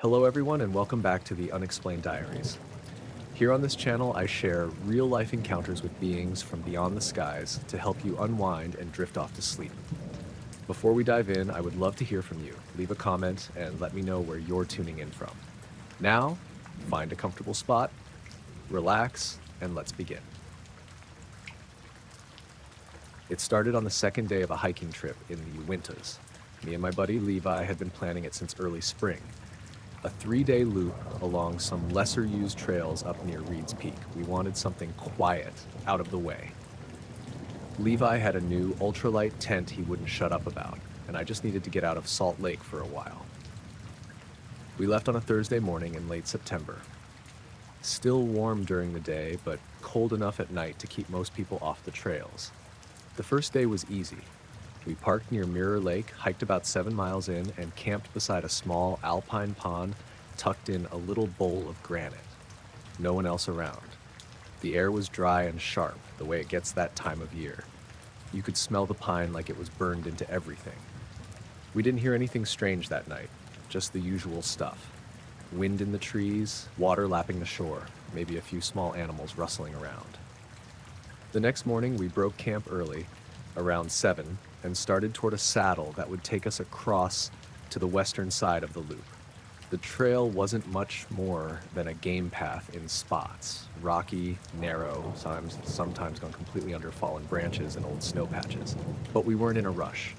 Hello everyone and welcome back to the Unexplained Diaries. Here on this channel I share real-life encounters with beings from beyond the skies to help you unwind and drift off to sleep. Before we dive in, I would love to hear from you. Leave a comment and let me know where you're tuning in from. Now, find a comfortable spot, relax, and let's begin. It started on the second day of a hiking trip in the Winters. Me and my buddy Levi had been planning it since early spring. A 3-day loop along some lesser-used trails up near Reed's Peak. We wanted something quiet, out of the way. Levi had a new ultralight tent he wouldn't shut up about, and I just needed to get out of Salt Lake for a while. We left on a Thursday morning in late September. Still warm during the day, but cold enough at night to keep most people off the trails. The first day was easy. We parked near Mirror Lake, hiked about 7 miles in, and camped beside a small alpine pond tucked in a little bowl of granite. No one else around. The air was dry and sharp, the way it gets that time of year. You could smell the pine like it was burned into everything. We didn't hear anything strange that night, just the usual stuff. Wind in the trees, water lapping the shore, maybe a few small animals rustling around. The next morning we broke camp early, around 7, and started toward a saddle that would take us across to the western side of the loop. The trail wasn't much more than a game path in spots, rocky, narrow, sometimes gone completely under fallen branches and old snow patches. But we weren't in a rush.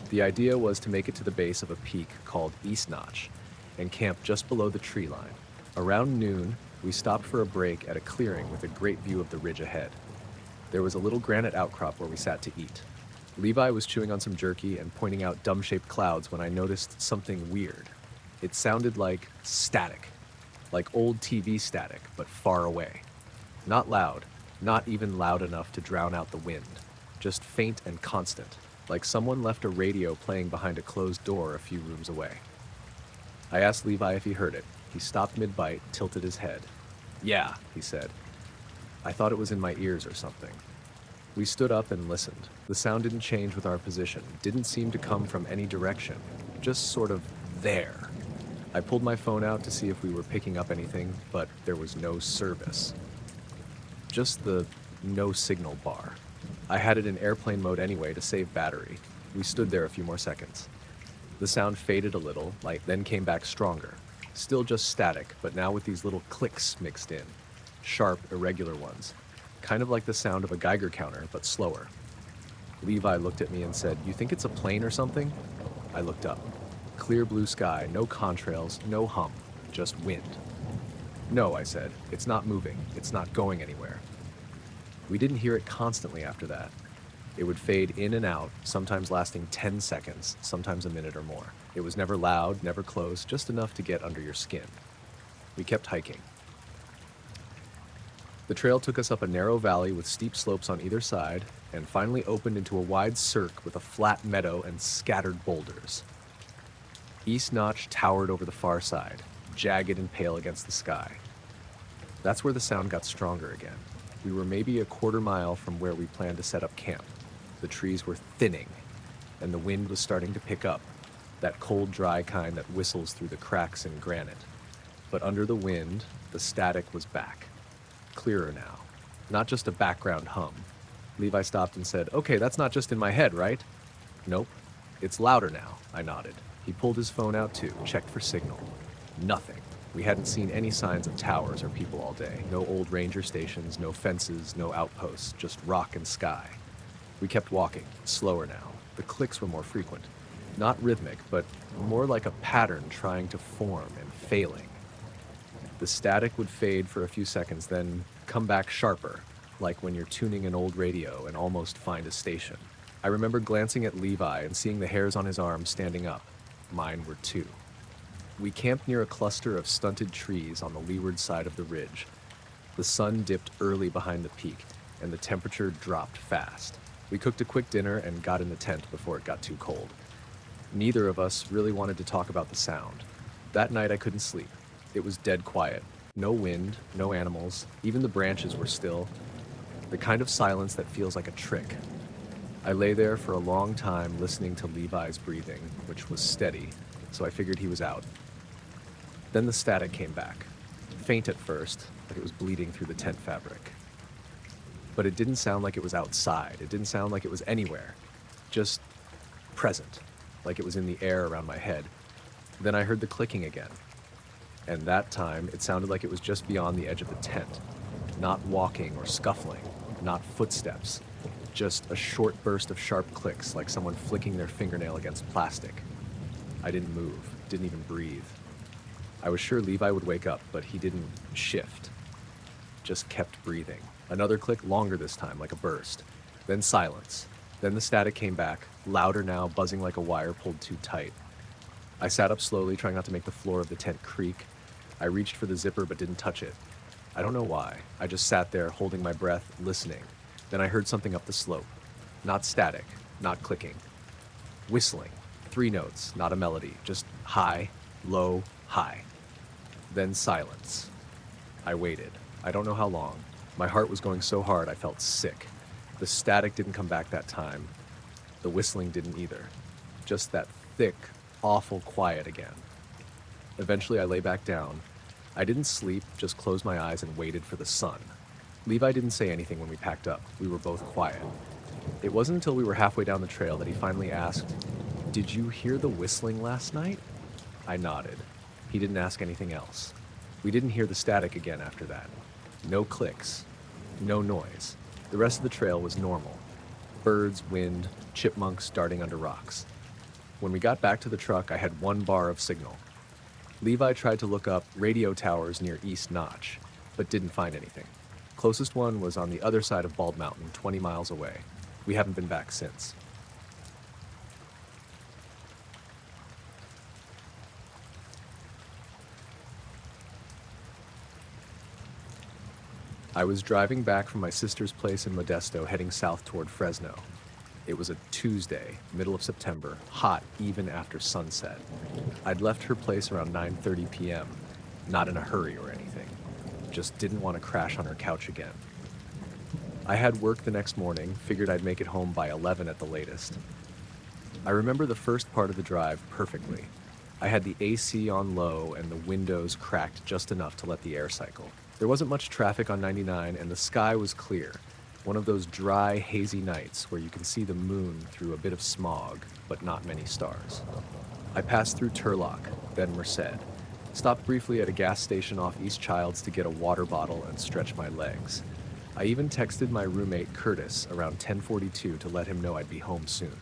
The idea was to make it to the base of a peak called East Notch and camp just below the tree line. Around noon, we stopped for a break at a clearing with a great view of the ridge ahead. There was a little granite outcrop where we sat to eat. Levi was chewing on some jerky and pointing out dumb-shaped clouds when I noticed something weird. It sounded like static, like old TV static, but far away. Not loud, not even loud enough to drown out the wind, just faint and constant, like someone left a radio playing behind a closed door a few rooms away. I asked Levi if he heard it. He stopped mid-bite, tilted his head. "Yeah," he said. I thought it was in my ears or something. We stood up and listened. The sound didn't change with our position, didn't seem to come from any direction, just sort of there. I pulled my phone out to see if we were picking up anything, but there was no service. Just the no signal bar. I had it in airplane mode anyway to save battery. We stood there a few more seconds. The sound faded a little, then came back stronger. Still just static, but now with these little clicks mixed in. Sharp, irregular ones. Kind of like the sound of a Geiger counter, but slower. Levi looked at me and said, "You think it's a plane or something?" I looked up. Clear blue sky, no contrails, no hum, just wind. "No," I said, "it's not moving, it's not going anywhere." We didn't hear it constantly after that. It would fade in and out, sometimes lasting 10 seconds, sometimes a minute or more. It was never loud, never close, just enough to get under your skin. We kept hiking. The trail took us up a narrow valley with steep slopes on either side, and finally opened into a wide cirque with a flat meadow and scattered boulders. East Notch towered over the far side, jagged and pale against the sky. That's where the sound got stronger again. We were maybe a quarter mile from where we planned to set up camp. The trees were thinning, and the wind was starting to pick up, that cold, dry kind that whistles through the cracks in granite. But under the wind, the static was back. Clearer now, not just a background hum. Levi stopped and said, "Okay, that's not just in my head, right?" "Nope, it's louder now," I nodded. He pulled his phone out too, checked for signal. Nothing. We hadn't seen any signs of towers or people all day. No old ranger stations, no fences, no outposts, just rock and sky. We kept walking, slower now. The clicks were more frequent. Not rhythmic, but more like a pattern trying to form and failing. The static would fade for a few seconds, then come back sharper, like when you're tuning an old radio and almost find a station. I remember glancing at Levi and seeing the hairs on his arms standing up. Mine were too. We camped near a cluster of stunted trees on the leeward side of the ridge. The sun dipped early behind the peak, and the temperature dropped fast. We cooked a quick dinner and got in the tent before it got too cold. Neither of us really wanted to talk about the sound. That night I couldn't sleep. It was dead quiet. No wind, no animals, even the branches were still. The kind of silence that feels like a trick. I lay there for a long time listening to Levi's breathing, which was steady, so I figured he was out. Then the static came back. Faint at first, like it was bleeding through the tent fabric. But it didn't sound like it was outside. It didn't sound like it was anywhere. Just present, like it was in the air around my head. Then I heard the clicking again. And that time, it sounded like it was just beyond the edge of the tent. Not walking or scuffling, not footsteps. Just a short burst of sharp clicks, like someone flicking their fingernail against plastic. I didn't move, didn't even breathe. I was sure Levi would wake up, but he didn't shift. Just kept breathing. Another click, longer this time, like a burst. Then silence. Then the static came back, louder now, buzzing like a wire pulled too tight. I sat up slowly, trying not to make the floor of the tent creak. I reached for the zipper, but didn't touch it. I don't know why. I just sat there, holding my breath, listening. Then I heard something up the slope. Not static, not clicking. Whistling. 3 notes, not a melody. Just high, low, high. Then silence. I waited. I don't know how long. My heart was going so hard I felt sick. The static didn't come back that time. The whistling didn't either. Just that thick, awful quiet again. Eventually I lay back down. I didn't sleep, just closed my eyes and waited for the sun. Levi didn't say anything when we packed up. We were both quiet. It wasn't until we were halfway down the trail that he finally asked, "Did you hear the whistling last night?" I nodded. He didn't ask anything else. We didn't hear the static again after that. No clicks. No noise. The rest of the trail was normal. Birds, wind, chipmunks darting under rocks. When we got back to the truck, I had 1 bar of signal. Levi tried to look up radio towers near East Notch, but didn't find anything. Closest one was on the other side of Bald Mountain, 20 miles away. We haven't been back since. I was driving back from my sister's place in Modesto, heading south toward Fresno. It was a Tuesday, middle of September, hot even after sunset. I'd left her place around 9:30 p.m., not in a hurry or anything. Just didn't want to crash on her couch again. I had work the next morning, figured I'd make it home by 11 at the latest. I remember the first part of the drive perfectly. I had the AC on low and the windows cracked just enough to let the air cycle. There wasn't much traffic on 99 and the sky was clear. One of those dry, hazy nights where you can see the moon through a bit of smog, but not many stars. I passed through Turlock, then Merced. Stopped briefly at a gas station off East Childs to get a water bottle and stretch my legs. I even texted my roommate Curtis around 10:42 to let him know I'd be home soon.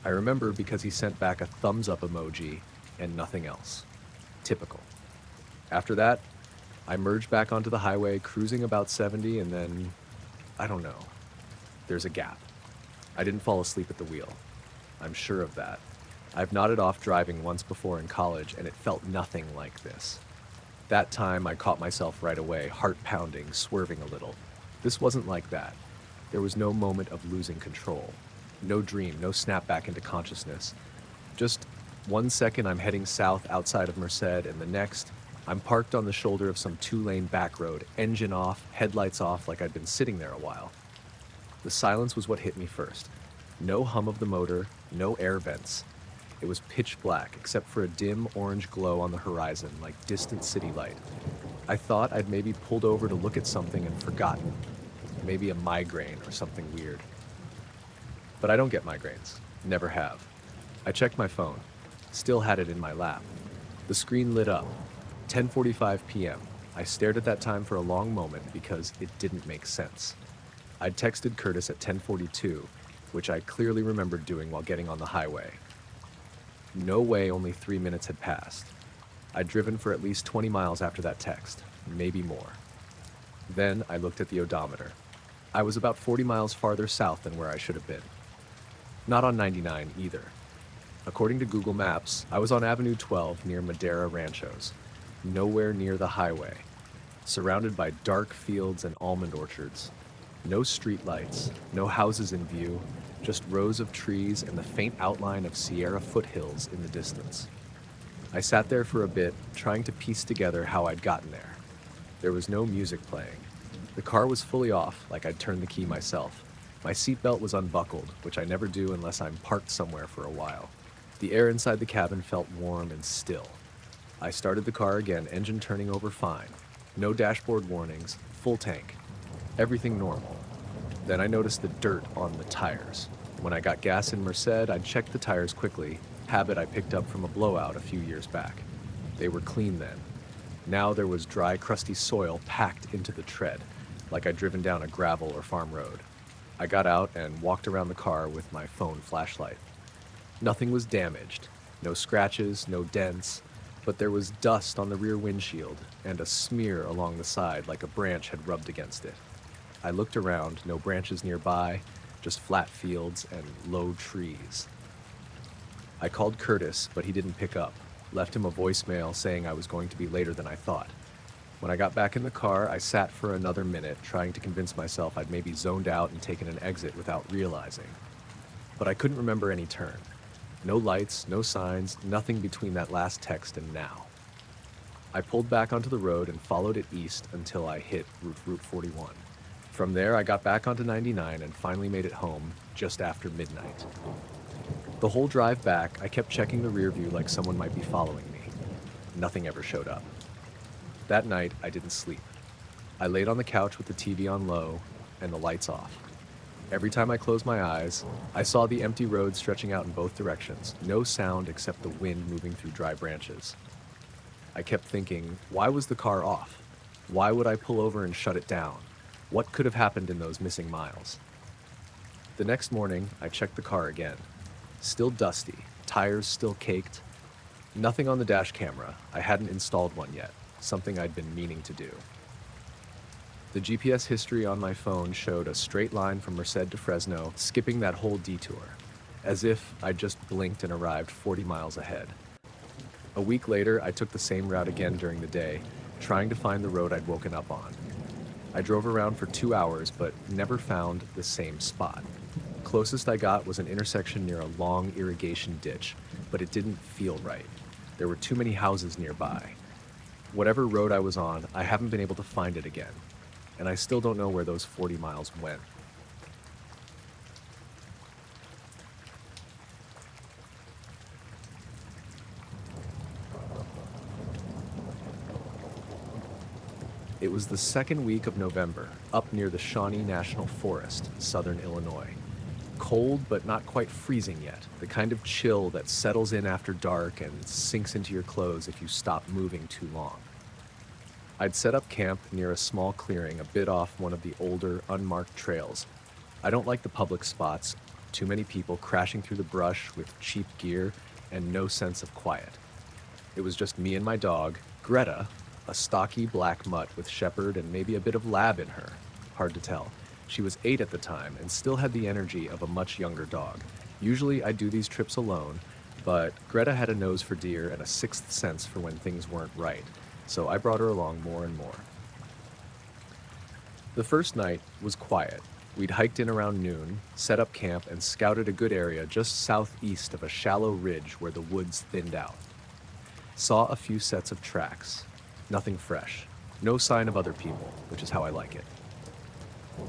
I remember because he sent back a thumbs up emoji and nothing else. Typical. After that, I merged back onto the highway, cruising about 70, and then, I don't know. There's a gap. I didn't fall asleep at the wheel. I'm sure of that. I've nodded off driving once before in college, and it felt nothing like this. That time, I caught myself right away, heart pounding, swerving a little. This wasn't like that. There was no moment of losing control. No dream, no snap back into consciousness. Just 1 second I'm heading south outside of Merced, and the next, I'm parked on the shoulder of some 2-lane back road, engine off, headlights off like I'd been sitting there a while. The silence was what hit me first. No hum of the motor, no air vents. It was pitch black, except for a dim orange glow on the horizon, like distant city light. I thought I'd maybe pulled over to look at something and forgotten. Maybe a migraine or something weird. But I don't get migraines. Never have. I checked my phone. Still had it in my lap. The screen lit up. 10:45 p.m. I stared at that time for a long moment because it didn't make sense. I'd texted Curtis at 10:42, which I clearly remembered doing while getting on the highway. No way only 3 minutes had passed. I'd driven for at least 20 miles after that text, maybe more. Then I looked at the odometer. I was about 40 miles farther south than where I should have been. Not on 99 either. According to Google Maps, I was on Avenue 12 near Madera Ranchos, nowhere near the highway, surrounded by dark fields and almond orchards. No street lights, no houses in view, just rows of trees and the faint outline of Sierra foothills in the distance. I sat there for a bit, trying to piece together how I'd gotten there. There was no music playing. The car was fully off, like I'd turned the key myself. My seatbelt was unbuckled, which I never do unless I'm parked somewhere for a while. The air inside the cabin felt warm and still. I started the car again, engine turning over fine. No dashboard warnings, full tank. Everything normal. Then I noticed the dirt on the tires. When I got gas in Merced, I'd check the tires quickly, habit I picked up from a blowout a few years back. They were clean then. Now there was dry, crusty soil packed into the tread, like I'd driven down a gravel or farm road. I got out and walked around the car with my phone flashlight. Nothing was damaged, no scratches, no dents, but there was dust on the rear windshield and a smear along the side like a branch had rubbed against it. I looked around, no branches nearby, just flat fields and low trees. I called Curtis, but he didn't pick up. Left him a voicemail saying I was going to be later than I thought. When I got back in the car, I sat for another minute, trying to convince myself I'd maybe zoned out and taken an exit without realizing. But I couldn't remember any turn. No lights, no signs, nothing between that last text and now. I pulled back onto the road and followed it east until I hit Route 41. From there, I got back onto 99 and finally made it home just after midnight. The whole drive back, I kept checking the rear view like someone might be following me. Nothing ever showed up. That night, I didn't sleep. I laid on the couch with the TV on low and the lights off. Every time I closed my eyes, I saw the empty road stretching out in both directions, no sound except the wind moving through dry branches. I kept thinking, why was the car off? Why would I pull over and shut it down? What could have happened in those missing miles? The next morning, I checked the car again. Still dusty, tires still caked. Nothing on the dash camera. I hadn't installed one yet, something I'd been meaning to do. The GPS history on my phone showed a straight line from Merced to Fresno, skipping that whole detour, as if I'd just blinked and arrived 40 miles ahead. A week later, I took the same route again during the day, trying to find the road I'd woken up on. I drove around for 2 hours, but never found the same spot. Closest I got was an intersection near a long irrigation ditch, but it didn't feel right. There were too many houses nearby. Whatever road I was on, I haven't been able to find it again, and I still don't know where those 40 miles went. It was the second week of November, up near the Shawnee National Forest, southern Illinois. Cold, but not quite freezing yet, the kind of chill that settles in after dark and sinks into your clothes if you stop moving too long. I'd set up camp near a small clearing a bit off one of the older, unmarked trails. I don't like the public spots, too many people crashing through the brush with cheap gear and no sense of quiet. It was just me and my dog, Greta, a stocky black mutt with shepherd and maybe a bit of lab in her. Hard to tell. She was 8 at the time and still had the energy of a much younger dog. Usually I do these trips alone, but Greta had a nose for deer and a sixth sense for when things weren't right, so I brought her along more and more. The first night was quiet. We'd hiked in around noon, set up camp, and scouted a good area just southeast of a shallow ridge where the woods thinned out. Saw a few sets of tracks. Nothing fresh. No sign of other people, which is how I like it.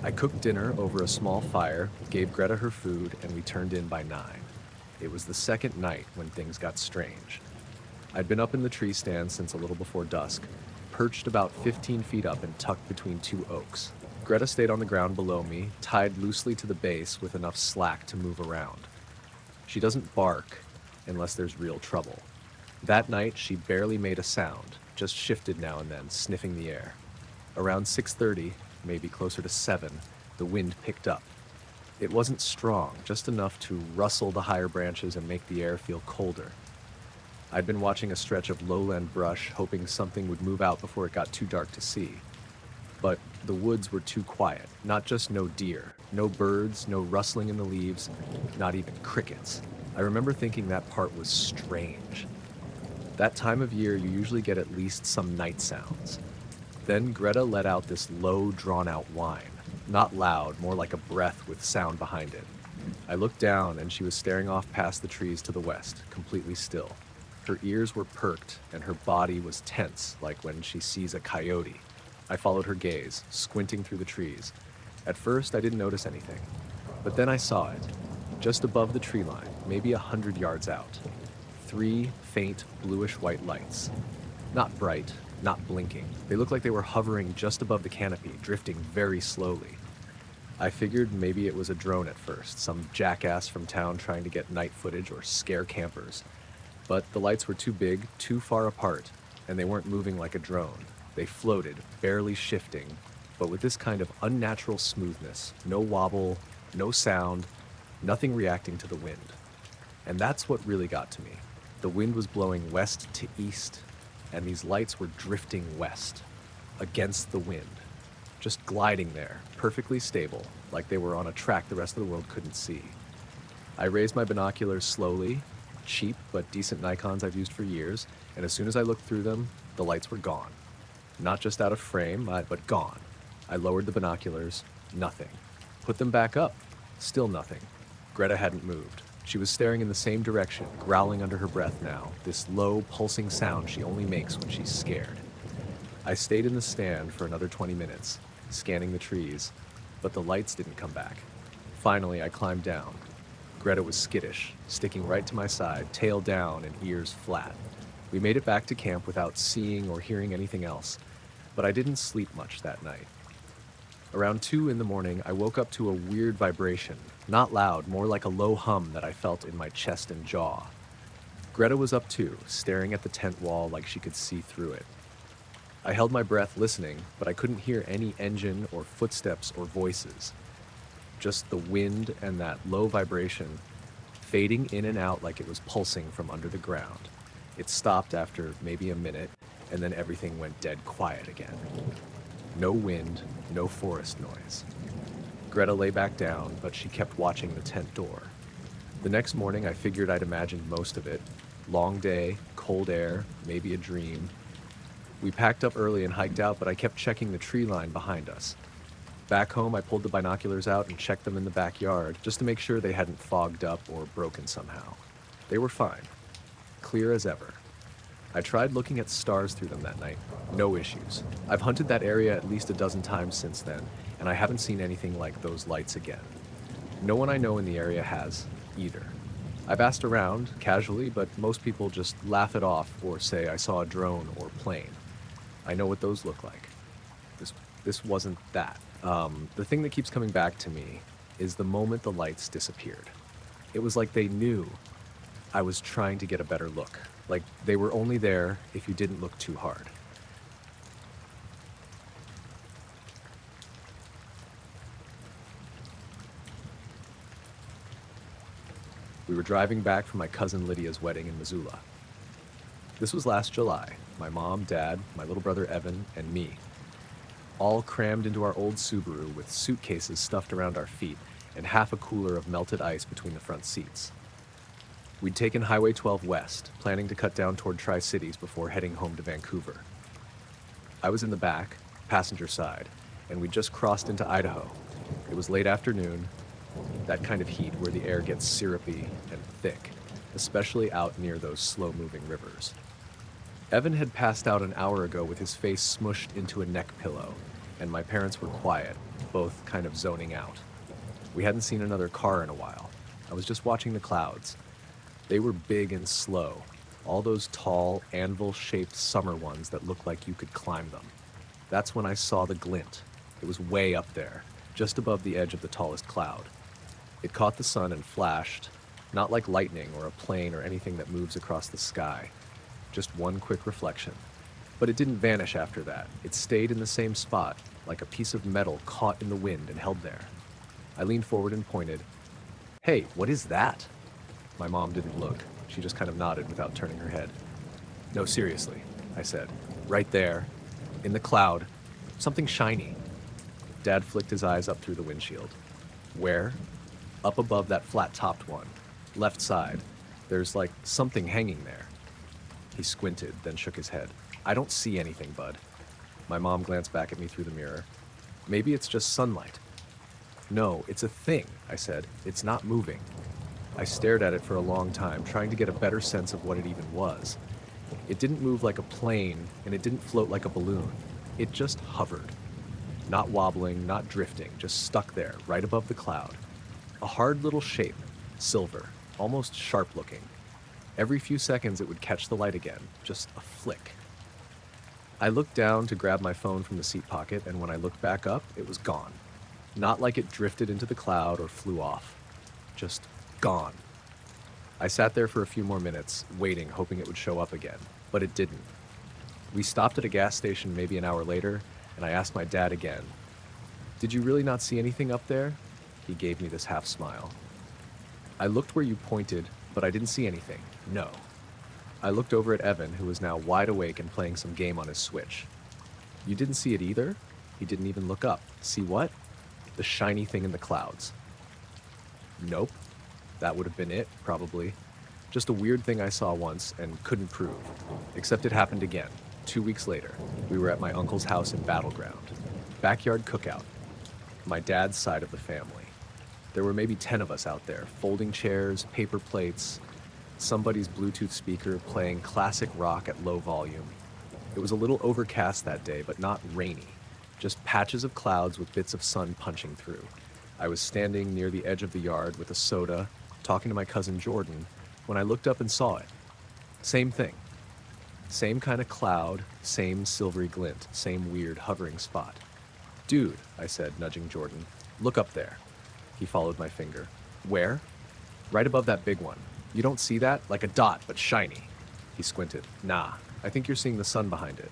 I cooked dinner over a small fire, gave Greta her food, and we turned in by 9. It was the second night when things got strange. I'd been up in the tree stand since a little before dusk, perched about 15 feet up and tucked between 2 oaks. Greta stayed on the ground below me, tied loosely to the base with enough slack to move around. She doesn't bark unless there's real trouble. That night, she barely made a sound, just shifted now and then, sniffing the air. Around 6:30, maybe closer to 7, the wind picked up. It wasn't strong, just enough to rustle the higher branches and make the air feel colder. I'd been watching a stretch of lowland brush, hoping something would move out before it got too dark to see. But the woods were too quiet, not just no deer, no birds, no rustling in the leaves, not even crickets. I remember thinking that part was strange. That time of year, you usually get at least some night sounds. Then Greta let out this low, drawn-out whine. Not loud, more like a breath with sound behind it. I looked down, and she was staring off past the trees to the west, completely still. Her ears were perked, and her body was tense, like when she sees a coyote. I followed her gaze, squinting through the trees. At first, I didn't notice anything. But then I saw it, just above the tree line, maybe 100 yards out. 3 faint bluish-white lights. Not bright, not blinking. They looked like they were hovering just above the canopy, drifting very slowly. I figured maybe it was a drone at first, some jackass from town trying to get night footage or scare campers. But the lights were too big, too far apart, and they weren't moving like a drone. They floated, barely shifting, but with this kind of unnatural smoothness. No wobble, no sound, nothing reacting to the wind. And that's what really got to me. The wind was blowing west to east, and these lights were drifting west, against the wind. Just gliding there, perfectly stable, like they were on a track the rest of the world couldn't see. I raised my binoculars slowly, cheap but decent Nikons I've used for years, and as soon as I looked through them, the lights were gone. Not just out of frame, but gone. I lowered the binoculars, nothing. Put them back up, still nothing. Greta hadn't moved. She was staring in the same direction, growling under her breath now, this low, pulsing sound she only makes when she's scared. I stayed in the stand for another 20 minutes, scanning the trees, but the lights didn't come back. Finally, I climbed down. Greta was skittish, sticking right to my side, tail down and ears flat. We made it back to camp without seeing or hearing anything else, but I didn't sleep much that night. Around 2 in the morning, I woke up to a weird vibration, not loud, more like a low hum that I felt in my chest and jaw. Greta was up too, staring at the tent wall like she could see through it. I held my breath listening, but I couldn't hear any engine or footsteps or voices. Just the wind and that low vibration, fading in and out like it was pulsing from under the ground. It stopped after maybe a minute, and then everything went dead quiet again. No wind, no forest noise. Greta lay back down, but she kept watching the tent door. The next morning, I figured I'd imagined most of it. Long day, cold air, maybe a dream. We packed up early and hiked out, but I kept checking the tree line behind us. Back home, I pulled the binoculars out and checked them in the backyard, just to make sure they hadn't fogged up or broken somehow. They were fine. Clear as ever. I tried looking at stars through them that night. No issues. I've hunted that area at least a dozen times since then, and I haven't seen anything like those lights again. No one I know in the area has, either. I've asked around, casually, but most people just laugh it off or say I saw a drone or plane. I know what those look like. This wasn't that. The thing that keeps coming back to me is the moment the lights disappeared. It was like they knew I was trying to get a better look. Like they were only there if you didn't look too hard. We were driving back from my cousin Lydia's wedding in Missoula. This was last July. My mom, dad, my little brother Evan, and me. All crammed into our old Subaru with suitcases stuffed around our feet and half a cooler of melted ice between the front seats. We'd taken Highway 12 west, planning to cut down toward Tri-Cities before heading home to Vancouver. I was in the back, passenger side, and we'd just crossed into Idaho. It was late afternoon, that kind of heat where the air gets syrupy and thick, especially out near those slow-moving rivers. Evan had passed out an hour ago with his face smushed into a neck pillow, and my parents were quiet, both kind of zoning out. We hadn't seen another car in a while. I was just watching the clouds. They were big and slow, all those tall, anvil-shaped summer ones that looked like you could climb them. That's when I saw the glint. It was way up there, just above the edge of the tallest cloud. It caught the sun and flashed, not like lightning or a plane or anything that moves across the sky, just one quick reflection. But it didn't vanish after that. It stayed in the same spot, like a piece of metal caught in the wind and held there. I leaned forward and pointed. "Hey, what is that?" My mom didn't look. She just kind of nodded without turning her head. "No, seriously," I said. "Right there, in the cloud, something shiny." Dad flicked his eyes up through the windshield. "Where?" "Up above that flat-topped one. Left side. There's like something hanging there." He squinted, then shook his head. "I don't see anything, bud." My mom glanced back at me through the mirror. "Maybe it's just sunlight." "No, it's a thing," I said. "It's not moving." I stared at it for a long time, trying to get a better sense of what it even was. It didn't move like a plane, and it didn't float like a balloon. It just hovered. Not wobbling, not drifting, just stuck there, right above the cloud. A hard little shape, silver, almost sharp-looking. Every few seconds it would catch the light again, just a flick. I looked down to grab my phone from the seat pocket, and when I looked back up, it was gone. Not like it drifted into the cloud or flew off. Just gone. I sat there for a few more minutes, waiting, hoping it would show up again, but it didn't. We stopped at a gas station maybe an hour later, and I asked my dad again, "Did you really not see anything up there?" He gave me this half smile. "I looked where you pointed, but I didn't see anything. No." I looked over at Evan, who was now wide awake and playing some game on his Switch. "You didn't see it either?" He didn't even look up. "See what?" "The shiny thing in the clouds." Nope. That would have been it, probably. Just a weird thing I saw once and couldn't prove. Except it happened again. 2 weeks later, we were at my uncle's house in Battleground. Backyard cookout. My dad's side of the family. There were maybe 10 of us out there, folding chairs, paper plates, somebody's Bluetooth speaker playing classic rock at low volume. It was a little overcast that day, but not rainy. Just patches of clouds with bits of sun punching through. I was standing near the edge of the yard with a soda, talking to my cousin Jordan, when I looked up and saw it. Same thing. Same kind of cloud, same silvery glint, same weird hovering spot. "Dude," I said, nudging Jordan, "look up there." He followed my finger. "Where?" "Right above that big one. You don't see that? Like a dot, but shiny." He squinted. "Nah, I think you're seeing the sun behind it."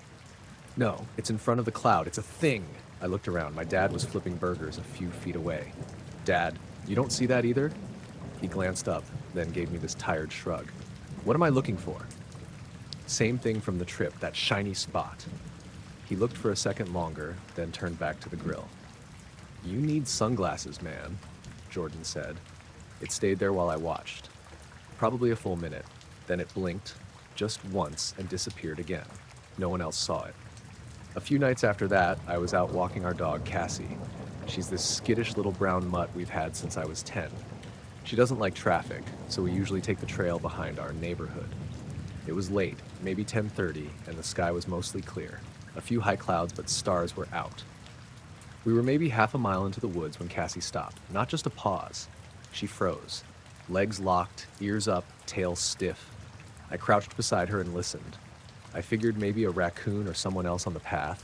"No, it's in front of the cloud. It's a thing." I looked around. My dad was flipping burgers a few feet away. "Dad, you don't see that either?" He glanced up, then gave me this tired shrug. "What am I looking for?" "Same thing from the trip, that shiny spot." He looked for a second longer, then turned back to the grill. "You need sunglasses, man," Jordan said. It stayed there while I watched. Probably a full minute. Then it blinked, just once, and disappeared again. No one else saw it. A few nights after that, I was out walking our dog, Cassie. She's this skittish little brown mutt we've had since I was 10. She doesn't like traffic, so we usually take the trail behind our neighborhood. It was late, maybe 10:30, and the sky was mostly clear. A few high clouds, but stars were out. We were maybe half a mile into the woods when Cassie stopped. Not just a pause. She froze. Legs locked, ears up, tail stiff. I crouched beside her and listened. I figured maybe a raccoon or someone else on the path,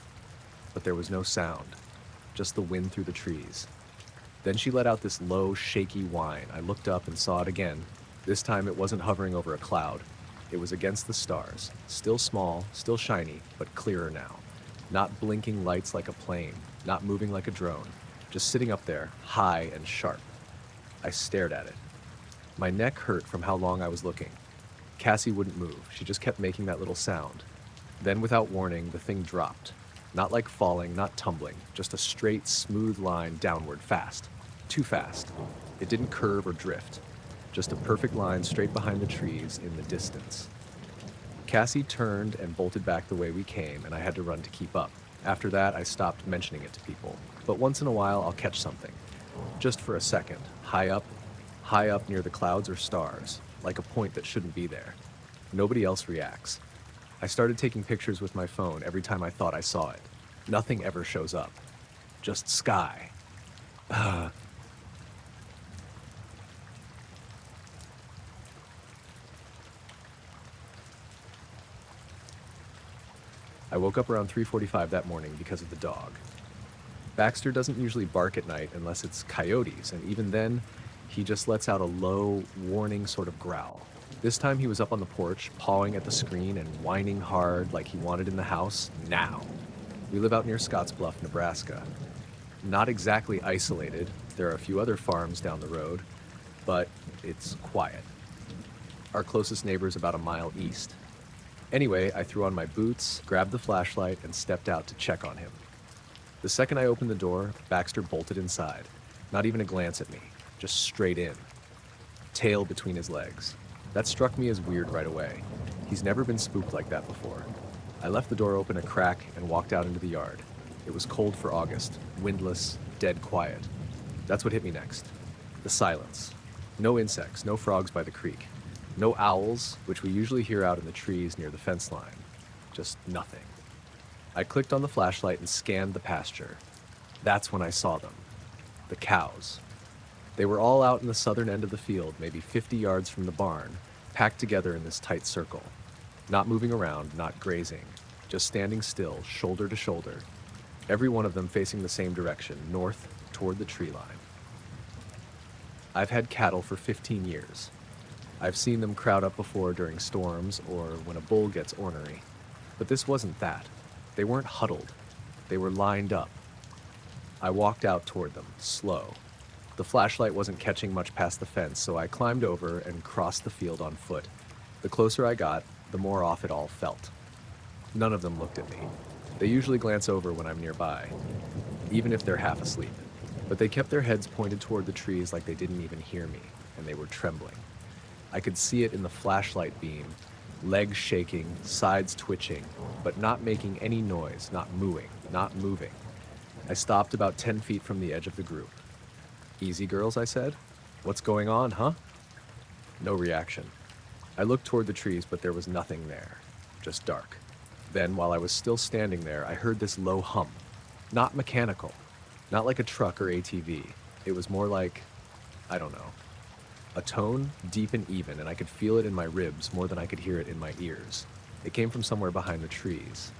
but there was no sound, just the wind through the trees. Then she let out this low, shaky whine. I looked up and saw it again. This time it wasn't hovering over a cloud. It was against the stars, still small, still shiny, but clearer now. Not blinking lights like a plane, not moving like a drone, just sitting up there, high and sharp. I stared at it. My neck hurt from how long I was looking. Cassie wouldn't move. She just kept making that little sound. Then, without warning, the thing dropped. Not like falling, not tumbling, just a straight, smooth line downward, fast. Too fast. It didn't curve or drift. Just a perfect line straight behind the trees in the distance. Cassie turned and bolted back the way we came, and I had to run to keep up. After that, I stopped mentioning it to people. But once in a while, I'll catch something. Just for a second, high up near the clouds or stars, like a point that shouldn't be there. Nobody else reacts. I started taking pictures with my phone every time I thought I saw it. Nothing ever shows up. Just sky. I woke up around 3:45 that morning because of the dog. Baxter doesn't usually bark at night unless it's coyotes, and even then, he just lets out a low, warning sort of growl. This time he was up on the porch, pawing at the screen and whining hard like he wanted in the house now. We live out near Scottsbluff, Nebraska. Not exactly isolated. There are a few other farms down the road, but it's quiet. Our closest neighbor's about a mile east. Anyway, I threw on my boots, grabbed the flashlight, and stepped out to check on him. The second I opened the door, Baxter bolted inside. Not even a glance at me, just straight in. Tail between his legs. That struck me as weird right away. He's never been spooked like that before. I left the door open a crack and walked out into the yard. It was cold for August, windless, dead quiet. That's what hit me next. The silence. No insects, no frogs by the creek. No owls, which we usually hear out in the trees near the fence line. Just nothing. I clicked on the flashlight and scanned the pasture. That's when I saw them. The cows. They were all out in the southern end of the field, maybe 50 yards from the barn, packed together in this tight circle. Not moving around, not grazing. just standing still, shoulder to shoulder, every one of them facing the same direction, north toward the tree line. I've had cattle for 15 years. I've seen them crowd up before during storms or when a bull gets ornery. But this wasn't that. They weren't huddled. They were lined up. I walked out toward them, slow. The flashlight wasn't catching much past the fence, so I climbed over and crossed the field on foot. The closer I got, the more off it all felt. None of them looked at me. They usually glance over when I'm nearby, even if they're half asleep. But they kept their heads pointed toward the trees like they didn't even hear me, and they were trembling. I could see it in the flashlight beam, legs shaking, sides twitching, but not making any noise, not mooing, not moving. I stopped about 10 feet from the edge of the group. "Easy, girls," I said. "What's going on, huh?" No reaction. I looked toward the trees, but there was nothing there, just dark. Then, while I was still standing there, I heard this low hum. Not mechanical, not like a truck or ATV. It was more like, I don't know, a tone, deep and even, and I could feel it in my ribs more than I could hear it in my ears. It came from somewhere behind the trees.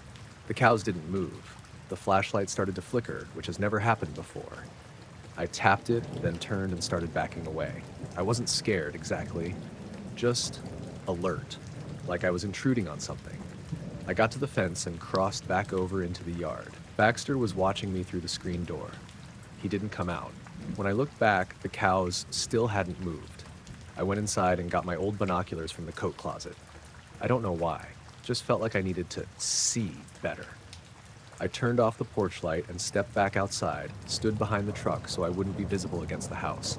The cows didn't move. The flashlight started to flicker, which has never happened before. I tapped it, then turned and started backing away. I wasn't scared, exactly. Just alert, like I was intruding on something. I got to the fence and crossed back over into the yard. Baxter was watching me through the screen door. He didn't come out. When I looked back, the cows still hadn't moved. I went inside and got my old binoculars from the coat closet. I don't know why, just felt like I needed to see better. I turned off the porch light and stepped back outside, stood behind the truck so I wouldn't be visible against the house.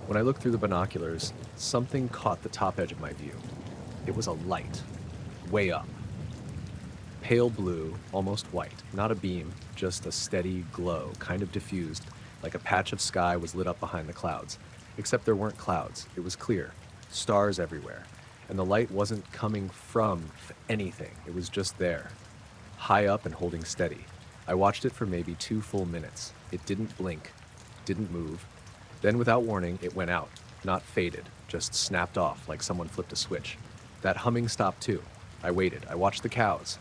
When I looked through the binoculars, something caught the top edge of my view. It was a light, way up. Pale blue, almost white, not a beam, just a steady glow, kind of diffused, like a patch of sky was lit up behind the clouds. Except there weren't clouds, it was clear, stars everywhere, and the light wasn't coming from anything, it was just there, high up and holding steady. I watched it for maybe 2 full minutes. It didn't blink, didn't move. Then without warning, it went out, not faded, just snapped off like someone flipped a switch. That humming stopped too. I waited, I watched the cows.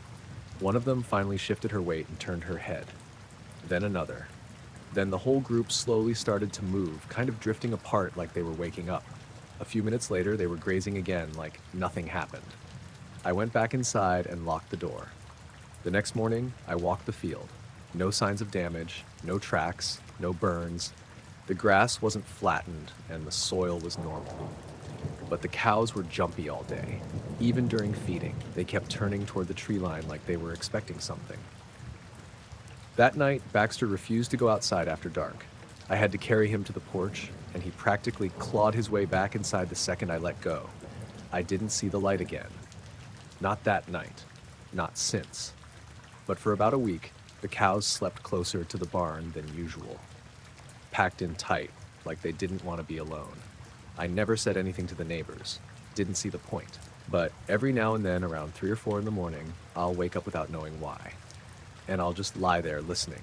One of them finally shifted her weight and turned her head. Then another. Then the whole group slowly started to move, kind of drifting apart like they were waking up. A few minutes later, they were grazing again like nothing happened. I went back inside and locked the door. The next morning, I walked the field. No signs of damage, no tracks, no burns. The grass wasn't flattened and the soil was normal. But the cows were jumpy all day. Even during feeding, they kept turning toward the tree line like they were expecting something. That night, Baxter refused to go outside after dark. I had to carry him to the porch, and he practically clawed his way back inside the second I let go. I didn't see the light again. Not that night. Not since. But for about a week, the cows slept closer to the barn than usual. Packed in tight, like they didn't want to be alone. I never said anything to the neighbors. Didn't see the point. But every now and then, around 3 or 4 in the morning, I'll wake up without knowing why. And I'll just lie there listening.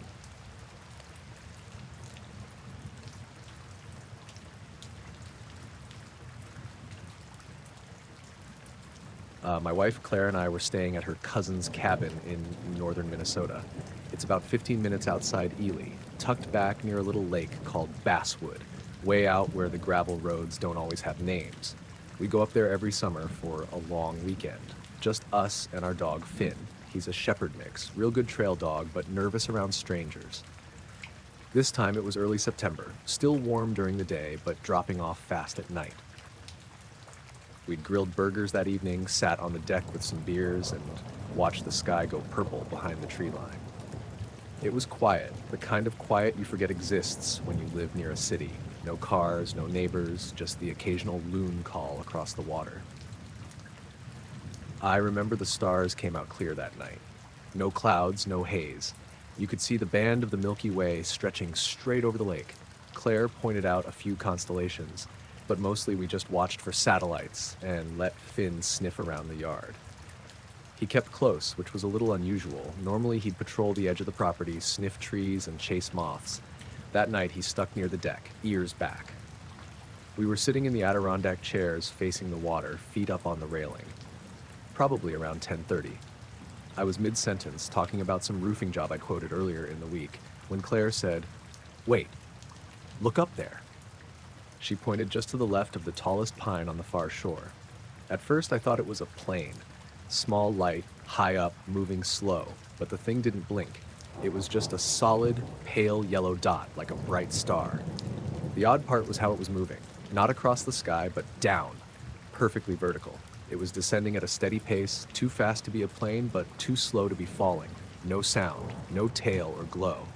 My wife Claire and I were staying at her cousin's cabin in northern Minnesota. It's about 15 minutes outside Ely, tucked back near a little lake called Basswood, way out where the gravel roads don't always have names. We go up there every summer for a long weekend. Just us and our dog Finn. He's a shepherd mix, real good trail dog, but nervous around strangers. This time it was early September, still warm during the day, but dropping off fast at night. We'd grilled burgers that evening, sat on the deck with some beers, and watched the sky go purple behind the tree line. It was quiet, the kind of quiet you forget exists when you live near a city. No cars, no neighbors, just the occasional loon call across the water. I remember the stars came out clear that night. No clouds, no haze. You could see the band of the Milky Way stretching straight over the lake. Claire pointed out a few constellations, but mostly we just watched for satellites and let Finn sniff around the yard. He kept close, which was a little unusual. Normally he'd patrol the edge of the property, sniff trees, and chase moths. That night he stuck near the deck, ears back. We were sitting in the Adirondack chairs facing the water, feet up on the railing. Probably around 10:30. I was mid-sentence talking about some roofing job I quoted earlier in the week when Claire said, "Wait, look up there." She pointed just to the left of the tallest pine on the far shore. At first I thought it was a plane. Small light, high up, moving slow, but the thing didn't blink. It was just a solid, pale yellow dot like a bright star. The odd part was how it was moving. Not across the sky, but down. Perfectly vertical. It was descending at a steady pace, too fast to be a plane, but too slow to be falling. No sound, no tail or glow.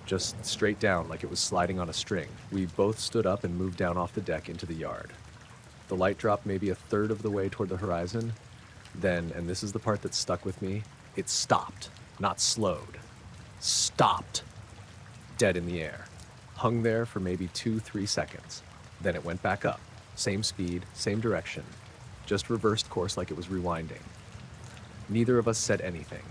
Just straight down like it was sliding on a string. We both stood up and moved down off the deck into the yard. The light dropped maybe a third of the way toward the horizon. Then, and this is the part that stuck with me, it stopped, not slowed. Stopped. Dead in the air. Hung there for maybe 2-3 seconds. Then it went back up. Same speed, same direction. Just reversed course like it was rewinding. Neither of us said anything.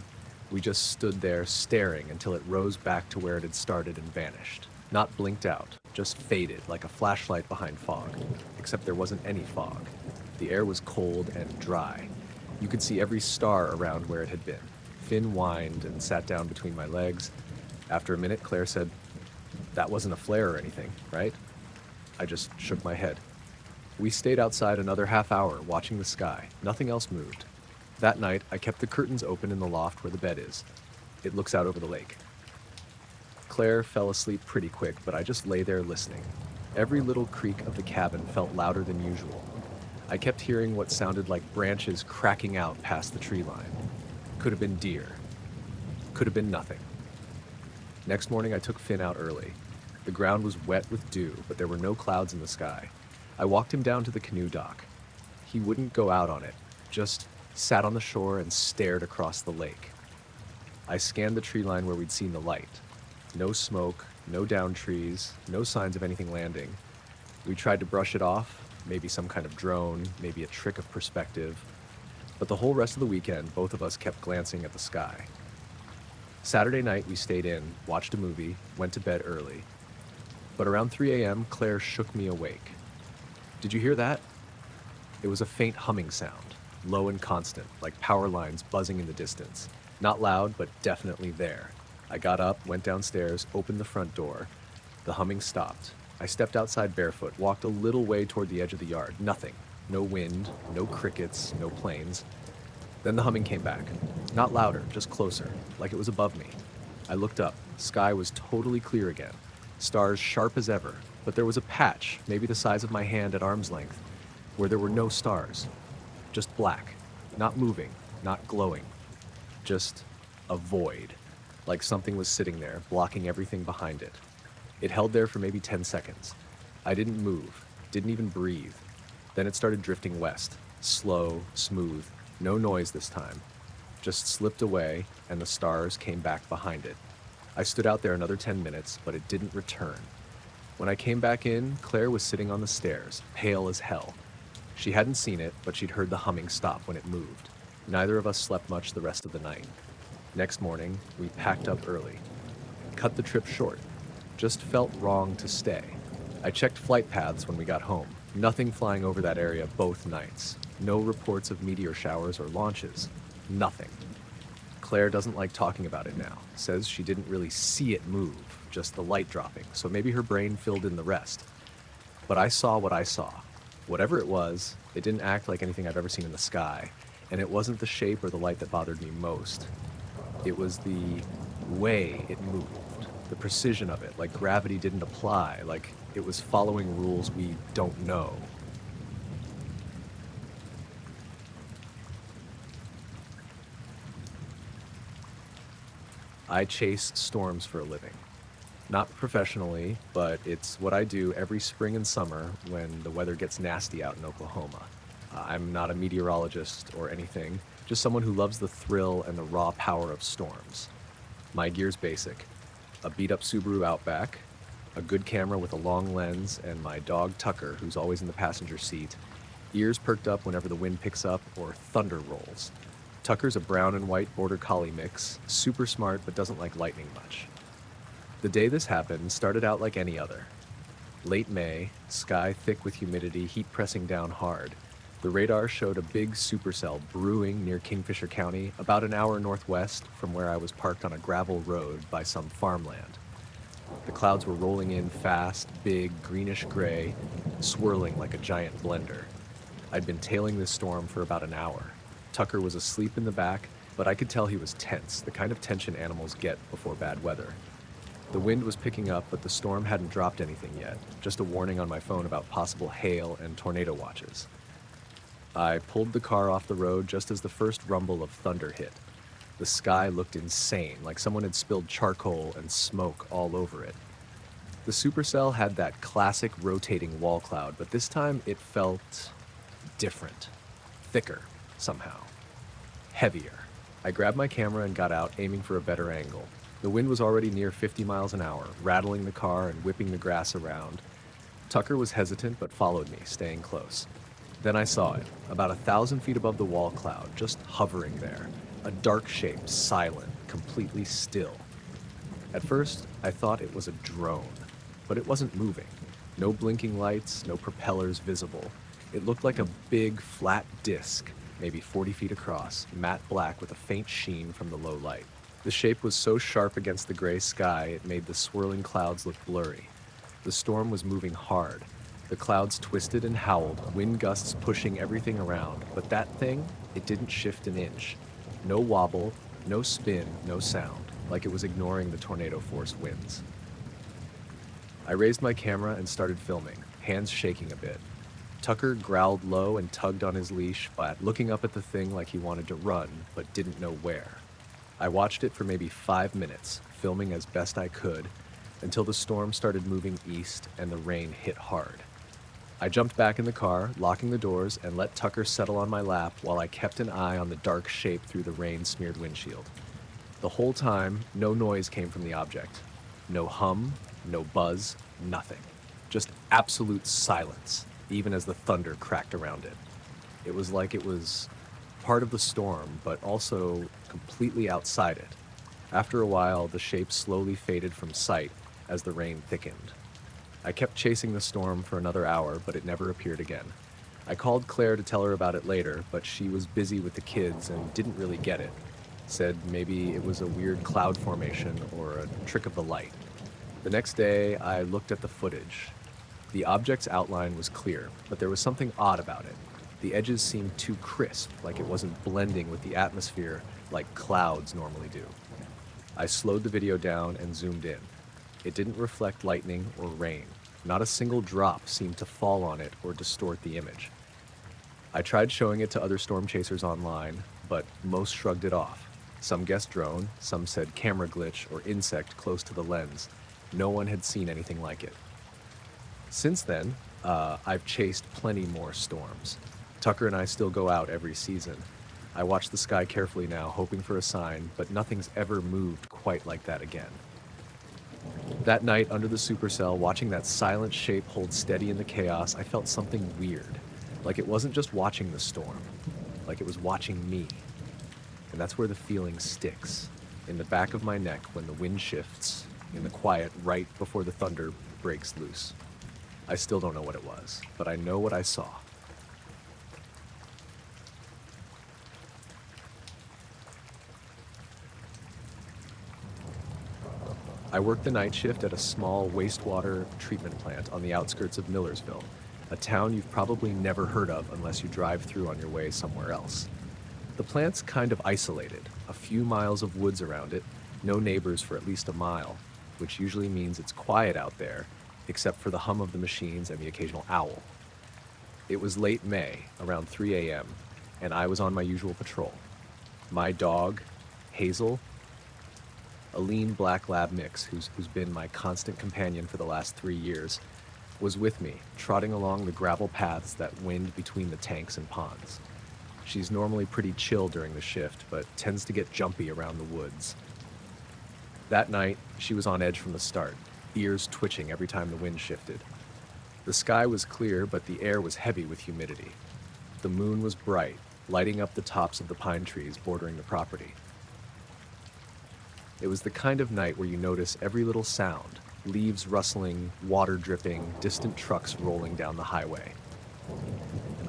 We just stood there staring until it rose back to where it had started and vanished. Not blinked out, just faded like a flashlight behind fog. Except there wasn't any fog. The air was cold and dry. You could see every star around where it had been. Finn whined and sat down between my legs. After a minute, Claire said, "That wasn't a flare or anything, right?" I just shook my head. We stayed outside another half hour watching the sky. Nothing else moved. That night, I kept the curtains open in the loft where the bed is. It looks out over the lake. Claire fell asleep pretty quick, but I just lay there listening. Every little creak of the cabin felt louder than usual. I kept hearing what sounded like branches cracking out past the tree line. Could have been deer. Could have been nothing. Next morning, I took Finn out early. The ground was wet with dew, but there were no clouds in the sky. I walked him down to the canoe dock. He wouldn't go out on it, just sat on the shore and stared across the lake. I scanned the tree line where we'd seen the light. No smoke, no downed trees, no signs of anything landing. We tried to brush it off, maybe some kind of drone, maybe a trick of perspective. But the whole rest of the weekend, both of us kept glancing at the sky. Saturday night, we stayed in, watched a movie, went to bed early. But around 3 a.m., Claire shook me awake. "Did you hear that?" It was a faint humming sound, low and constant, like power lines buzzing in the distance. Not loud, but definitely there. I got up, went downstairs, opened the front door. The humming stopped. I stepped outside barefoot, walked a little way toward the edge of the yard. Nothing. No wind, no crickets, no planes. Then the humming came back. Not louder, just closer, like it was above me. I looked up. Sky was totally clear again. Stars sharp as ever, but there was a patch, maybe the size of my hand at arm's length, where there were no stars. Just black. Not moving, not glowing. Just a void. Like something was sitting there, blocking everything behind it. It held there for maybe 10 seconds. I didn't move, didn't even breathe. Then it started drifting west. Slow, smooth, no noise this time. Just slipped away, and the stars came back behind it. I stood out there another 10 minutes, but it didn't return. When I came back in, Claire was sitting on the stairs, pale as hell. She hadn't seen it, but she'd heard the humming stop when it moved. Neither of us slept much the rest of the night. Next morning, we packed up early. Cut the trip short. Just felt wrong to stay. I checked flight paths when we got home. Nothing flying over that area both nights. No reports of meteor showers or launches. Nothing. Claire doesn't like talking about it now. Says she didn't really see it move, just the light dropping, so maybe her brain filled in the rest. But I saw what I saw. Whatever it was, it didn't act like anything I've ever seen in the sky, and it wasn't the shape or the light that bothered me most. It was the way it moved, the precision of it, like gravity didn't apply, like it was following rules we don't know. I chase storms for a living. Not professionally, but it's what I do every spring and summer when the weather gets nasty out in Oklahoma. I'm not a meteorologist or anything, just someone who loves the thrill and the raw power of storms. My gear's basic. A beat-up Subaru Outback, a good camera with a long lens, and my dog Tucker, who's always in the passenger seat, ears perked up whenever the wind picks up or thunder rolls. Tucker's a brown and white border collie mix, super smart but doesn't like lightning much. The day this happened started out like any other. Late May, sky thick with humidity, heat pressing down hard. The radar showed a big supercell brewing near Kingfisher County, about an hour northwest from where I was parked on a gravel road by some farmland. The clouds were rolling in fast, big, greenish gray, swirling like a giant blender. I'd been tailing this storm for about an hour. Tucker was asleep in the back, but I could tell he was tense, the kind of tension animals get before bad weather. The wind was picking up, but the storm hadn't dropped anything yet, just a warning on my phone about possible hail and tornado watches. I pulled the car off the road just as the first rumble of thunder hit. The sky looked insane, like someone had spilled charcoal and smoke all over it. The supercell had that classic rotating wall cloud, but this time it felt different, thicker, somehow, heavier. I grabbed my camera and got out, aiming for a better angle. The wind was already near 50 miles an hour, rattling the car and whipping the grass around. Tucker was hesitant but followed me, staying close. Then I saw it, about 1,000 feet above the wall cloud, just hovering there. A dark shape, silent, completely still. At first, I thought it was a drone, but it wasn't moving. No blinking lights, no propellers visible. It looked like a big, flat disc, maybe 40 feet across, matte black with a faint sheen from the low light. The shape was so sharp against the gray sky, it made the swirling clouds look blurry. The storm was moving hard. The clouds twisted and howled, wind gusts pushing everything around, but that thing, it didn't shift an inch. No wobble, no spin, no sound, like it was ignoring the tornado-force winds. I raised my camera and started filming, hands shaking a bit. Tucker growled low and tugged on his leash, but looking up at the thing like he wanted to run, but didn't know where. I watched it for maybe 5 minutes, filming as best I could, until the storm started moving east and the rain hit hard. I jumped back in the car, locking the doors, and let Tucker settle on my lap while I kept an eye on the dark shape through the rain-smeared windshield. The whole time, no noise came from the object. No hum, no buzz, nothing. Just absolute silence, even as the thunder cracked around it. It was like it was part of the storm, but also completely outside it. After a while, the shape slowly faded from sight as the rain thickened. I kept chasing the storm for another hour, but it never appeared again. I called Claire to tell her about it later, but she was busy with the kids and didn't really get it. Said maybe it was a weird cloud formation or a trick of the light. The next day, I looked at the footage. The object's outline was clear, but there was something odd about it. The edges seemed too crisp, like it wasn't blending with the atmosphere like clouds normally do. I slowed the video down and zoomed in. It didn't reflect lightning or rain. Not a single drop seemed to fall on it or distort the image. I tried showing it to other storm chasers online, but most shrugged it off. Some guessed drone, some said camera glitch or insect close to the lens. No one had seen anything like it. Since then, I've chased plenty more storms. Tucker and I still go out every season. I watch the sky carefully now, hoping for a sign, but nothing's ever moved quite like that again. That night, under the supercell, watching that silent shape hold steady in the chaos, I felt something weird. Like it wasn't just watching the storm. Like it was watching me. And that's where the feeling sticks. In the back of my neck when the wind shifts, in the quiet right before the thunder breaks loose. I still don't know what it was, but I know what I saw. I worked the night shift at a small wastewater treatment plant on the outskirts of Millersville, a town you've probably never heard of unless you drive through on your way somewhere else. The plant's kind of isolated, a few miles of woods around it, no neighbors for at least a mile, which usually means it's quiet out there, except for the hum of the machines and the occasional owl. It was late May, around 3 a.m., and I was on my usual patrol. My dog, Hazel, a lean black lab mix who's been my constant companion for the last 3 years, was with me, trotting along the gravel paths that wind between the tanks and ponds. She's normally pretty chill during the shift, but tends to get jumpy around the woods. That night, she was on edge from the start, ears twitching every time the wind shifted. The sky was clear, but the air was heavy with humidity. The moon was bright, lighting up the tops of the pine trees bordering the property. It was the kind of night where you notice every little sound, leaves rustling, water dripping, distant trucks rolling down the highway.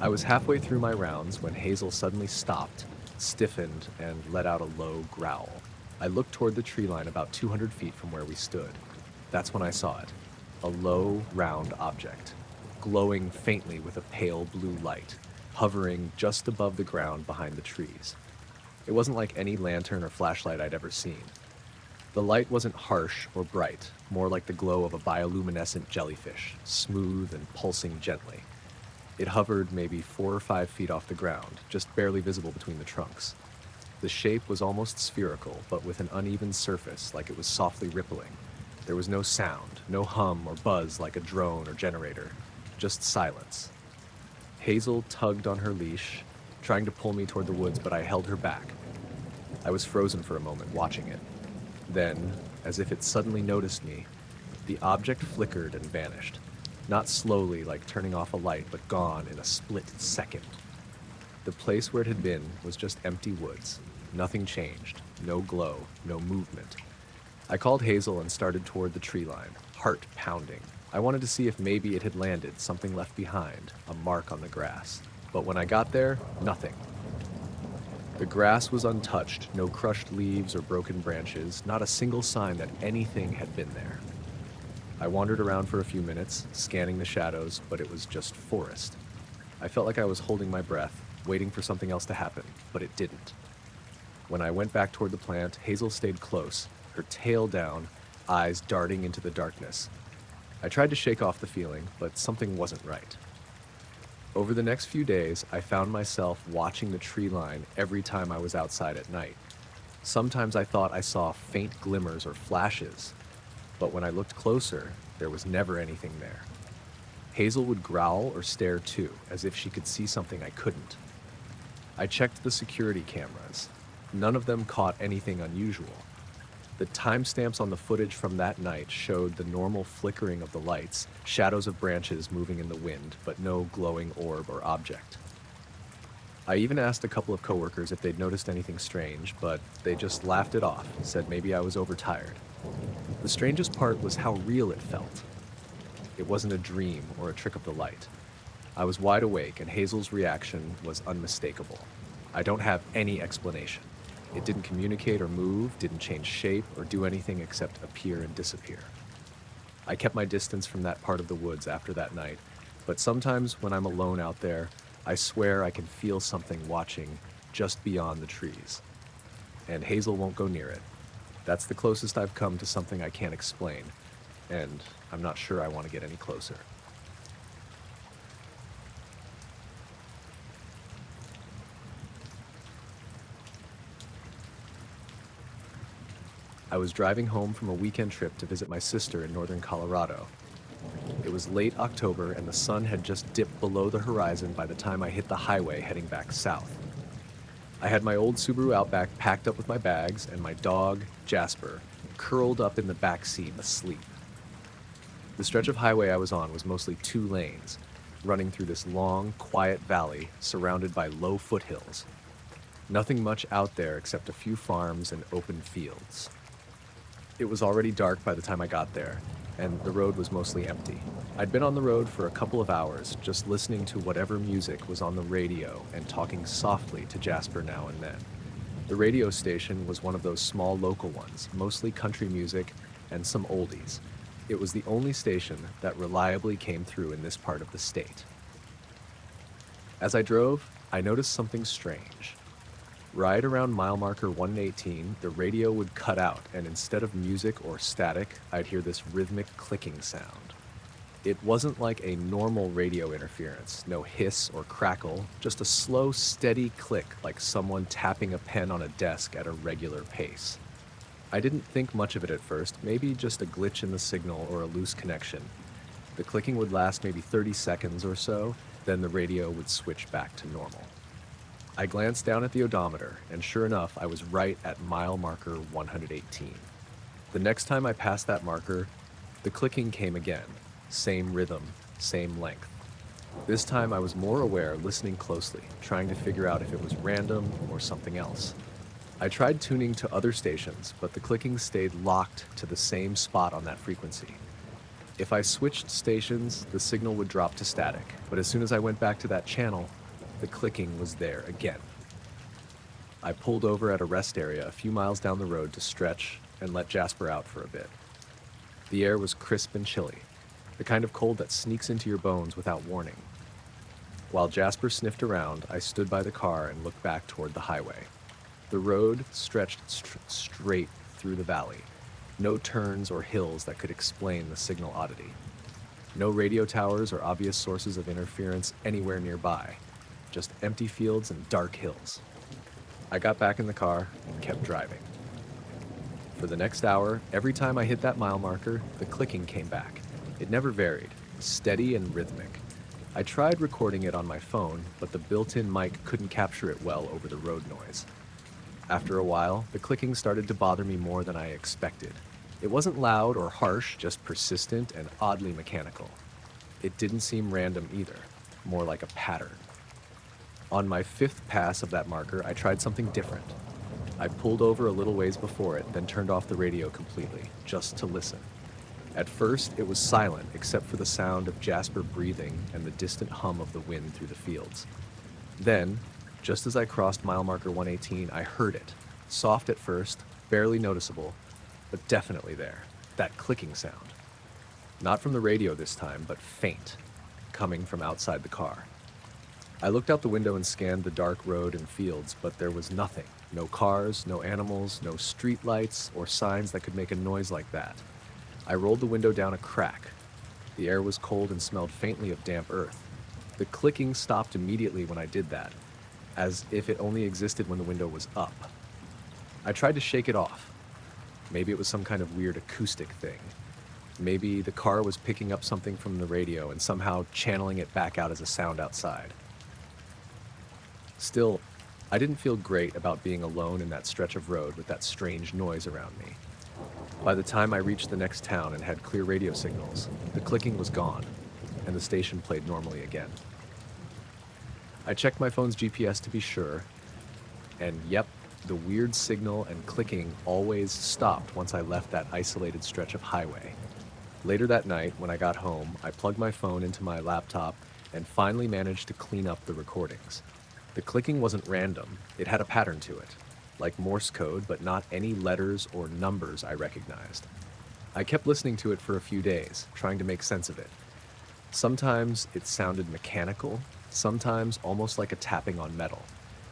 I was halfway through my rounds when Hazel suddenly stopped, stiffened, and let out a low growl. I looked toward the tree line about 200 feet from where we stood. That's when I saw it. A low, round object, glowing faintly with a pale blue light, hovering just above the ground behind the trees. It wasn't like any lantern or flashlight I'd ever seen. The light wasn't harsh or bright, more like the glow of a bioluminescent jellyfish, smooth and pulsing gently. It hovered maybe 4 or 5 feet off the ground, just barely visible between the trunks. The shape was almost spherical, but with an uneven surface, like it was softly rippling. There was no sound, no hum or buzz like a drone or generator, just silence. Hazel tugged on her leash, trying to pull me toward the woods, but I held her back. I was frozen for a moment, watching it. Then, as if it suddenly noticed me, the object flickered and vanished. Not slowly like turning off a light, but gone in a split second. The place where it had been was just empty woods. Nothing changed, no glow, no movement. I called Hazel and started toward the tree line, heart pounding. I wanted to see if maybe it had landed, something left behind, a mark on the grass. But when I got there, nothing. The grass was untouched, no crushed leaves or broken branches, not a single sign that anything had been there. I wandered around for a few minutes, scanning the shadows, but it was just forest. I felt like I was holding my breath, waiting for something else to happen, but it didn't. When I went back toward the plant, Hazel stayed close, her tail down, eyes darting into the darkness. I tried to shake off the feeling, but something wasn't right. Over the next few days, I found myself watching the tree line every time I was outside at night. Sometimes I thought I saw faint glimmers or flashes, but when I looked closer, there was never anything there. Hazel would growl or stare too, as if she could see something I couldn't. I checked the security cameras. None of them caught anything unusual. The timestamps on the footage from that night showed the normal flickering of the lights, shadows of branches moving in the wind, but no glowing orb or object. I even asked a couple of coworkers if they'd noticed anything strange, but they just laughed it off, said maybe I was overtired. The strangest part was how real it felt. It wasn't a dream or a trick of the light. I was wide awake, and Hazel's reaction was unmistakable. I don't have any explanation. It didn't communicate or move, didn't change shape, or do anything except appear and disappear. I kept my distance from that part of the woods after that night, but sometimes when I'm alone out there, I swear I can feel something watching just beyond the trees. And Hazel won't go near it. That's the closest I've come to something I can't explain, and I'm not sure I want to get any closer. I was driving home from a weekend trip to visit my sister in northern Colorado. It was late October and the sun had just dipped below the horizon by the time I hit the highway heading back south. I had my old Subaru Outback packed up with my bags and my dog, Jasper, curled up in the back seat asleep. The stretch of highway I was on was mostly 2 lanes, running through this long, quiet valley surrounded by low foothills. Nothing much out there except a few farms and open fields. It was already dark by the time I got there, and the road was mostly empty. I'd been on the road for a couple of hours, just listening to whatever music was on the radio and talking softly to Jasper now and then. The radio station was one of those small local ones, mostly country music and some oldies. It was the only station that reliably came through in this part of the state. As I drove, I noticed something strange. Right around mile marker 118, the radio would cut out, and instead of music or static, I'd hear this rhythmic clicking sound. It wasn't like a normal radio interference, no hiss or crackle, just a slow, steady click like someone tapping a pen on a desk at a regular pace. I didn't think much of it at first, maybe just a glitch in the signal or a loose connection. The clicking would last maybe 30 seconds or so, then the radio would switch back to normal. I glanced down at the odometer, and sure enough, I was right at mile marker 118. The next time I passed that marker, the clicking came again. Same rhythm, same length. This time I was more aware, listening closely, trying to figure out if it was random or something else. I tried tuning to other stations, but the clicking stayed locked to the same spot on that frequency. If I switched stations, the signal would drop to static, but as soon as I went back to that channel, the clicking was there again. I pulled over at a rest area a few miles down the road to stretch and let Jasper out for a bit. The air was crisp and chilly, the kind of cold that sneaks into your bones without warning. While Jasper sniffed around, I stood by the car and looked back toward the highway. The road stretched straight through the valley. No turns or hills that could explain the signal oddity. No radio towers or obvious sources of interference anywhere nearby. Just empty fields and dark hills. I got back in the car and kept driving. For the next hour, every time I hit that mile marker, the clicking came back. It never varied, steady and rhythmic. I tried recording it on my phone, but the built-in mic couldn't capture it well over the road noise. After a while, the clicking started to bother me more than I expected. It wasn't loud or harsh, just persistent and oddly mechanical. It didn't seem random either, more like a pattern. On my fifth pass of that marker, I tried something different. I pulled over a little ways before it, then turned off the radio completely, just to listen. At first, it was silent except for the sound of Jasper breathing and the distant hum of the wind through the fields. Then, just as I crossed mile marker 118, I heard it. Soft at first, barely noticeable, but definitely there. That clicking sound. Not from the radio this time, but faint, coming from outside the car. I looked out the window and scanned the dark road and fields, but there was nothing. No cars, no animals, no street lights or signs that could make a noise like that. I rolled the window down a crack. The air was cold and smelled faintly of damp earth. The clicking stopped immediately when I did that, as if it only existed when the window was up. I tried to shake it off. Maybe it was some kind of weird acoustic thing. Maybe the car was picking up something from the radio and somehow channeling it back out as a sound outside. Still, I didn't feel great about being alone in that stretch of road with that strange noise around me. By the time I reached the next town and had clear radio signals, the clicking was gone, and the station played normally again. I checked my phone's GPS to be sure, and yep, the weird signal and clicking always stopped once I left that isolated stretch of highway. Later that night, when I got home, I plugged my phone into my laptop and finally managed to clean up the recordings. The clicking wasn't random, it had a pattern to it. Like Morse code, but not any letters or numbers I recognized. I kept listening to it for a few days, trying to make sense of it. Sometimes it sounded mechanical, sometimes almost like a tapping on metal.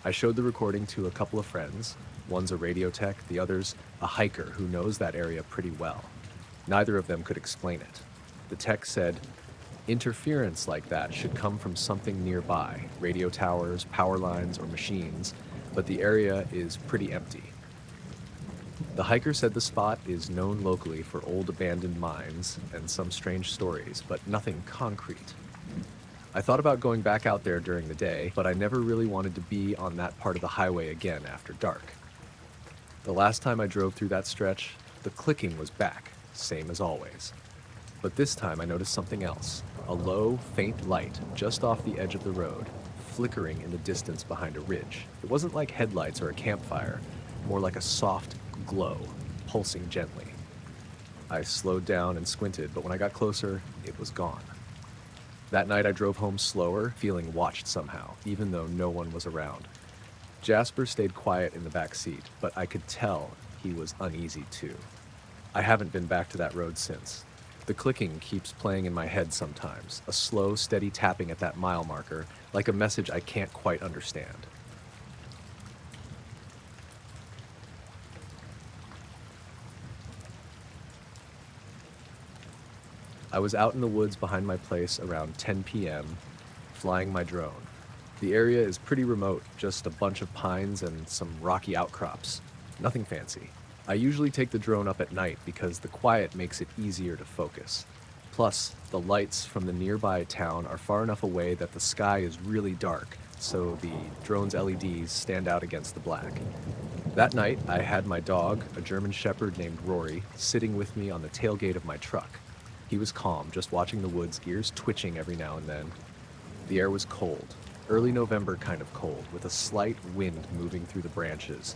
I showed the recording to a couple of friends. One's a radio tech, the other's a hiker who knows that area pretty well. Neither of them could explain it. The tech said, interference like that should come from something nearby, radio towers, power lines, or machines, but the area is pretty empty. The hiker said the spot is known locally for old abandoned mines and some strange stories, but nothing concrete. I thought about going back out there during the day, but I never really wanted to be on that part of the highway again after dark. The last time I drove through that stretch, the clicking was back, same as always. But this time I noticed something else, a low, faint light just off the edge of the road, flickering in the distance behind a ridge. It wasn't like headlights or a campfire, more like a soft glow, pulsing gently. I slowed down and squinted, but when I got closer, it was gone. That night I drove home slower, feeling watched somehow, even though no one was around. Jasper stayed quiet in the back seat, but I could tell he was uneasy too. I haven't been back to that road since. The clicking keeps playing in my head sometimes, a slow, steady tapping at that mile marker, like a message I can't quite understand. I was out in the woods behind my place around 10 p.m., flying my drone. The area is pretty remote, just a bunch of pines and some rocky outcrops. Nothing fancy. I usually take the drone up at night because the quiet makes it easier to focus. Plus, the lights from the nearby town are far enough away that the sky is really dark, so the drone's LEDs stand out against the black. That night, I had my dog, a German Shepherd named Rory, sitting with me on the tailgate of my truck. He was calm, just watching the woods, ears twitching every now and then. The air was cold, early November kind of cold, with a slight wind moving through the branches.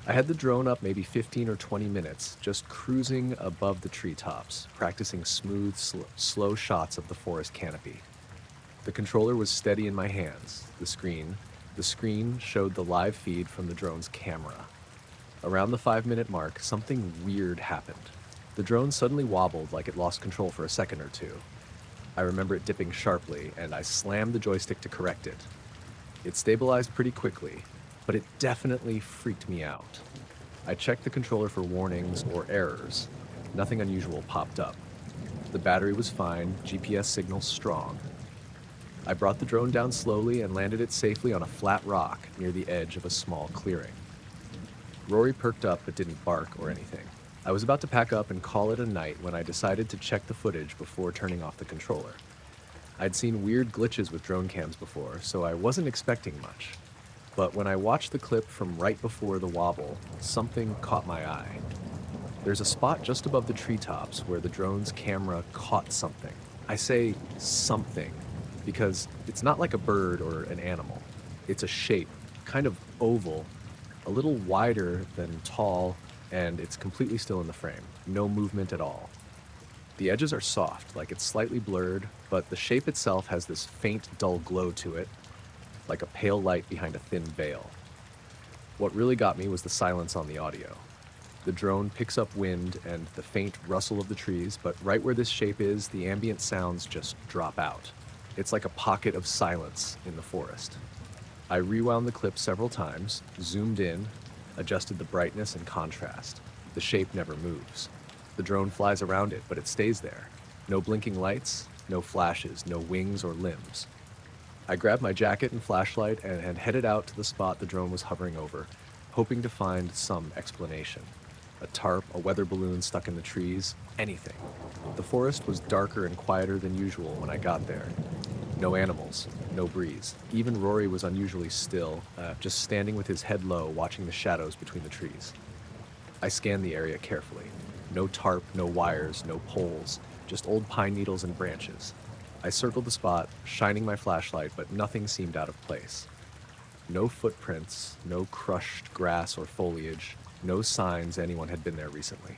I had the drone up maybe 15 or 20 minutes, just cruising above the treetops, practicing smooth, slow shots of the forest canopy. The controller was steady in my hands. The screen showed the live feed from the drone's camera. Around the 5-minute mark, something weird happened. The drone suddenly wobbled like it lost control for a second or two. I remember it dipping sharply, and I slammed the joystick to correct it. It stabilized pretty quickly, but it definitely freaked me out. I checked the controller for warnings or errors. Nothing unusual popped up. The battery was fine, GPS signal strong. I brought the drone down slowly and landed it safely on a flat rock near the edge of a small clearing. Rory perked up but didn't bark or anything. I was about to pack up and call it a night when I decided to check the footage before turning off the controller. I'd seen weird glitches with drone cams before, so I wasn't expecting much. But when I watched the clip from right before the wobble, something caught my eye. There's a spot just above the treetops where the drone's camera caught something. I say something because it's not like a bird or an animal. It's a shape, kind of oval, a little wider than tall, and it's completely still in the frame. No movement at all. The edges are soft, like it's slightly blurred, but the shape itself has this faint, dull glow to it, like a pale light behind a thin veil. What really got me was the silence on the audio. The drone picks up wind and the faint rustle of the trees, but right where this shape is, the ambient sounds just drop out. It's like a pocket of silence in the forest. I rewound the clip several times, zoomed in, adjusted the brightness and contrast. The shape never moves. The drone flies around it, but it stays there. No blinking lights, no flashes, no wings or limbs. I grabbed my jacket and flashlight and headed out to the spot the drone was hovering over, hoping to find some explanation. A tarp, a weather balloon stuck in the trees, anything. The forest was darker and quieter than usual when I got there. No animals, no breeze. Even Rory was unusually still, just standing with his head low, watching the shadows between the trees. I scanned the area carefully. No tarp, no wires, no poles, just old pine needles and branches. I circled the spot, shining my flashlight, but nothing seemed out of place. No footprints, no crushed grass or foliage, no signs anyone had been there recently.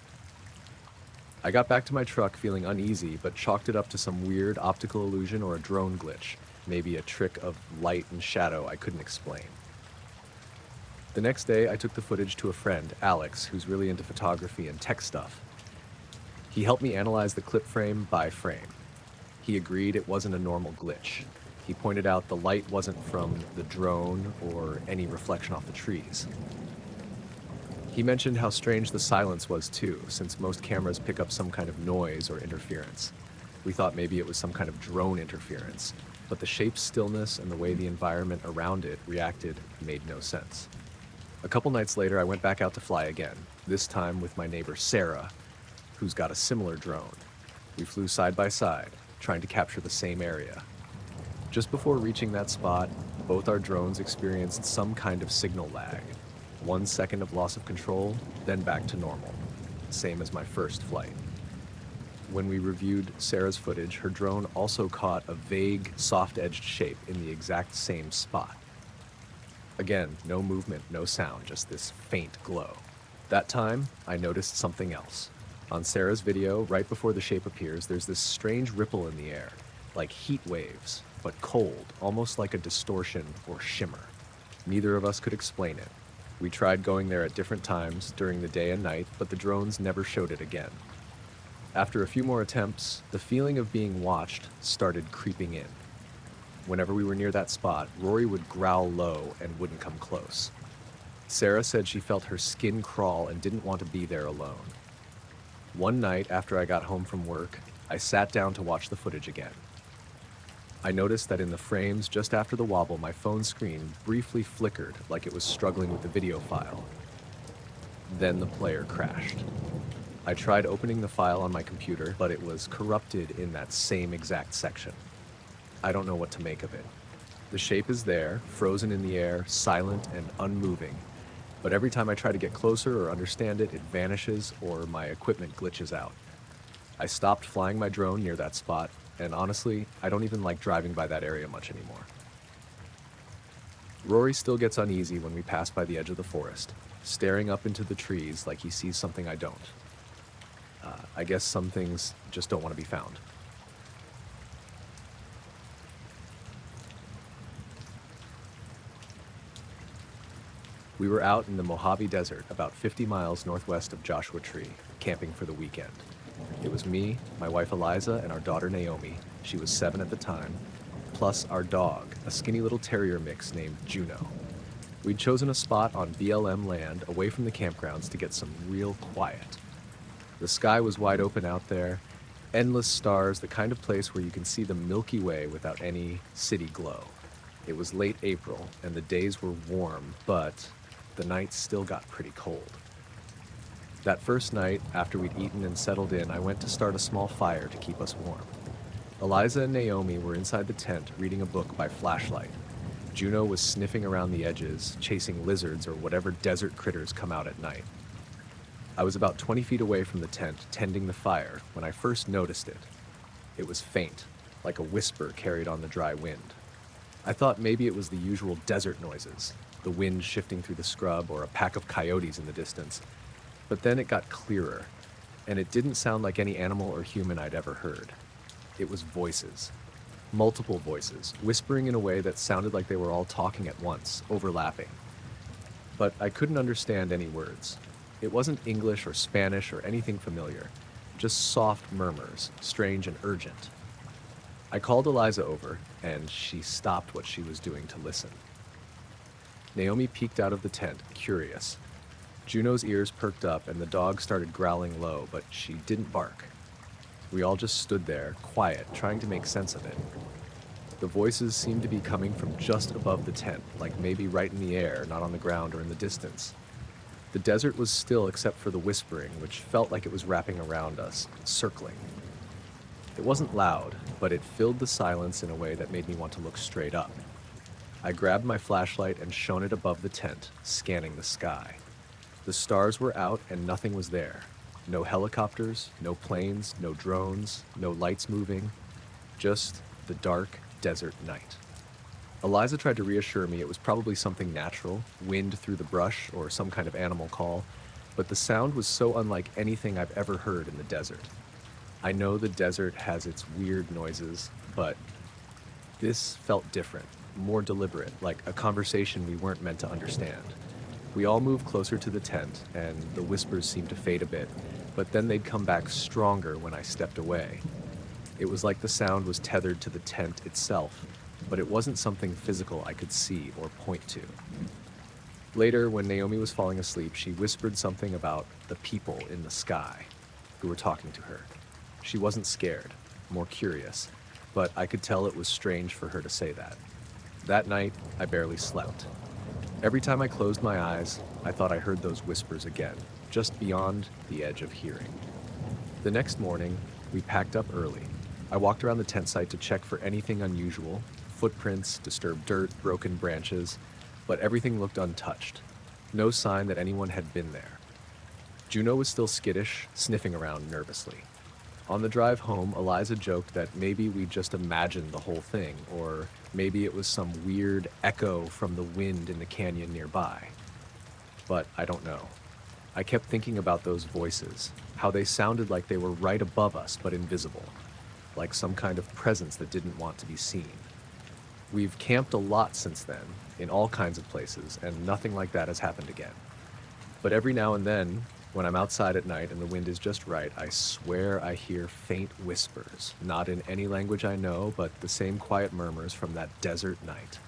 I got back to my truck feeling uneasy, but chalked it up to some weird optical illusion or a drone glitch, maybe a trick of light and shadow I couldn't explain. The next day, I took the footage to a friend, Alex, who's really into photography and tech stuff. He helped me analyze the clip frame by frame. He agreed it wasn't a normal glitch. He pointed out the light wasn't from the drone or any reflection off the trees. He mentioned how strange the silence was too, since most cameras pick up some kind of noise or interference. We thought maybe it was some kind of drone interference, but the shape's stillness and the way the environment around it reacted made no sense. A couple nights later, I went back out to fly again, this time with my neighbor Sarah, who's got a similar drone. We flew side by side, trying to capture the same area. Just before reaching that spot, both our drones experienced some kind of signal lag. 1 second of loss of control, then back to normal. Same as my first flight. When we reviewed Sarah's footage, her drone also caught a vague, soft-edged shape in the exact same spot. Again, no movement, no sound, just this faint glow. That time, I noticed something else. On Sarah's video, right before the shape appears, there's this strange ripple in the air, like heat waves, but cold, almost like a distortion or shimmer. Neither of us could explain it. We tried going there at different times during the day and night, but the drones never showed it again. After a few more attempts, the feeling of being watched started creeping in. Whenever we were near that spot, Rory would growl low and wouldn't come close. Sarah said she felt her skin crawl and didn't want to be there alone. One night after I got home from work, I sat down to watch the footage again. I noticed that in the frames just after the wobble, my phone screen briefly flickered like it was struggling with the video file. Then the player crashed. I tried opening the file on my computer, but it was corrupted in that same exact section. I don't know what to make of it. The shape is there, frozen in the air, silent and unmoving, but every time I try to get closer or understand it, it vanishes or my equipment glitches out. I stopped flying my drone near that spot, and honestly, I don't even like driving by that area much anymore. Rory still gets uneasy when we pass by the edge of the forest. staring up into the trees like he sees something I don't. I guess some things just don't want to be found. We were out in the Mojave Desert, about 50 miles northwest of Joshua Tree, camping for the weekend. It was me, my wife Eliza, and our daughter Naomi, she was 7 at the time, plus our dog, a skinny little terrier mix named Juno. We'd chosen a spot on BLM land away from the campgrounds to get some real quiet. The sky was wide open out there, endless stars, the kind of place where you can see the Milky Way without any city glow. It was late April, and the days were warm, but the nights still got pretty cold. That first night, after we'd eaten and settled in, I went to start a small fire to keep us warm. Eliza and Naomi were inside the tent reading a book by flashlight. Juno was sniffing around the edges, chasing lizards or whatever desert critters come out at night. I was about 20 feet away from the tent, tending the fire, when I first noticed it. It was faint, like a whisper carried on the dry wind. I thought maybe it was the usual desert noises, the wind shifting through the scrub or a pack of coyotes in the distance. But then it got clearer, and it didn't sound like any animal or human I'd ever heard. It was voices. Multiple voices, whispering in a way that sounded like they were all talking at once, overlapping. But I couldn't understand any words. It wasn't English or Spanish or anything familiar, just soft murmurs, strange and urgent. I called Eliza over, and she stopped what she was doing to listen. Naomi peeked out of the tent, curious. Juno's ears perked up, and the dog started growling low, but she didn't bark. We all just stood there, quiet, trying to make sense of it. The voices seemed to be coming from just above the tent, like maybe right in the air, not on the ground or in the distance. The desert was still except for the whispering, which felt like it was wrapping around us, circling. It wasn't loud, but it filled the silence in a way that made me want to look straight up. I grabbed my flashlight and shone it above the tent, scanning the sky. The stars were out and nothing was there. No helicopters, no planes, no drones, no lights moving. Just the dark desert night. Eliza tried to reassure me it was probably something natural, wind through the brush or some kind of animal call, but the sound was so unlike anything I've ever heard in the desert. I know the desert has its weird noises, but this felt different, more deliberate, like a conversation we weren't meant to understand. We all moved closer to the tent, and the whispers seemed to fade a bit, but then they'd come back stronger when I stepped away. It was like the sound was tethered to the tent itself, but it wasn't something physical I could see or point to. Later, when Naomi was falling asleep, she whispered something about the people in the sky who were talking to her. She wasn't scared, more curious, but I could tell it was strange for her to say that. That night, I barely slept. Every time I closed my eyes, I thought I heard those whispers again, just beyond the edge of hearing. The next morning, we packed up early. I walked around the tent site to check for anything unusual, footprints, disturbed dirt, broken branches, but everything looked untouched. No sign that anyone had been there. Juno was still skittish, sniffing around nervously. On the drive home, Eliza joked that maybe we just imagined the whole thing, or maybe it was some weird echo from the wind in the canyon nearby. But I don't know. I kept thinking about those voices, how they sounded like they were right above us but invisible, like some kind of presence that didn't want to be seen. We've camped a lot since then, in all kinds of places, and nothing like that has happened again. But every now and then, when I'm outside at night and the wind is just right, I swear I hear faint whispers, not in any language I know, but the same quiet murmurs from that desert night.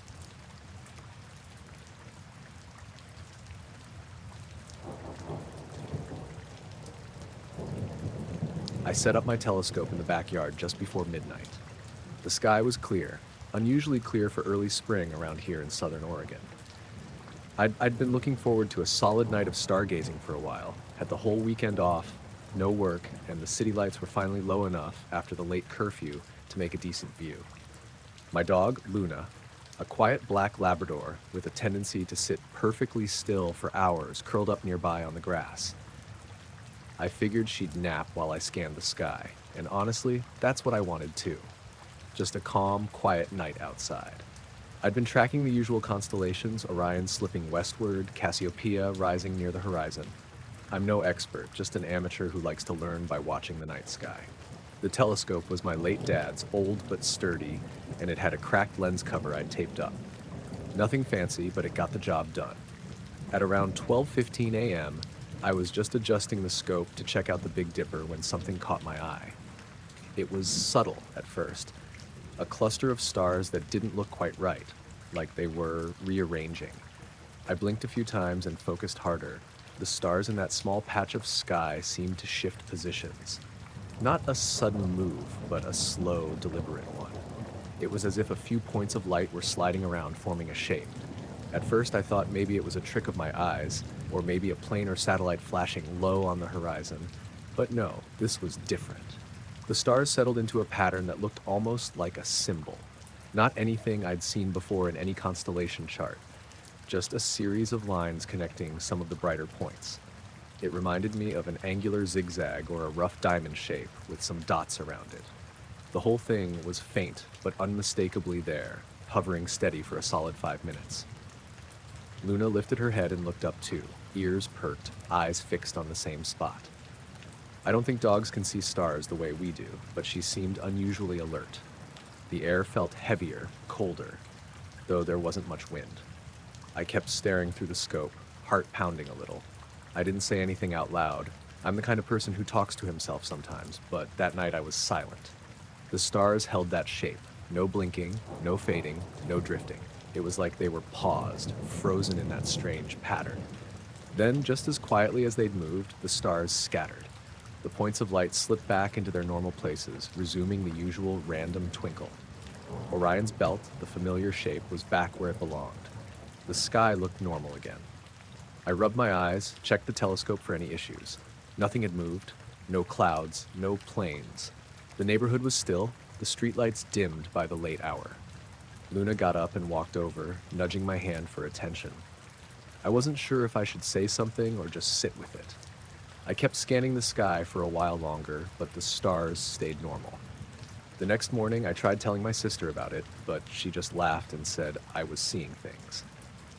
I set up my telescope in the backyard just before midnight. The sky was clear, unusually clear for early spring around here in southern Oregon. I'd been looking forward to a solid night of stargazing for a while, had the whole weekend off, no work, and the city lights were finally low enough after the late curfew to make a decent view. My dog, Luna, a quiet black Labrador with a tendency to sit perfectly still for hours curled up nearby on the grass. I figured she'd nap while I scanned the sky, and honestly, that's what I wanted too. Just a calm, quiet night outside. I'd been tracking the usual constellations, Orion slipping westward, Cassiopeia rising near the horizon. I'm no expert, just an amateur who likes to learn by watching the night sky. The telescope was my late dad's, old but sturdy, and it had a cracked lens cover I'd taped up. Nothing fancy, but it got the job done. At around 12:15 a.m., I was just adjusting the scope to check out the Big Dipper when something caught my eye. It was subtle at first, a cluster of stars that didn't look quite right, like they were rearranging. I blinked a few times and focused harder. The stars in that small patch of sky seemed to shift positions. Not a sudden move, but a slow, deliberate one. It was as if a few points of light were sliding around, forming a shape. At first I thought maybe it was a trick of my eyes, or maybe a plane or satellite flashing low on the horizon. But no, this was different. The stars settled into a pattern that looked almost like a symbol. Not anything I'd seen before in any constellation chart, just a series of lines connecting some of the brighter points. It reminded me of an angular zigzag or a rough diamond shape with some dots around it. The whole thing was faint, but unmistakably there, hovering steady for a solid 5 minutes. Luna lifted her head and looked up too, ears perked, eyes fixed on the same spot. I don't think dogs can see stars the way we do, but she seemed unusually alert. The air felt heavier, colder, though there wasn't much wind. I kept staring through the scope, heart pounding a little. I didn't say anything out loud. I'm the kind of person who talks to himself sometimes, but that night I was silent. The stars held that shape. No blinking, no fading, no drifting. It was like they were paused, frozen in that strange pattern. Then, just as quietly as they'd moved, the stars scattered. The points of light slipped back into their normal places, resuming the usual random twinkle. Orion's belt, the familiar shape, was back where it belonged. The sky looked normal again. I rubbed my eyes, checked the telescope for any issues. Nothing had moved. No clouds, no planes. The neighborhood was still, the streetlights dimmed by the late hour. Luna got up and walked over, nudging my hand for attention. I wasn't sure if I should say something or just sit with it. I kept scanning the sky for a while longer, but the stars stayed normal. The next morning, I tried telling my sister about it, but she just laughed and said I was seeing things.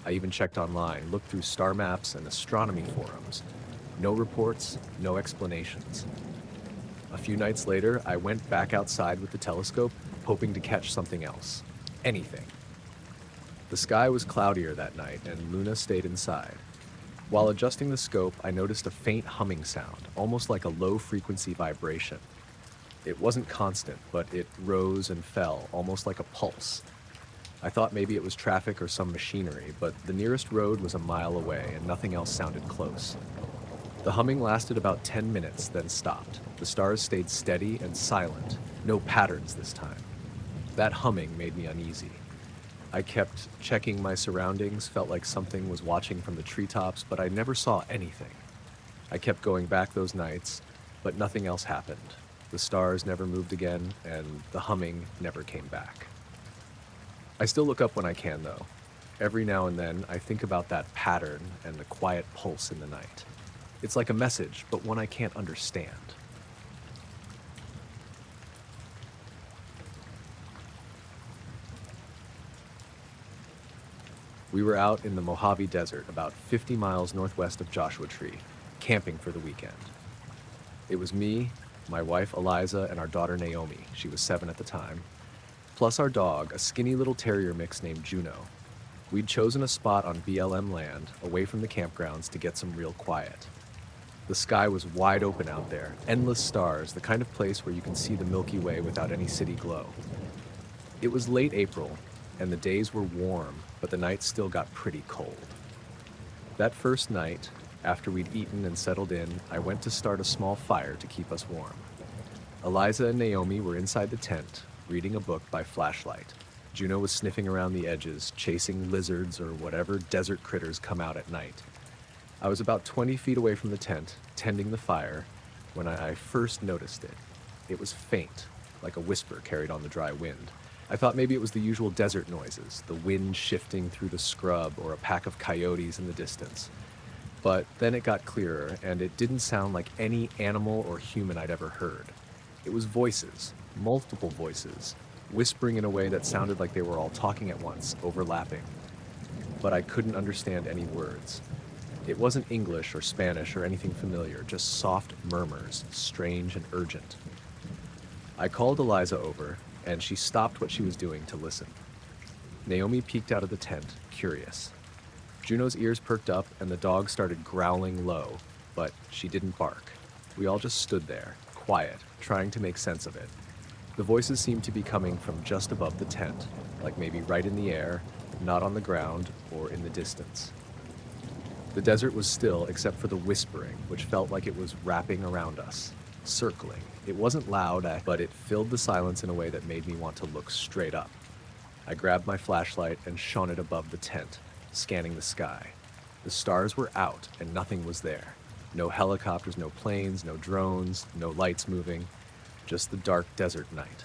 I even checked online, looked through star maps and astronomy forums. No reports, no explanations. A few nights later, I went back outside with the telescope, hoping to catch something else. Anything. The sky was cloudier that night, and Luna stayed inside. While adjusting the scope, I noticed a faint humming sound, almost like a low-frequency vibration. It wasn't constant, but it rose and fell, almost like a pulse. I thought maybe it was traffic or some machinery, but the nearest road was a mile away, and nothing else sounded close. The humming lasted about 10 minutes, then stopped. The stars stayed steady and silent, no patterns this time. That humming made me uneasy. I kept checking my surroundings, felt like something was watching from the treetops, but I never saw anything. I kept going back those nights, but nothing else happened. The stars never moved again, and the humming never came back. I still look up when I can, though. Every now and then, I think about that pattern and the quiet pulse in the night. It's like a message, but one I can't understand. We were out in the Mojave Desert, about 50 miles northwest of Joshua Tree, camping for the weekend. It was me, my wife Eliza, and our daughter Naomi, she was 7 at the time, plus our dog, a skinny little terrier mix named Juno. We'd chosen a spot on BLM land, away from the campgrounds, to get some real quiet. The sky was wide open out there, endless stars, the kind of place where you can see the Milky Way without any city glow. It was late April, and the days were warm, but the nights still got pretty cold. That first night, after we'd eaten and settled in, I went to start a small fire to keep us warm. Eliza and Naomi were inside the tent, reading a book by flashlight. Juno was sniffing around the edges, chasing lizards or whatever desert critters come out at night. I was about 20 feet away from the tent, tending the fire, when I first noticed it. It was faint, like a whisper carried on the dry wind. I thought maybe it was the usual desert noises, the wind shifting through the scrub or a pack of coyotes in the distance. But then it got clearer, and it didn't sound like any animal or human I'd ever heard. It was voices, multiple voices, whispering in a way that sounded like they were all talking at once, overlapping. But I couldn't understand any words. It wasn't English or Spanish or anything familiar, just soft murmurs, strange and urgent. I called Eliza over, and she stopped what she was doing to listen. Naomi peeked out of the tent, curious. Juno's ears perked up, and the dog started growling low, but she didn't bark. We all just stood there, quiet, trying to make sense of it. The voices seemed to be coming from just above the tent, like maybe right in the air, not on the ground or in the distance. The desert was still except for the whispering, which felt like it was wrapping around us, circling. It wasn't loud, but it filled the silence in a way that made me want to look straight up. I grabbed my flashlight and shone it above the tent, scanning the sky. The stars were out and nothing was there. No helicopters, no planes, no drones, no lights moving, just the dark desert night.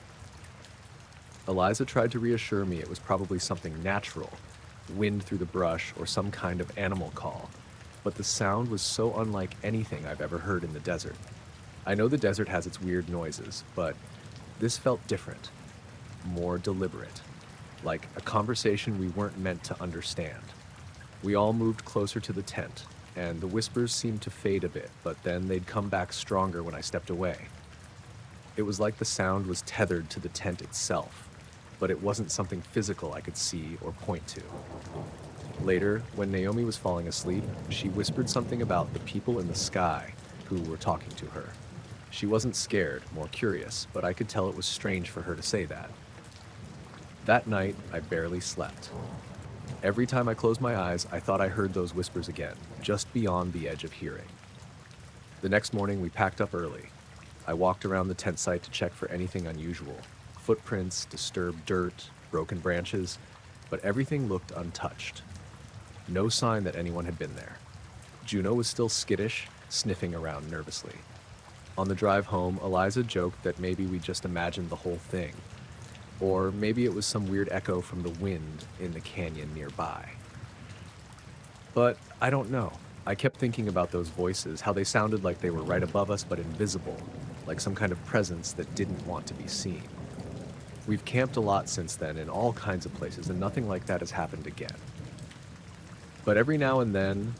Eliza tried to reassure me it was probably something natural, wind through the brush or some kind of animal call, but the sound was so unlike anything I've ever heard in the desert. I know the desert has its weird noises, but this felt different, more deliberate, like a conversation we weren't meant to understand. We all moved closer to the tent, and the whispers seemed to fade a bit, but then they'd come back stronger when I stepped away. It was like the sound was tethered to the tent itself, but it wasn't something physical I could see or point to. Later, when Naomi was falling asleep, she whispered something about the people in the sky who were talking to her. She wasn't scared, more curious, but I could tell it was strange for her to say that. That night, I barely slept. Every time I closed my eyes, I thought I heard those whispers again, just beyond the edge of hearing. The next morning, we packed up early. I walked around the tent site to check for anything unusual. Footprints, disturbed dirt, broken branches, but everything looked untouched. No sign that anyone had been there. Juno was still skittish, sniffing around nervously. On the drive home, Eliza joked that maybe we just imagined the whole thing. Or maybe it was some weird echo from the wind in the canyon nearby. But I don't know. I kept thinking about those voices, how they sounded like they were right above us but invisible, like some kind of presence that didn't want to be seen. We've camped a lot since then in all kinds of places, and nothing like that has happened again. But every now and then,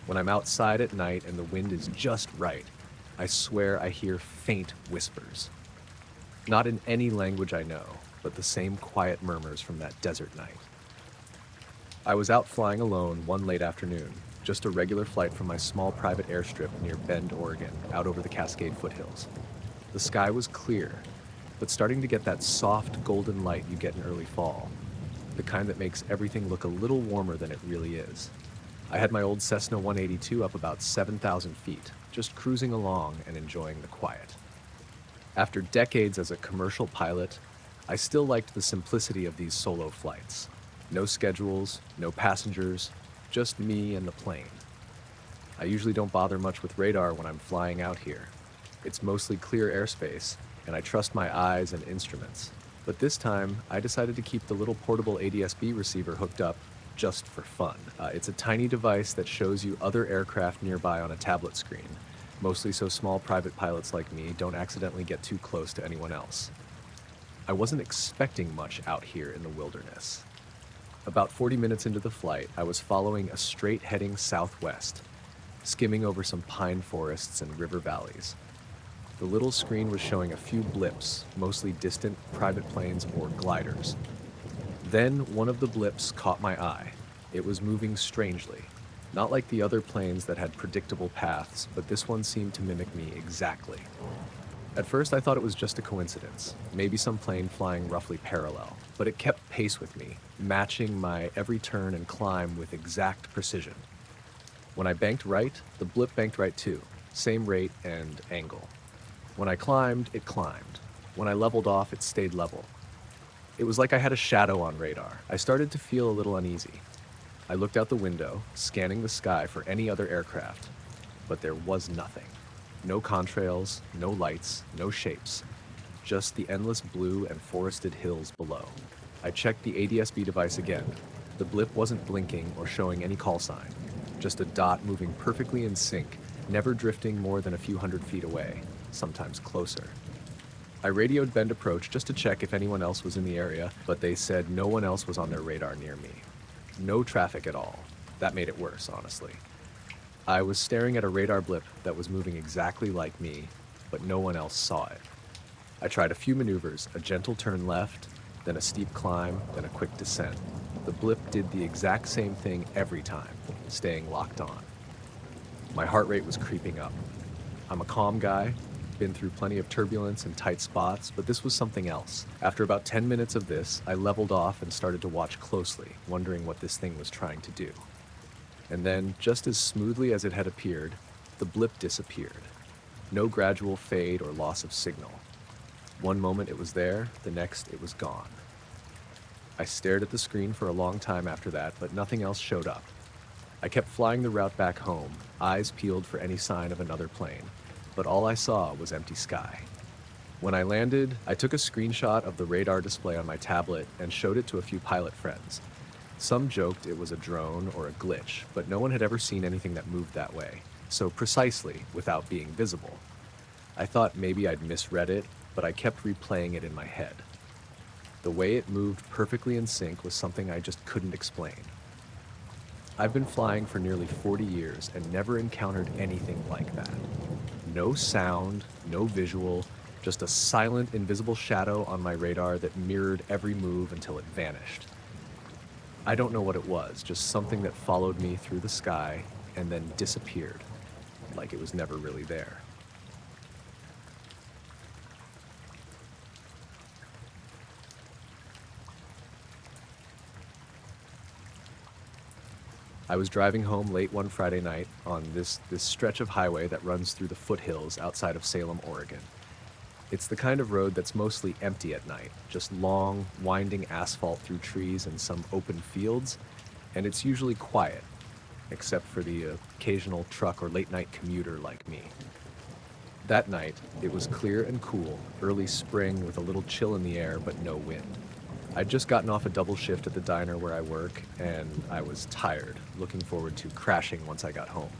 when I'm outside at night and the wind is just right, I swear I hear faint whispers. Not in any language I know, but the same quiet murmurs from that desert night. I was out flying alone one late afternoon, just a regular flight from my small private airstrip near Bend, Oregon, out over the Cascade foothills. The sky was clear, but starting to get that soft golden light you get in early fall, the kind that makes everything look a little warmer than it really is. I had my old Cessna 182 up about 7,000 feet, just cruising along and enjoying the quiet. After decades as a commercial pilot, I still liked the simplicity of these solo flights. No schedules, no passengers, just me and the plane. I usually don't bother much with radar when I'm flying out here. It's mostly clear airspace, and I trust my eyes and instruments. But this time, I decided to keep the little portable ADS-B receiver hooked up just for fun. It's a tiny device that shows you other aircraft nearby on a tablet screen, mostly so small private pilots like me don't accidentally get too close to anyone else. I wasn't expecting much out here in the wilderness. About 40 minutes into the flight, I was following a straight heading southwest, skimming over some pine forests and river valleys. The little screen was showing a few blips, mostly distant private planes or gliders. Then one of the blips caught my eye. It was moving strangely. Not like the other planes that had predictable paths, but this one seemed to mimic me exactly. At first I thought it was just a coincidence, maybe some plane flying roughly parallel, but it kept pace with me, matching my every turn and climb with exact precision. When I banked right, the blip banked right too, same rate and angle. When I climbed, it climbed. When I leveled off, it stayed level. It was like I had a shadow on radar. I started to feel a little uneasy. I looked out the window, scanning the sky for any other aircraft, but there was nothing. No contrails, no lights, no shapes, just the endless blue and forested hills below. I checked the ADS-B device again. The blip wasn't blinking or showing any call sign, just a dot moving perfectly in sync, never drifting more than a few hundred feet away, sometimes closer. I radioed Bend Approach just to check if anyone else was in the area, but they said no one else was on their radar near me. No traffic at all. That made it worse, honestly. I was staring at a radar blip that was moving exactly like me, but no one else saw it. I tried a few maneuvers, a gentle turn left, then a steep climb, then a quick descent. The blip did the exact same thing every time, staying locked on. My heart rate was creeping up. I'm a calm guy, been through plenty of turbulence and tight spots, but this was something else. After about 10 minutes of this, I leveled off and started to watch closely, wondering what this thing was trying to do. And then, just as smoothly as it had appeared, the blip disappeared. No gradual fade or loss of signal. One moment it was there, the next it was gone. I stared at the screen for a long time after that, but nothing else showed up. I kept flying the route back home, eyes peeled for any sign of another plane, but all I saw was empty sky. When I landed, I took a screenshot of the radar display on my tablet and showed it to a few pilot friends. Some joked it was a drone or a glitch, but no one had ever seen anything that moved that way, so precisely without being visible. I thought maybe I'd misread it, but I kept replaying it in my head. The way it moved perfectly in sync was something I just couldn't explain. I've been flying for nearly 40 years and never encountered anything like that. No sound, no visual, just a silent, invisible shadow on my radar that mirrored every move until it vanished. I don't know what it was, just something that followed me through the sky and then disappeared, like it was never really there. I was driving home late one Friday night on this stretch of highway that runs through the foothills outside of Salem, Oregon. It's the kind of road that's mostly empty at night, just long, winding asphalt through trees and some open fields, and it's usually quiet, except for the occasional truck or late-night commuter like me. That night, it was clear and cool, early spring with a little chill in the air but no wind. I'd just gotten off a double shift at the diner where I work, and I was tired, looking forward to crashing once I got home.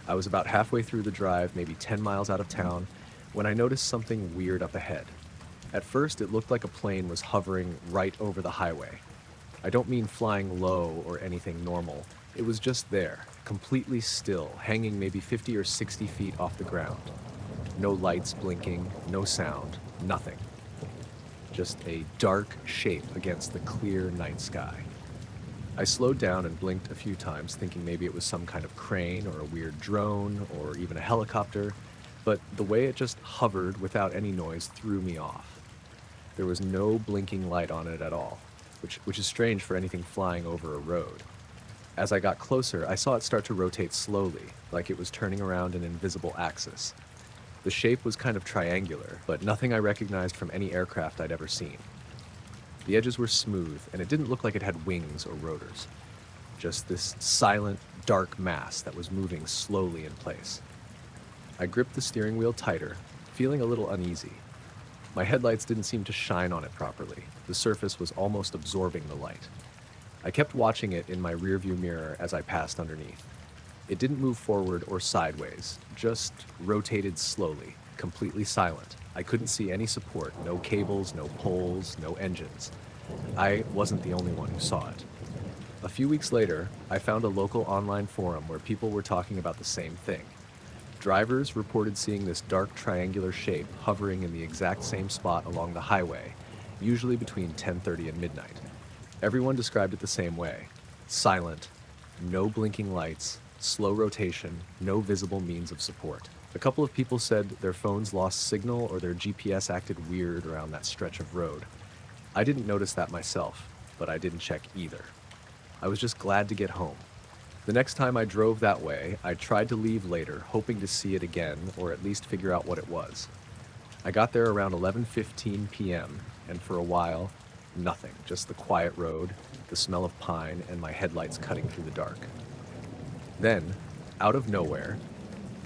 I was about halfway through the drive, maybe 10 miles out of town, when I noticed something weird up ahead. At first, it looked like a plane was hovering right over the highway. I don't mean flying low or anything normal. It was just there, completely still, hanging maybe 50 or 60 feet off the ground. No lights blinking, no sound, nothing. Just a dark shape against the clear night sky. I slowed down and blinked a few times, thinking maybe it was some kind of crane or a weird drone or even a helicopter, but the way it just hovered without any noise threw me off. There was no blinking light on it at all, which is strange for anything flying over a road. As I got closer, I saw it start to rotate slowly, like it was turning around an invisible axis. The shape was kind of triangular, but nothing I recognized from any aircraft I'd ever seen. The edges were smooth, and it didn't look like it had wings or rotors. Just this silent, dark mass that was moving slowly in place. I gripped the steering wheel tighter, feeling a little uneasy. My headlights didn't seem to shine on it properly. The surface was almost absorbing the light. I kept watching it in my rearview mirror as I passed underneath. It didn't move forward or sideways, just rotated slowly, completely silent. I couldn't see any support, no cables, no poles, no engines. I wasn't the only one who saw it. A few weeks later, I found a local online forum where people were talking about the same thing. Drivers reported seeing this dark triangular shape hovering in the exact same spot along the highway, usually between 10:30 and midnight. Everyone described it the same way. Silent, no blinking lights, slow rotation, no visible means of support. A couple of people said their phones lost signal or their GPS acted weird around that stretch of road. I didn't notice that myself, but I didn't check either. I was just glad to get home. The next time I drove that way, I tried to leave later, hoping to see it again or at least figure out what it was. I got there around 11:15 p.m., and for a while, nothing, just the quiet road, the smell of pine, and my headlights cutting through the dark. Then, out of nowhere,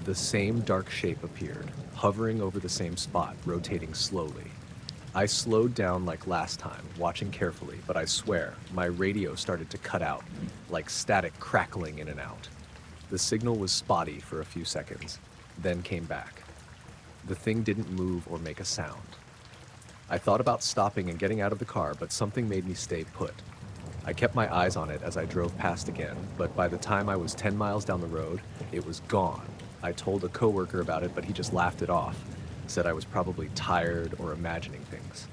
the same dark shape appeared, hovering over the same spot, rotating slowly. I slowed down like last time, watching carefully, but I swear, my radio started to cut out, like static crackling in and out. The signal was spotty for a few seconds, then came back. The thing didn't move or make a sound. I thought about stopping and getting out of the car, but something made me stay put. I kept my eyes on it as I drove past again, but by the time I was 10 miles down the road, it was gone. I told a coworker about it, but he just laughed it off, said I was probably tired or imagining things.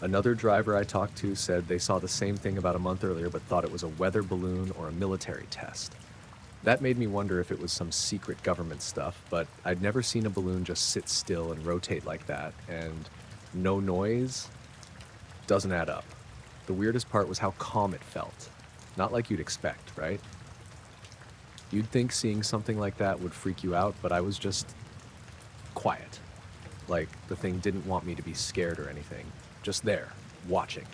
Another driver I talked to said they saw the same thing about a month earlier, but thought it was a weather balloon or a military test. That made me wonder if it was some secret government stuff, but I'd never seen a balloon just sit still and rotate like that, and no noise doesn't add up. The weirdest part was how calm it felt. Not like you'd expect, right? You'd think seeing something like that would freak you out, but I was just quiet. Like the thing didn't want me to be scared or anything. Just there, watching.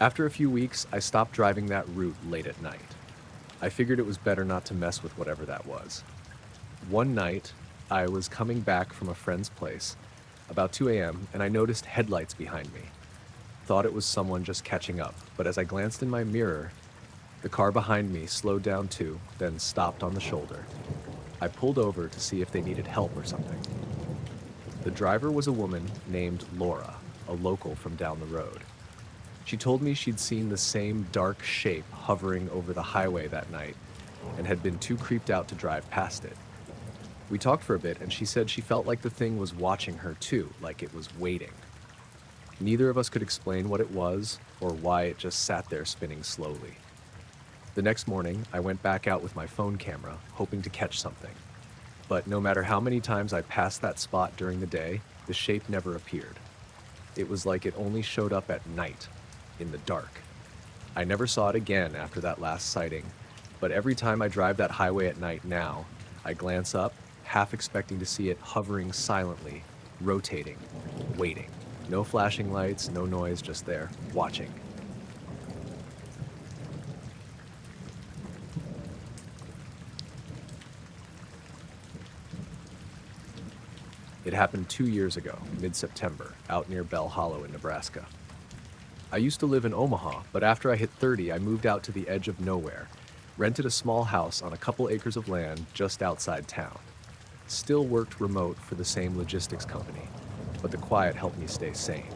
After a few weeks, I stopped driving that route late at night. I figured it was better not to mess with whatever that was. One night, I was coming back from a friend's place, about 2 a.m., and I noticed headlights behind me. Thought it was someone just catching up, but as I glanced in my mirror, the car behind me slowed down too, then stopped on the shoulder. I pulled over to see if they needed help or something. The driver was a woman named Laura, a local from down the road. She told me she'd seen the same dark shape hovering over the highway that night and had been too creeped out to drive past it. We talked for a bit, and she said she felt like the thing was watching her too, like it was waiting. Neither of us could explain what it was or why it just sat there spinning slowly. The next morning, I went back out with my phone camera, hoping to catch something. But no matter how many times I passed that spot during the day, the shape never appeared. It was like it only showed up at night, in the dark. I never saw it again after that last sighting, but every time I drive that highway at night now, I glance up, half expecting to see it hovering silently, rotating, waiting. No flashing lights, no noise, just there, watching. It happened 2 years ago, mid-September, out near Bell Hollow in Nebraska. I used to live in Omaha, but after I hit 30, I moved out to the edge of nowhere, rented a small house on a couple acres of land just outside town. Still worked remote for the same logistics company, but the quiet helped me stay sane.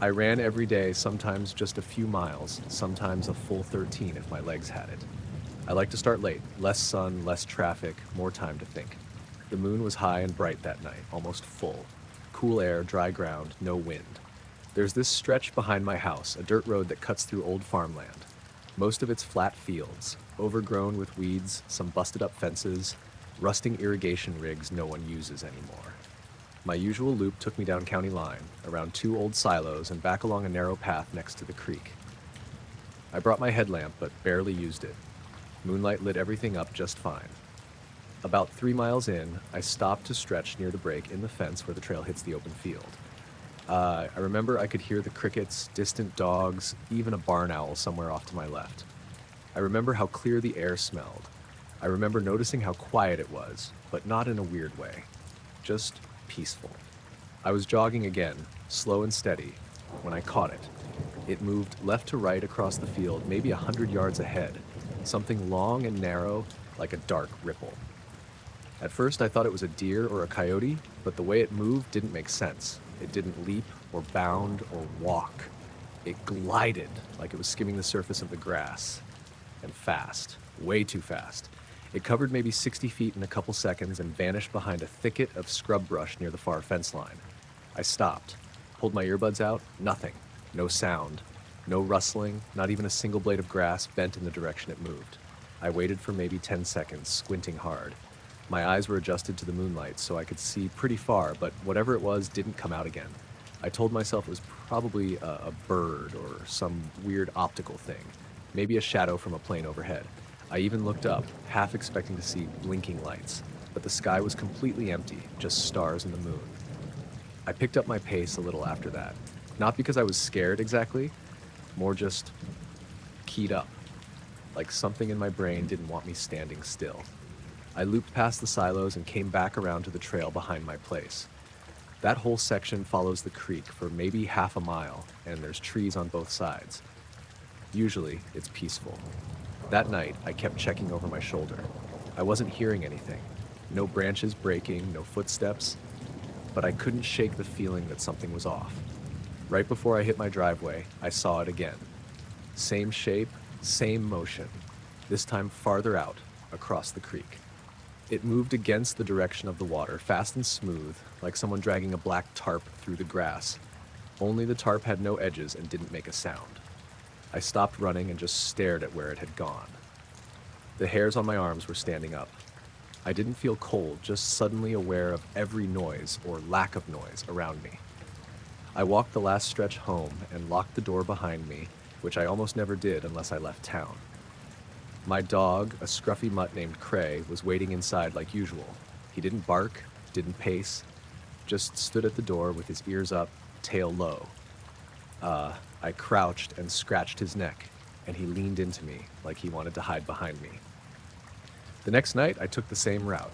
I ran every day, sometimes just a few miles, sometimes a full 13 if my legs had it. I like to start late, less sun, less traffic, more time to think. The moon was high and bright that night, almost full. Cool air, dry ground, no wind. There's this stretch behind my house, a dirt road that cuts through old farmland. Most of it's flat fields, overgrown with weeds, some busted up fences, rusting irrigation rigs no one uses anymore. My usual loop took me down county line, around 2 old silos and back along a narrow path next to the creek. I brought my headlamp, but barely used it. Moonlight lit everything up just fine. About 3 miles in, I stopped to stretch near the break in the fence where the trail hits the open field. I remember I could hear the crickets, distant dogs, even a barn owl somewhere off to my left. I remember how clear the air smelled. I remember noticing how quiet it was, but not in a weird way. Just peaceful. I was jogging again, slow and steady, when I caught it. It moved left to right across the field, maybe 100 yards ahead, something long and narrow, like a dark ripple. At first I thought it was a deer or a coyote, but the way it moved didn't make sense. It didn't leap or bound or walk. It glided like it was skimming the surface of the grass. And fast, way too fast. It covered maybe 60 feet in a couple seconds and vanished behind a thicket of scrub brush near the far fence line. I stopped, pulled my earbuds out, nothing. No sound, no rustling, not even a single blade of grass bent in the direction it moved. I waited for maybe 10 seconds, squinting hard. My eyes were adjusted to the moonlight so I could see pretty far, but whatever it was didn't come out again. I told myself it was probably a bird or some weird optical thing, maybe a shadow from a plane overhead. I even looked up, half expecting to see blinking lights, but the sky was completely empty, just stars and the moon. I picked up my pace a little after that, not because I was scared exactly, more just keyed up, like something in my brain didn't want me standing still. I looped past the silos and came back around to the trail behind my place. That whole section follows the creek for maybe half a mile, and there's trees on both sides. Usually, it's peaceful. That night, I kept checking over my shoulder. I wasn't hearing anything. No branches breaking, no footsteps, but I couldn't shake the feeling that something was off. Right before I hit my driveway, I saw it again. Same shape, same motion, this time farther out, across the creek. It moved against the direction of the water, fast and smooth, like someone dragging a black tarp through the grass. Only the tarp had no edges and didn't make a sound. I stopped running and just stared at where it had gone. The hairs on my arms were standing up. I didn't feel cold, just suddenly aware of every noise or lack of noise around me. I walked the last stretch home and locked the door behind me, which I almost never did unless I left town. My dog, a scruffy mutt named Cray, was waiting inside like usual. He didn't bark, didn't pace, just stood at the door with his ears up, tail low. I crouched and scratched his neck, and he leaned into me like he wanted to hide behind me. The next night, I took the same route.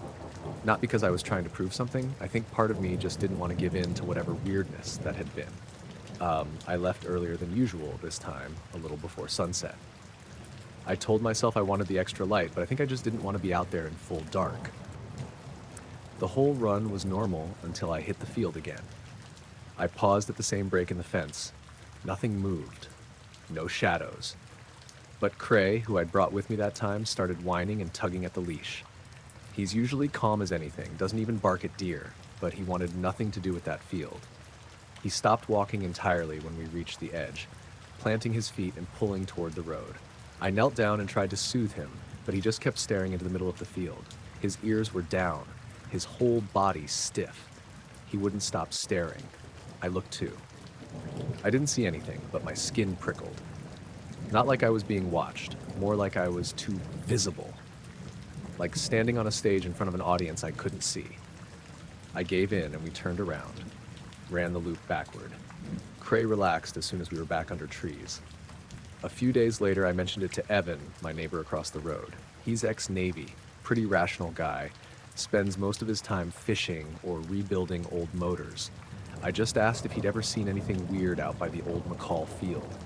Not because I was trying to prove something. I think part of me just didn't want to give in to whatever weirdness that had been. I left earlier than usual this time, a little before sunset. I told myself I wanted the extra light, but I think I just didn't want to be out there in full dark. The whole run was normal until I hit the field again. I paused at the same break in the fence. Nothing moved. No shadows. But Cray, who I'd brought with me that time, started whining and tugging at the leash. He's usually calm as anything, doesn't even bark at deer, but he wanted nothing to do with that field. He stopped walking entirely when we reached the edge, planting his feet and pulling toward the road. I knelt down and tried to soothe him, but he just kept staring into the middle of the field. His ears were down, his whole body stiff. He wouldn't stop staring. I looked too. I didn't see anything, but my skin prickled. Not like I was being watched, more like I was too visible. Like standing on a stage in front of an audience I couldn't see. I gave in and we turned around, ran the loop backward. Cray relaxed as soon as we were back under trees. A few days later, I mentioned it to Evan, my neighbor across the road. He's ex-Navy, pretty rational guy, spends most of his time fishing or rebuilding old motors. I just asked if he'd ever seen anything weird out by the old McCall field.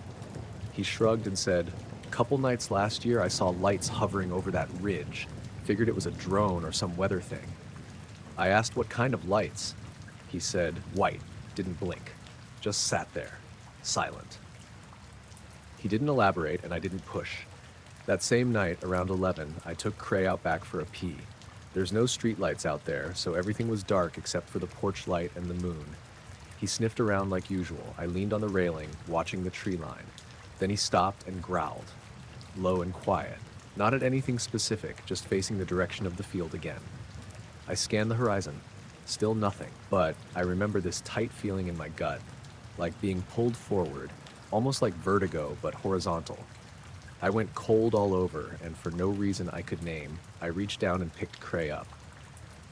He shrugged and said, "Couple nights last year I saw lights hovering over that ridge. Figured it was a drone or some weather thing." I asked what kind of lights. He said, "White, didn't blink. Just sat there, silent." He didn't elaborate and I didn't push. That same night, around 11, I took Cray out back for a pee. There's no street lights out there, so everything was dark except for the porch light and the moon. He sniffed around like usual. I leaned on the railing, watching the tree line. Then he stopped and growled, low and quiet, not at anything specific, just facing the direction of the field again. I scanned the horizon, still nothing, but I remember this tight feeling in my gut, like being pulled forward, almost like vertigo, but horizontal. I went cold all over, and for no reason I could name, I reached down and picked Cray up.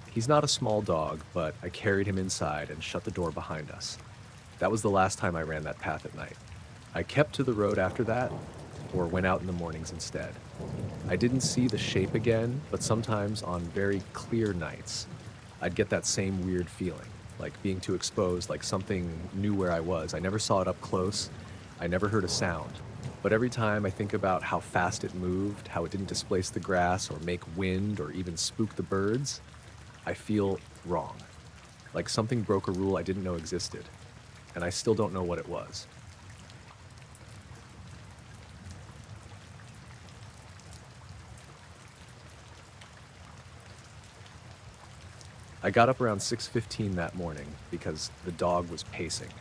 He's not a small dog, but I carried him inside and shut the door behind us. That was the last time I ran that path at night. I kept to the road after that, or went out in the mornings instead. I didn't see the shape again, but sometimes on very clear nights, I'd get that same weird feeling, like being too exposed, like something knew where I was. I never saw it up close. I never heard a sound. But every time I think about how fast it moved, how it didn't displace the grass or make wind or even spook the birds, I feel wrong. Like something broke a rule I didn't know existed, and I still don't know what it was. I got up around 6:15 that morning because the dog was pacing.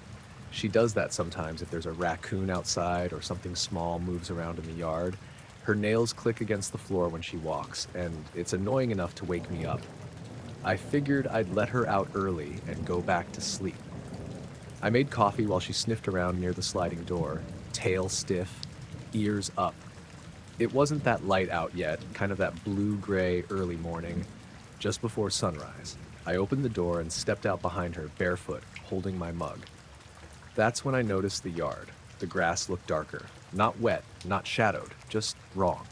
She does that sometimes if there's a raccoon outside or something small moves around in the yard. Her nails click against the floor when she walks, and it's annoying enough to wake me up. I figured I'd let her out early and go back to sleep. I made coffee while she sniffed around near the sliding door, tail stiff, ears up. It wasn't that light out yet, kind of that blue-gray early morning, just before sunrise. I opened the door and stepped out behind her, barefoot, holding my mug. That's when I noticed the yard. The grass looked darker. Not wet, not shadowed, just wrong.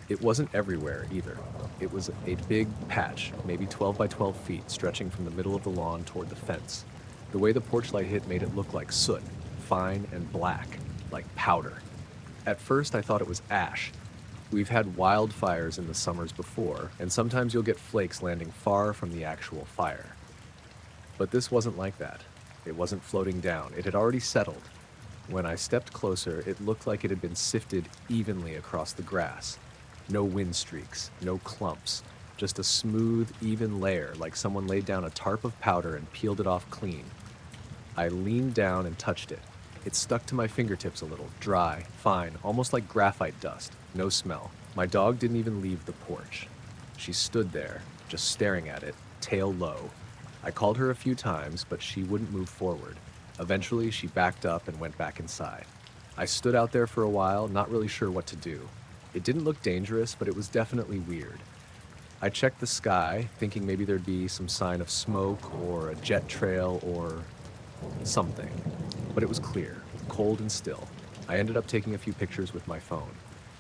It wasn't everywhere, either. It was a big patch, maybe 12 by 12 feet, stretching from the middle of the lawn toward the fence. The way the porch light hit made it look like soot, fine and black, like powder. At first, I thought it was ash, We've had wildfires in the summers before, and sometimes you'll get flakes landing far from the actual fire. But this wasn't like that. It wasn't floating down, it had already settled. When I stepped closer, it looked like it had been sifted evenly across the grass. No wind streaks, no clumps, just a smooth, even layer like someone laid down a tarp of powder and peeled it off clean. I leaned down and touched it. It stuck to my fingertips a little, dry, fine, almost like graphite dust, no smell. My dog didn't even leave the porch. She stood there, just staring at it, tail low. I called her a few times, but she wouldn't move forward. Eventually, she backed up and went back inside. I stood out there for a while, not really sure what to do. It didn't look dangerous, but it was definitely weird. I checked the sky, thinking maybe there'd be some sign of smoke or a jet trail or something. But it was clear, cold and still. I ended up taking a few pictures with my phone.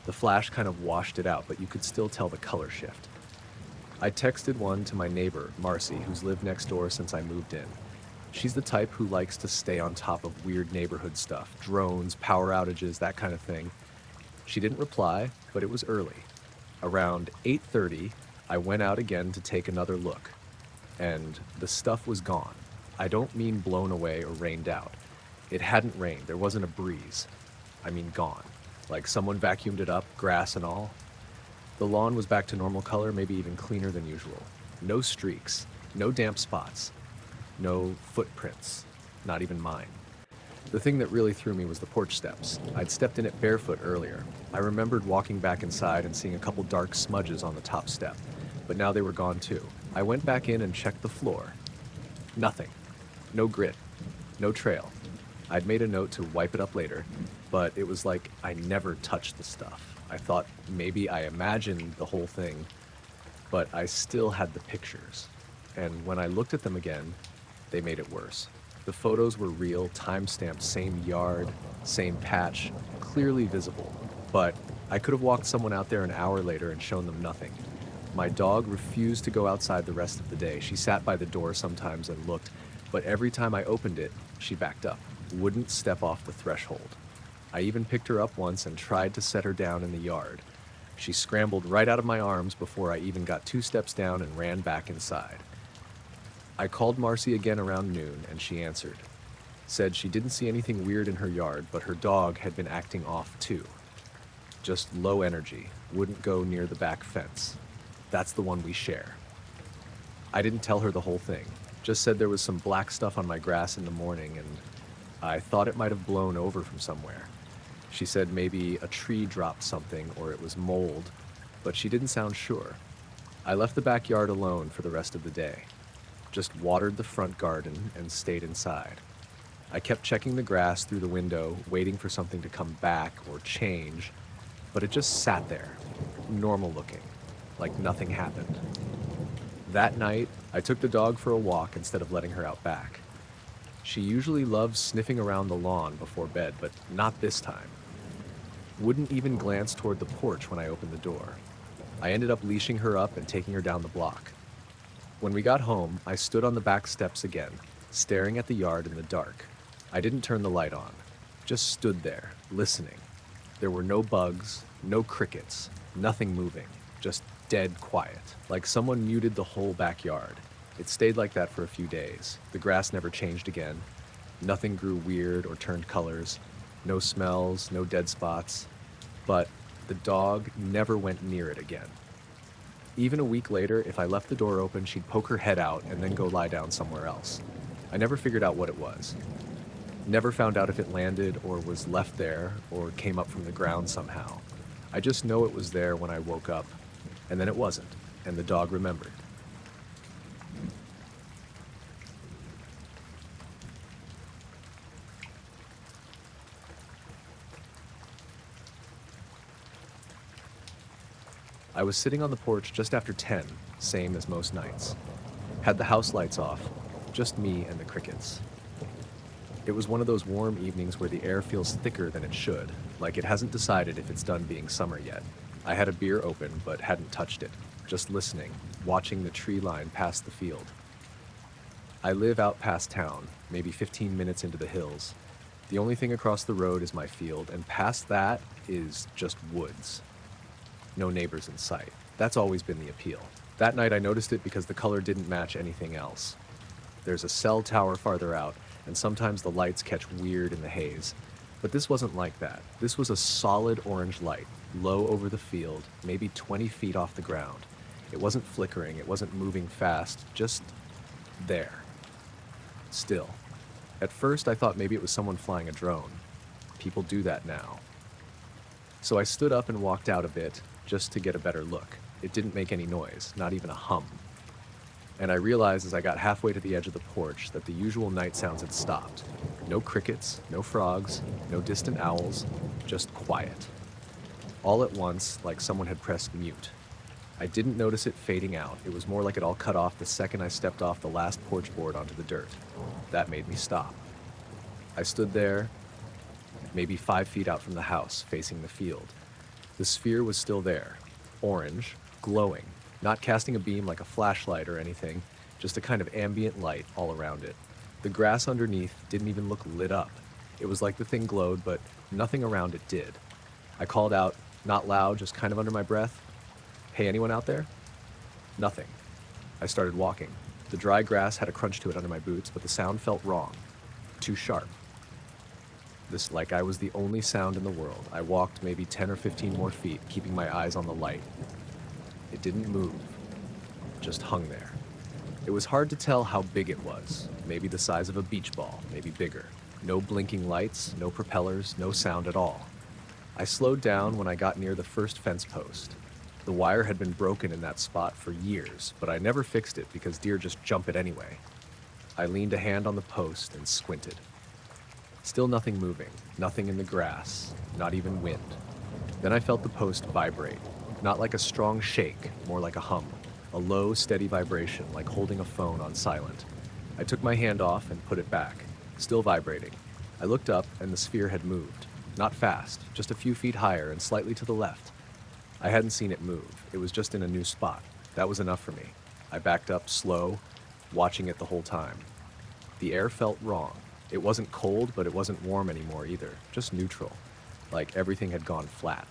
The flash kind of washed it out, but you could still tell the color shift. I texted one to my neighbor, Marcy, who's lived next door since I moved in. She's the type who likes to stay on top of weird neighborhood stuff, drones, power outages, that kind of thing. She didn't reply, but it was early. Around 8:30, I went out again to take another look, and the stuff was gone. I don't mean blown away or rained out. It hadn't rained, there wasn't a breeze. I mean gone. Like someone vacuumed it up, grass and all. The lawn was back to normal color, maybe even cleaner than usual. No streaks, no damp spots, no footprints, not even mine. The thing that really threw me was the porch steps. I'd stepped in it barefoot earlier. I remembered walking back inside and seeing a couple dark smudges on the top step, but now they were gone too. I went back in and checked the floor. Nothing. No grit. No trail. I'd made a note to wipe it up later, but it was like I never touched the stuff. I thought maybe I imagined the whole thing, but I still had the pictures. And when I looked at them again, they made it worse. The photos were real, time-stamped, same yard, same patch, clearly visible. But I could have walked someone out there an hour later and shown them nothing. My dog refused to go outside the rest of the day. She sat by the door sometimes and looked, but every time I opened it, she backed up, wouldn't step off the threshold. I even picked her up once and tried to set her down in the yard. She scrambled right out of my arms before I even got 2 steps down and ran back inside. I called Marcy again around noon, and she answered. Said she didn't see anything weird in her yard, but her dog had been acting off too. Just low energy, wouldn't go near the back fence. That's the one we share. I didn't tell her the whole thing, just said there was some black stuff on my grass in the morning, and I thought it might have blown over from somewhere. She said maybe a tree dropped something or it was mold, but she didn't sound sure. I left the backyard alone for the rest of the day. Just watered the front garden and stayed inside. I kept checking the grass through the window, waiting for something to come back or change, but it just sat there, normal looking, like nothing happened. That night, I took the dog for a walk instead of letting her out back. She usually loves sniffing around the lawn before bed, but not this time. Wouldn't even glance toward the porch when I opened the door. I ended up leashing her up and taking her down the block. When we got home, I stood on the back steps again, staring at the yard in the dark. I didn't turn the light on, just stood there, listening. There were no bugs, no crickets, nothing moving, just dead quiet, like someone muted the whole backyard. It stayed like that for a few days. The grass never changed again. Nothing grew weird or turned colors. No smells, no dead spots. But the dog never went near it again. Even a week later, if I left the door open, she'd poke her head out and then go lie down somewhere else. I never figured out what it was. Never found out if it landed or was left there or came up from the ground somehow. I just know it was there when I woke up, and then it wasn't, and the dog remembered. I was sitting on the porch just after 10, same as most nights. Had the house lights off, just me and the crickets. It was one of those warm evenings where the air feels thicker than it should, like it hasn't decided if it's done being summer yet. I had a beer open, but hadn't touched it, just listening, watching the tree line past the field. I live out past town, maybe 15 minutes into the hills. The only thing across the road is my field, and past that is just woods. no neighbors in sight. That's always been the appeal. That night I noticed it because the color didn't match anything else. There's a cell tower farther out, and sometimes the lights catch weird in the haze. But this wasn't like that. This was a solid orange light, low over the field, maybe 20 feet off the ground. It wasn't flickering, it wasn't moving fast, just there. Still. At first I thought maybe it was someone flying a drone. People do that now. So I stood up and walked out a bit, just to get a better look. It didn't make any noise, not even a hum. And I realized as I got halfway to the edge of the porch that the usual night sounds had stopped. No crickets, no frogs, no distant owls, just quiet. All at once, like someone had pressed mute. I didn't notice it fading out. It was more like it all cut off the second I stepped off the last porch board onto the dirt. That made me stop. I stood there, maybe 5 feet out from the house, facing the field. The sphere was still there, orange, glowing, not casting a beam like a flashlight or anything, just a kind of ambient light all around it. The grass underneath didn't even look lit up. It was like the thing glowed, but nothing around it did. I called out, not loud, just kind of under my breath, "Hey, anyone out there?" Nothing. I started walking. The dry grass had a crunch to it under my boots, but the sound felt wrong, too sharp. This like I was the only sound in the world. I walked maybe 10 or 15 more feet, keeping my eyes on the light. It didn't move, just hung there. It was hard to tell how big it was. Maybe the size of a beach ball, maybe bigger. No blinking lights, no propellers, no sound at all. I slowed down when I got near the first fence post. The wire had been broken in that spot for years, but I never fixed it because deer just jump it anyway. I leaned a hand on the post and squinted. Still nothing moving, nothing in the grass, not even wind. Then I felt the post vibrate, not like a strong shake, more like a hum, a low, steady vibration, like holding a phone on silent. I took my hand off and put it back, still vibrating. I looked up and the sphere had moved, not fast, just a few feet higher and slightly to the left. I hadn't seen it move, it was just in a new spot. That was enough for me. I backed up, slow, watching it the whole time. The air felt wrong. It wasn't cold, but it wasn't warm anymore either, just neutral, like everything had gone flat.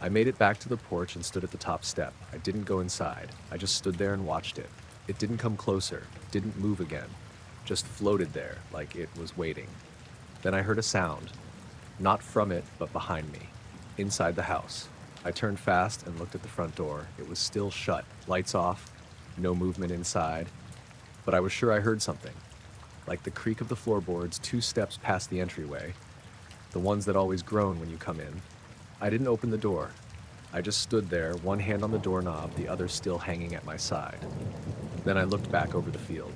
I made it back to the porch and stood at the top step. I didn't go inside. I just stood there and watched it. It didn't come closer, didn't move again, just floated there like it was waiting. Then I heard a sound, not from it, but behind me, inside the house. I turned fast and looked at the front door. It was still shut, lights off, no movement inside, but I was sure I heard something. Like the creak of the floorboards 2 steps past the entryway, the ones that always groan when you come in. I didn't open the door. I just stood there, one hand on the doorknob, the other still hanging at my side. Then I looked back over the field.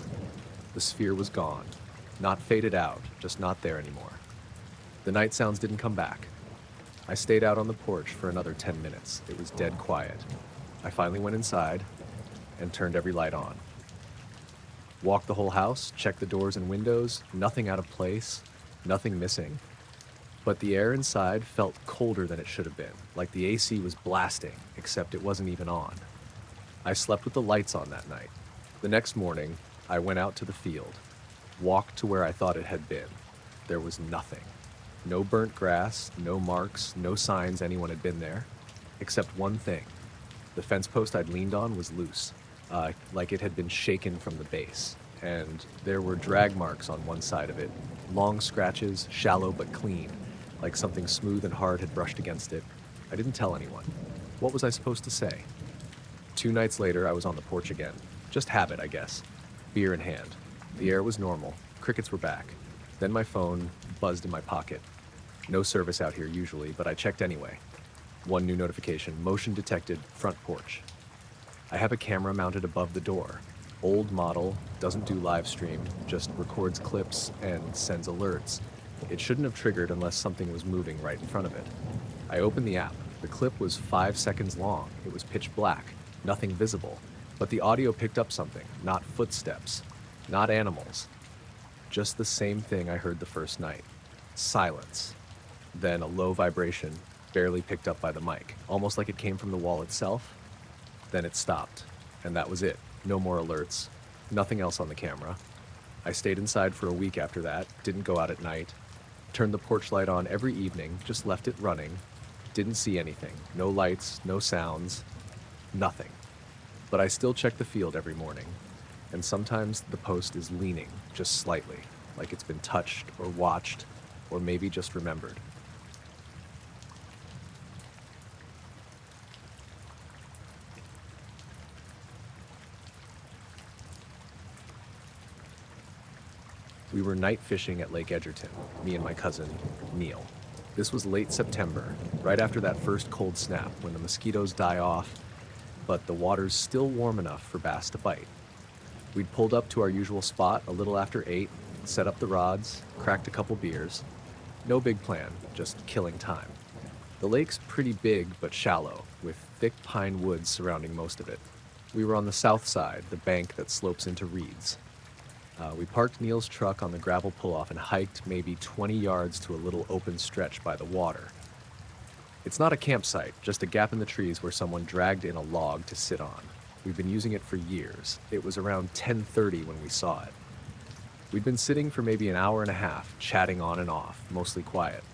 The sphere was gone, not faded out, just not there anymore. The night sounds didn't come back. I stayed out on the porch for another 10 minutes. It was dead quiet. I finally went inside and turned every light on. Walked the whole house, checked the doors and windows, nothing out of place, nothing missing. But the air inside felt colder than it should have been, like the AC was blasting, except it wasn't even on. I slept with the lights on that night. The next morning, I went out to the field, walked to where I thought it had been. There was nothing. No burnt grass, no marks, no signs anyone had been there, except one thing. The fence post I'd leaned on was loose. Like it had been shaken from the base, and there were drag marks on one side of it, long scratches, shallow but clean, like something smooth and hard had brushed against it. I didn't tell anyone. What was I supposed to say? 2 nights later, I was on the porch again. Just habit, I guess. Beer in hand. The air was normal. Crickets were back. Then my phone buzzed in my pocket. No service out here usually, but I checked anyway. One new notification, motion detected, front porch. I have a camera mounted above the door. Old model, doesn't do live stream, just records clips and sends alerts. It shouldn't have triggered unless something was moving right in front of it. I opened the app. The clip was 5 seconds long. It was pitch black, nothing visible. But the audio picked up something, not footsteps, not animals. Just the same thing I heard the first night. Silence. Then a low vibration, barely picked up by the mic, almost like it came from the wall itself. Then it stopped, and that was it. No more alerts, nothing else on the camera. I stayed inside for a week after that, didn't go out at night, turned the porch light on every evening, just left it running, Didn't see anything. No lights, no sounds, nothing. But I still check the field every morning, and sometimes the post is leaning, just slightly, like it's been touched or watched, or maybe just remembered. We were night fishing at Lake Edgerton, me and my cousin, Neil. This was late September, right after that first cold snap when the mosquitoes die off, but the water's still warm enough for bass to bite. We'd pulled up to our usual spot a little after 8, set up the rods, cracked a couple beers. No big plan, just killing time. The lake's pretty big but shallow, with thick pine woods surrounding most of it. We were on the south side, the bank that slopes into reeds. We parked Neil's truck on the gravel pull-off and hiked maybe 20 yards to a little open stretch by the water. It's not a campsite, just a gap in the trees where someone dragged in a log to sit on. We've been using it for years. It was around 10:30 when we saw it. We'd been sitting for maybe an hour and a half, chatting on and off, mostly quiet.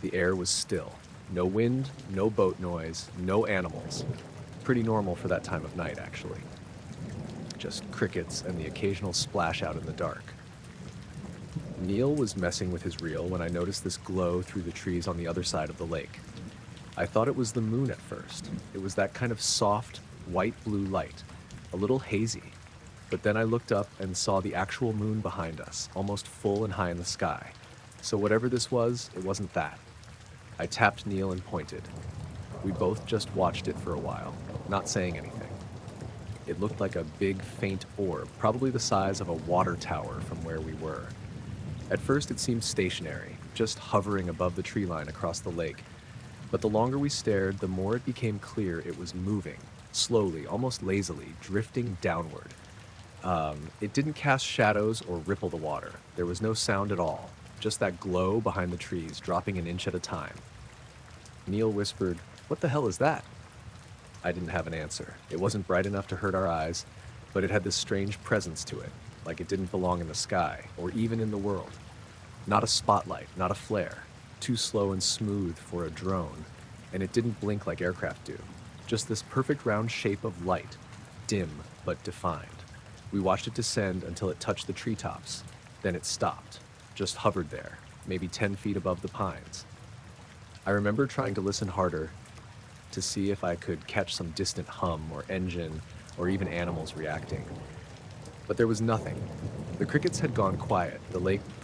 The air was still. No wind, no boat noise, no animals. Pretty normal for that time of night, actually. Just crickets and the occasional splash out in the dark. Neil was messing with his reel when I noticed this glow through the trees on the other side of the lake. I thought it was the moon at first. It was that kind of soft, white-blue light, a little hazy. But then I looked up and saw the actual moon behind us, almost full and high in the sky. So whatever this was, it wasn't that. I tapped Neil and pointed. We both just watched it for a while, not saying anything. It looked like a big, faint orb, probably the size of a water tower from where we were. At first it seemed stationary, just hovering above the tree line across the lake. But the longer we stared, the more it became clear it was moving, slowly, almost lazily, drifting downward. It didn't cast shadows or ripple the water. There was no sound at all, just that glow behind the trees, dropping an inch at a time. Neil whispered, "What the hell is that?" I didn't have an answer. It wasn't bright enough to hurt our eyes, but it had this strange presence to it, like it didn't belong in the sky, or even in the world. Not a spotlight, not a flare, too slow and smooth for a drone, and it didn't blink like aircraft do. Just this perfect round shape of light, dim but defined. We watched it descend until it touched the treetops. Then it stopped, just hovered there, maybe 10 feet above the pines. I remember trying to listen harder, to see if I could catch some distant hum or engine or even animals reacting. But there was nothing. The crickets had gone quiet. The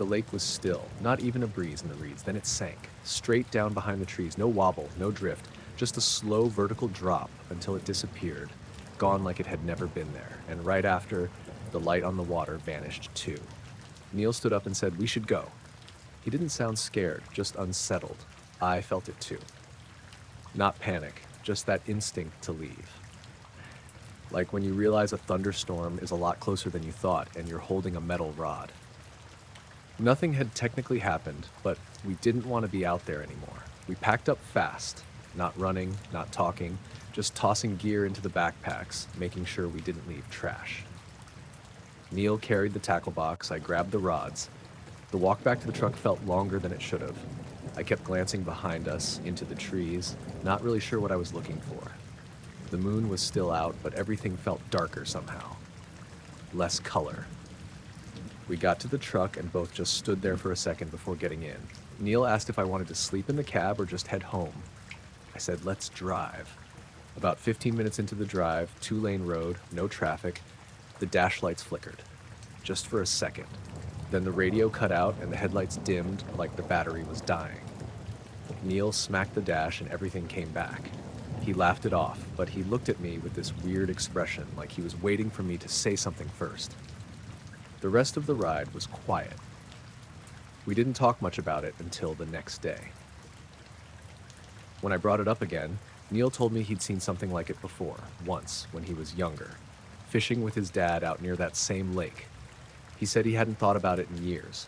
lake was still, not even a breeze in the reeds. Then it sank, straight down behind the trees. No wobble, no drift, just a slow vertical drop until it disappeared, gone like it had never been there. And right after, the light on the water vanished too. Neil stood up and said, "We should go." He didn't sound scared, just unsettled. I felt it too. Not panic, just that instinct to leave. Like when you realize a thunderstorm is a lot closer than you thought and you're holding a metal rod. Nothing had technically happened, but we didn't want to be out there anymore. We packed up fast, not running, not talking, just tossing gear into the backpacks, making sure we didn't leave trash. Neil carried the tackle box, I grabbed the rods. The walk back to the truck felt longer than it should have. I kept glancing behind us, into the trees, not really sure what I was looking for. The moon was still out, but everything felt darker somehow. Less color. We got to the truck and both just stood there for a second before getting in. Neil asked if I wanted to sleep in the cab or just head home. I said, "Let's drive." About 15 minutes into the drive, 2-lane road, no traffic, the dash lights flickered. Just for a second. Then the radio cut out and the headlights dimmed like the battery was dying. Neil smacked the dash and everything came back. He laughed it off, but he looked at me with this weird expression, like he was waiting for me to say something first. The rest of the ride was quiet. We didn't talk much about it until the next day. When I brought it up again, Neil told me he'd seen something like it before, once, when he was younger, fishing with his dad out near that same lake. He said he hadn't thought about it in years.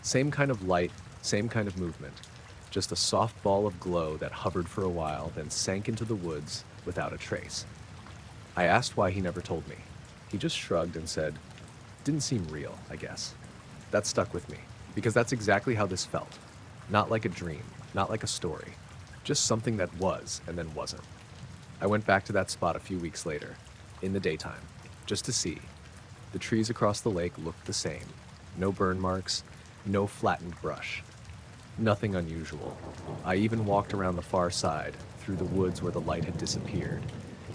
Same kind of light, same kind of movement, just a soft ball of glow that hovered for a while, then sank into the woods without a trace. I asked why he never told me. He just shrugged and said, "Didn't seem real, I guess." That stuck with me, because that's exactly how this felt. Not like a dream, not like a story, Just something that was and then wasn't. I went back to that spot a few weeks later, in the daytime, just to see. The trees across the lake looked the same. No burn marks, no flattened brush. Nothing unusual. I even walked around the far side, through the woods where the light had disappeared.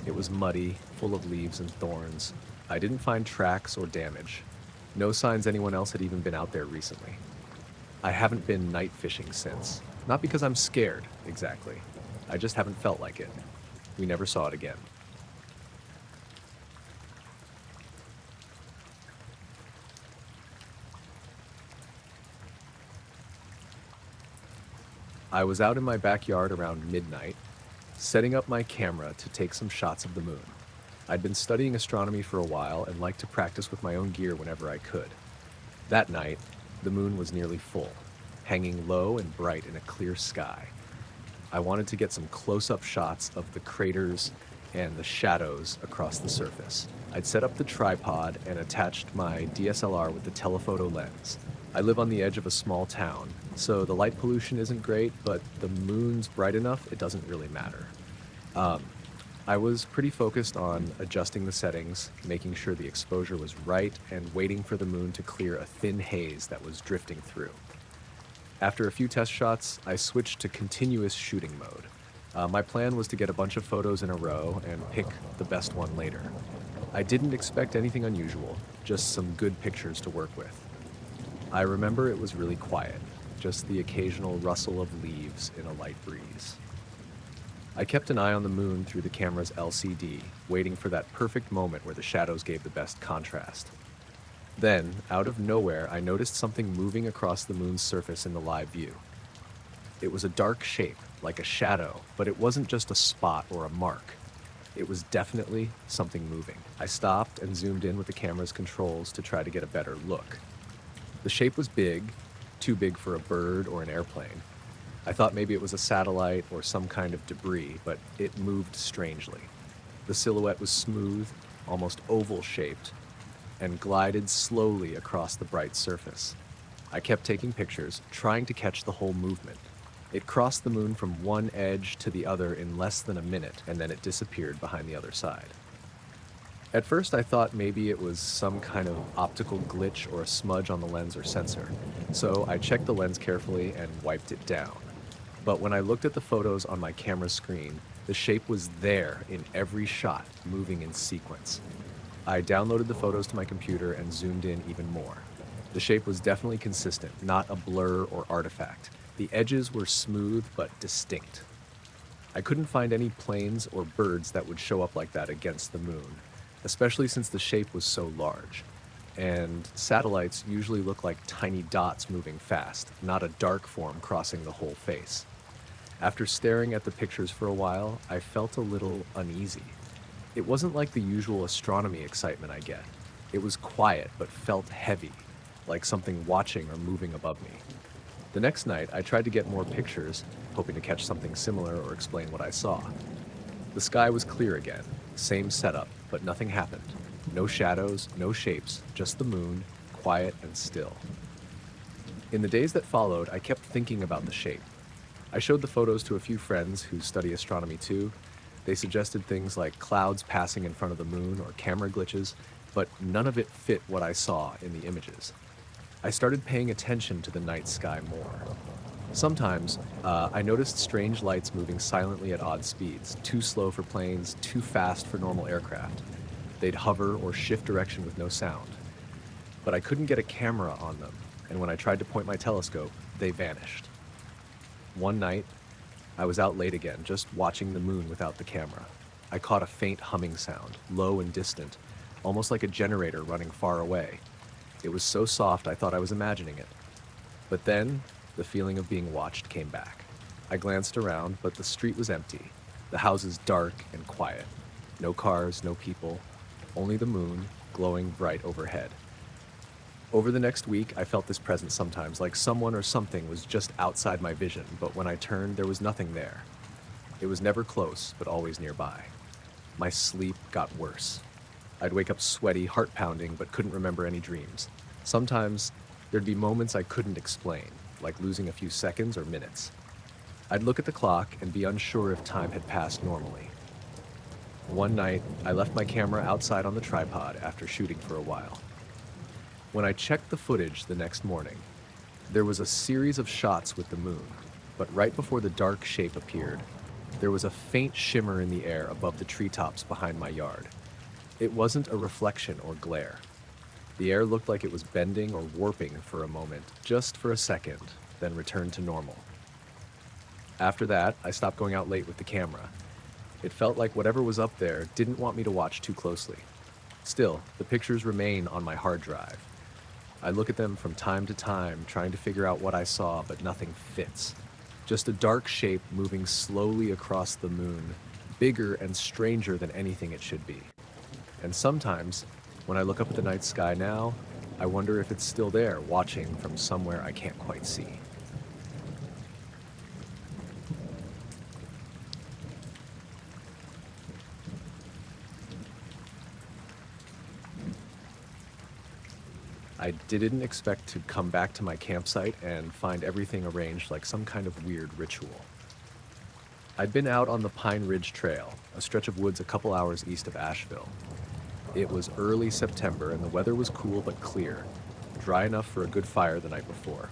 It was muddy, full of leaves and thorns. I didn't find tracks or damage. No signs anyone else had even been out there recently. I haven't been night fishing since. Not because I'm scared, exactly. I just haven't felt like it. We never saw it again. I was out in my backyard around midnight, setting up my camera to take some shots of the moon. I'd been studying astronomy for a while and liked to practice with my own gear whenever I could. That night, the moon was nearly full, hanging low and bright in a clear sky. I wanted to get some close-up shots of the craters and the shadows across the surface. I'd set up the tripod and attached my DSLR with the telephoto lens. I live on the edge of a small town, so the light pollution isn't great, but the moon's bright enough, it doesn't really matter. I was pretty focused on adjusting the settings, making sure the exposure was right, and waiting for the moon to clear a thin haze that was drifting through. After a few test shots, I switched to continuous shooting mode. My plan was to get a bunch of photos in a row and pick the best one later. I didn't expect anything unusual, just some good pictures to work with. I remember it was really quiet, just the occasional rustle of leaves in a light breeze. I kept an eye on the moon through the camera's LCD, waiting for that perfect moment where the shadows gave the best contrast. Then, out of nowhere, I noticed something moving across the moon's surface in the live view. It was a dark shape, like a shadow, but it wasn't just a spot or a mark. It was definitely something moving. I stopped and zoomed in with the camera's controls to try to get a better look. The shape was big, too big for a bird or an airplane. I thought maybe it was a satellite or some kind of debris, but it moved strangely. The silhouette was smooth, almost oval-shaped, and glided slowly across the bright surface. I kept taking pictures, trying to catch the whole movement. It crossed the moon from one edge to the other in less than a minute, and then it disappeared behind the other side. At first, I thought maybe it was some kind of optical glitch or a smudge on the lens or sensor, so I checked the lens carefully and wiped it down. But when I looked at the photos on my camera screen, the shape was there in every shot, moving in sequence. I downloaded the photos to my computer and zoomed in even more. The shape was definitely consistent, not a blur or artifact. The edges were smooth but distinct. I couldn't find any planes or birds that would show up like that against the moon, especially since the shape was so large. And satellites usually look like tiny dots moving fast, not a dark form crossing the whole face. After staring at the pictures for a while, I felt a little uneasy. It wasn't like the usual astronomy excitement I get. It was quiet but felt heavy, like something watching or moving above me. The next night, I tried to get more pictures, hoping to catch something similar or explain what I saw. The sky was clear again, same setup, but nothing happened. No shadows, no shapes, just the moon, quiet and still. In the days that followed, I kept thinking about the shape. I showed the photos to a few friends who study astronomy too. They suggested things like clouds passing in front of the moon or camera glitches, but none of it fit what I saw in the images. I started paying attention to the night sky more. Sometimes, I noticed strange lights moving silently at odd speeds, too slow for planes, too fast for normal aircraft. They'd hover or shift direction with no sound. But I couldn't get a camera on them, and when I tried to point my telescope, they vanished. One night, I was out late again, just watching the moon without the camera. I caught a faint humming sound, low and distant, almost like a generator running far away. It was so soft I thought I was imagining it. But then, the feeling of being watched came back. I glanced around, but the street was empty, the houses dark and quiet. No cars, no people, only the moon, glowing bright overhead. Over the next week, I felt this presence sometimes, like someone or something was just outside my vision, but when I turned, there was nothing there. It was never close, but always nearby. My sleep got worse. I'd wake up sweaty, heart pounding, but couldn't remember any dreams. Sometimes, there'd be moments I couldn't explain, like losing a few seconds or minutes. I'd look at the clock and be unsure if time had passed normally. One night, I left my camera outside on the tripod after shooting for a while. When I checked the footage the next morning, there was a series of shots with the moon, but right before the dark shape appeared, there was a faint shimmer in the air above the treetops behind my yard. It wasn't a reflection or glare. The air looked like it was bending or warping for a moment, just for a second, then returned to normal. After that, I stopped going out late with the camera. It felt like whatever was up there didn't want me to watch too closely. Still, the pictures remain on my hard drive. I look at them from time to time, trying to figure out what I saw, but nothing fits. Just a dark shape moving slowly across the moon, bigger and stranger than anything it should be. And sometimes, when I look up at the night sky now, I wonder if it's still there, watching from somewhere I can't quite see. I didn't expect to come back to my campsite and find everything arranged like some kind of weird ritual. I'd been out on the Pine Ridge Trail, a stretch of woods a couple hours east of Asheville. It was early September and the weather was cool but clear, dry enough for a good fire the night before.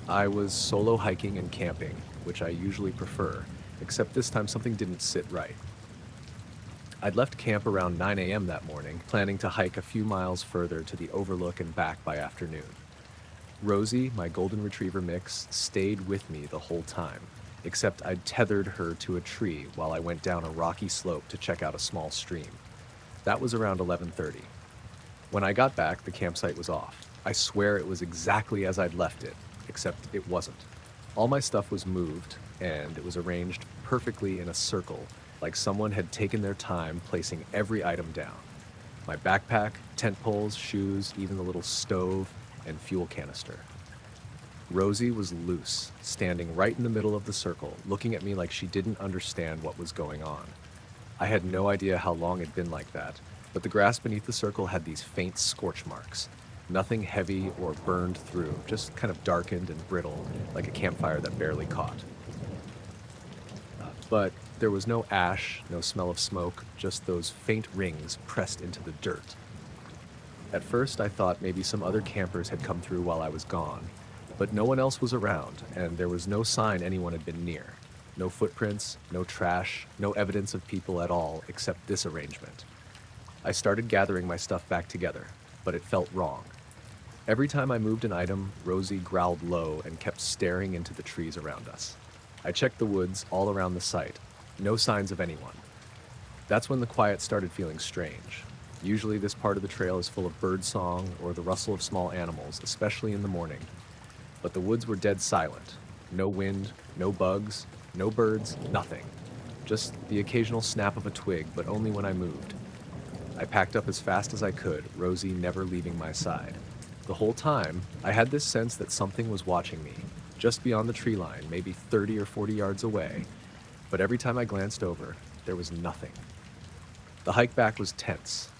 I was solo hiking and camping, which I usually prefer, except this time something didn't sit right. I'd left camp around 9 a.m. that morning, planning to hike a few miles further to the overlook and back by afternoon. Rosie, my golden retriever mix, stayed with me the whole time, except I'd tethered her to a tree while I went down a rocky slope to check out a small stream. That was around 11:30. When I got back, the campsite was off. I swear it was exactly as I'd left it, except it wasn't. All my stuff was moved, and it was arranged perfectly in a circle, like someone had taken their time placing every item down. My backpack, tent poles, shoes, even the little stove, and fuel canister. Rosie was loose, standing right in the middle of the circle, looking at me like she didn't understand what was going on. I had no idea how long it'd been like that, but the grass beneath the circle had these faint scorch marks. Nothing heavy or burned through, just kind of darkened and brittle, like a campfire that barely caught. But there was no ash, no smell of smoke, just those faint rings pressed into the dirt. At first, I thought maybe some other campers had come through while I was gone, but no one else was around, and there was no sign anyone had been near. No footprints, no trash, no evidence of people at all except this arrangement. I started gathering my stuff back together, but it felt wrong. Every time I moved an item, Rosie growled low and kept staring into the trees around us. I checked the woods all around the site. No signs of anyone. That's when the quiet started feeling strange. Usually this part of the trail is full of bird song or the rustle of small animals, especially in the morning. But the woods were dead silent. No wind, no bugs, no birds, nothing. Just the occasional snap of a twig, but only when I moved. I packed up as fast as I could, Rosie never leaving my side. The whole time, I had this sense that something was watching me, just beyond the tree line, maybe 30 or 40 yards away. But every time I glanced over, there was nothing. The hike back was tense.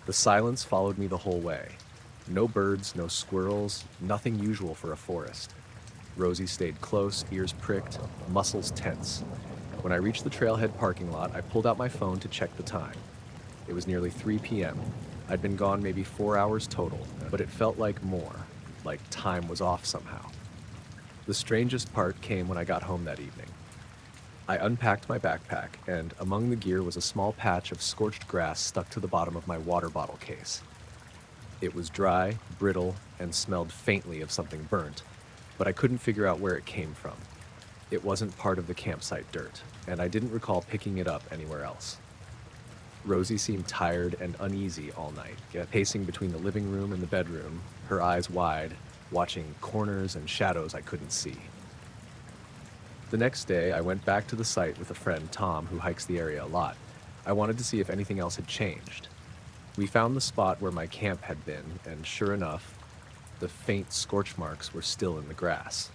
The silence followed me the whole way. No birds, no squirrels, nothing usual for a forest. Rosie stayed close, ears pricked, muscles tense. When I reached the trailhead parking lot, I pulled out my phone to check the time. It was nearly 3 p.m. I'd been gone maybe 4 hours total, but it felt like more, like time was off somehow. The strangest part came when I got home that evening. I unpacked my backpack, and among the gear was a small patch of scorched grass stuck to the bottom of my water bottle case. It was dry, brittle, and smelled faintly of something burnt, but I couldn't figure out where it came from. It wasn't part of the campsite dirt, and I didn't recall picking it up anywhere else. Rosie seemed tired and uneasy all night, pacing between the living room and the bedroom, her eyes wide, watching corners and shadows I couldn't see. The next day, I went back to the site with a friend, Tom, who hikes the area a lot. I wanted to see if anything else had changed. We found the spot where my camp had been, and sure enough, the faint scorch marks were still in the grass.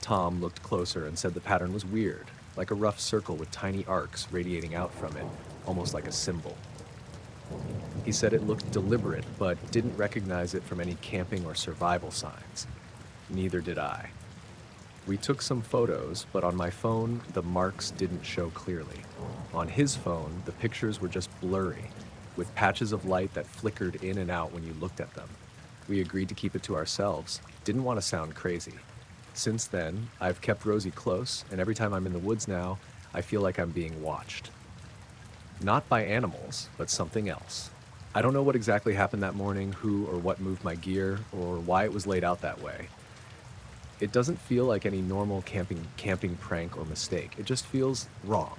Tom looked closer and said the pattern was weird, like a rough circle with tiny arcs radiating out from it, almost like a symbol. He said it looked deliberate, but didn't recognize it from any camping or survival signs. Neither did I. We took some photos, but on my phone, the marks didn't show clearly. On his phone, the pictures were just blurry, with patches of light that flickered in and out when you looked at them. We agreed to keep it to ourselves, didn't want to sound crazy. Since then, I've kept Rosie close, and every time I'm in the woods now, I feel like I'm being watched. Not by animals, but something else. I don't know what exactly happened that morning, who or what moved my gear, or why it was laid out that way. It doesn't feel like any normal camping prank or mistake. It just feels wrong.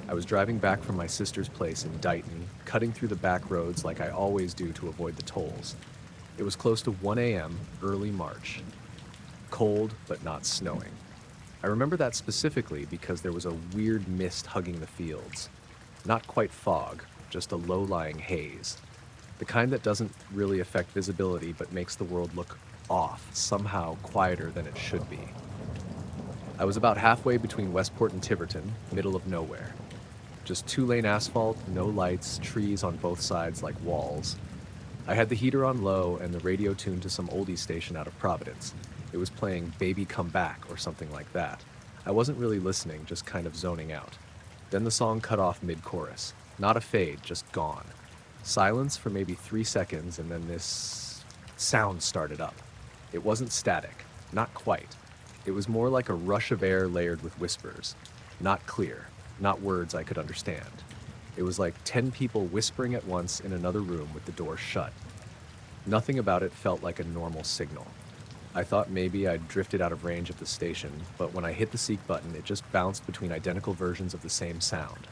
I was driving back from my sister's place in Dighton, cutting through the back roads like I always do to avoid the tolls. It was close to 1 a.m., early March. Cold, but not snowing. I remember that specifically because there was a weird mist hugging the fields. Not quite fog, just a low-lying haze. The kind that doesn't really affect visibility but makes the world look off, somehow quieter than it should be. I was about halfway between Westport and Tiverton, middle of nowhere. Just two-lane asphalt, no lights, trees on both sides like walls. I had the heater on low and the radio tuned to some oldie station out of Providence. It was playing Baby Come Back or something like that. I wasn't really listening, just kind of zoning out. Then the song cut off mid-chorus. Not a fade, just gone. Silence for maybe 3 seconds, and then this sound started up. It wasn't static, not quite. It was more like a rush of air layered with whispers. Not clear, not words I could understand. It was like 10 people whispering at once in another room with the door shut. Nothing about it felt like a normal signal. I thought maybe I'd drifted out of range of the station, but when I hit the seek button, it just bounced between identical versions of the same sound.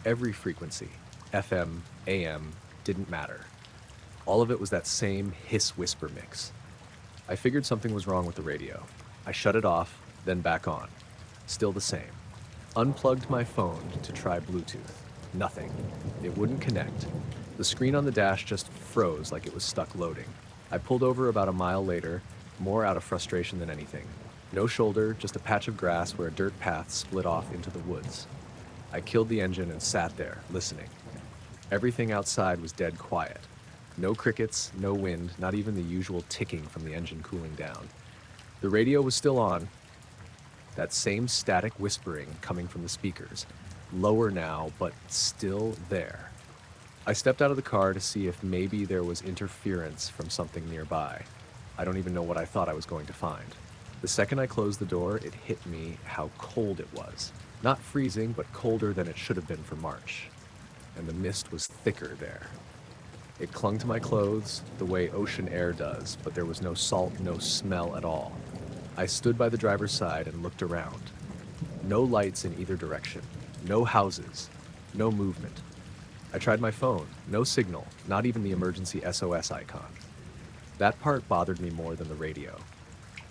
Every frequency, FM, AM, didn't matter. All of it was that same hiss-whisper mix. I figured something was wrong with the radio. I shut it off, then back on. Still the same. Unplugged my phone to try Bluetooth. Nothing. It wouldn't connect. The screen on the dash just froze like it was stuck loading. I pulled over about a mile later, more out of frustration than anything. No shoulder, just a patch of grass where a dirt path split off into the woods. I killed the engine and sat there, listening. Everything outside was dead quiet. No crickets, no wind, not even the usual ticking from the engine cooling down. The radio was still on. That same static whispering coming from the speakers. Lower now, but still there. I stepped out of the car to see if maybe there was interference from something nearby. I don't even know what I thought I was going to find. The second I closed the door, it hit me how cold it was. Not freezing, but colder than it should have been for March. And the mist was thicker there. It clung to my clothes the way ocean air does, but there was no salt, no smell at all. I stood by the driver's side and looked around. No lights in either direction. No houses. No movement. I tried my phone. No signal. Not even the emergency SOS icon. That part bothered me more than the radio.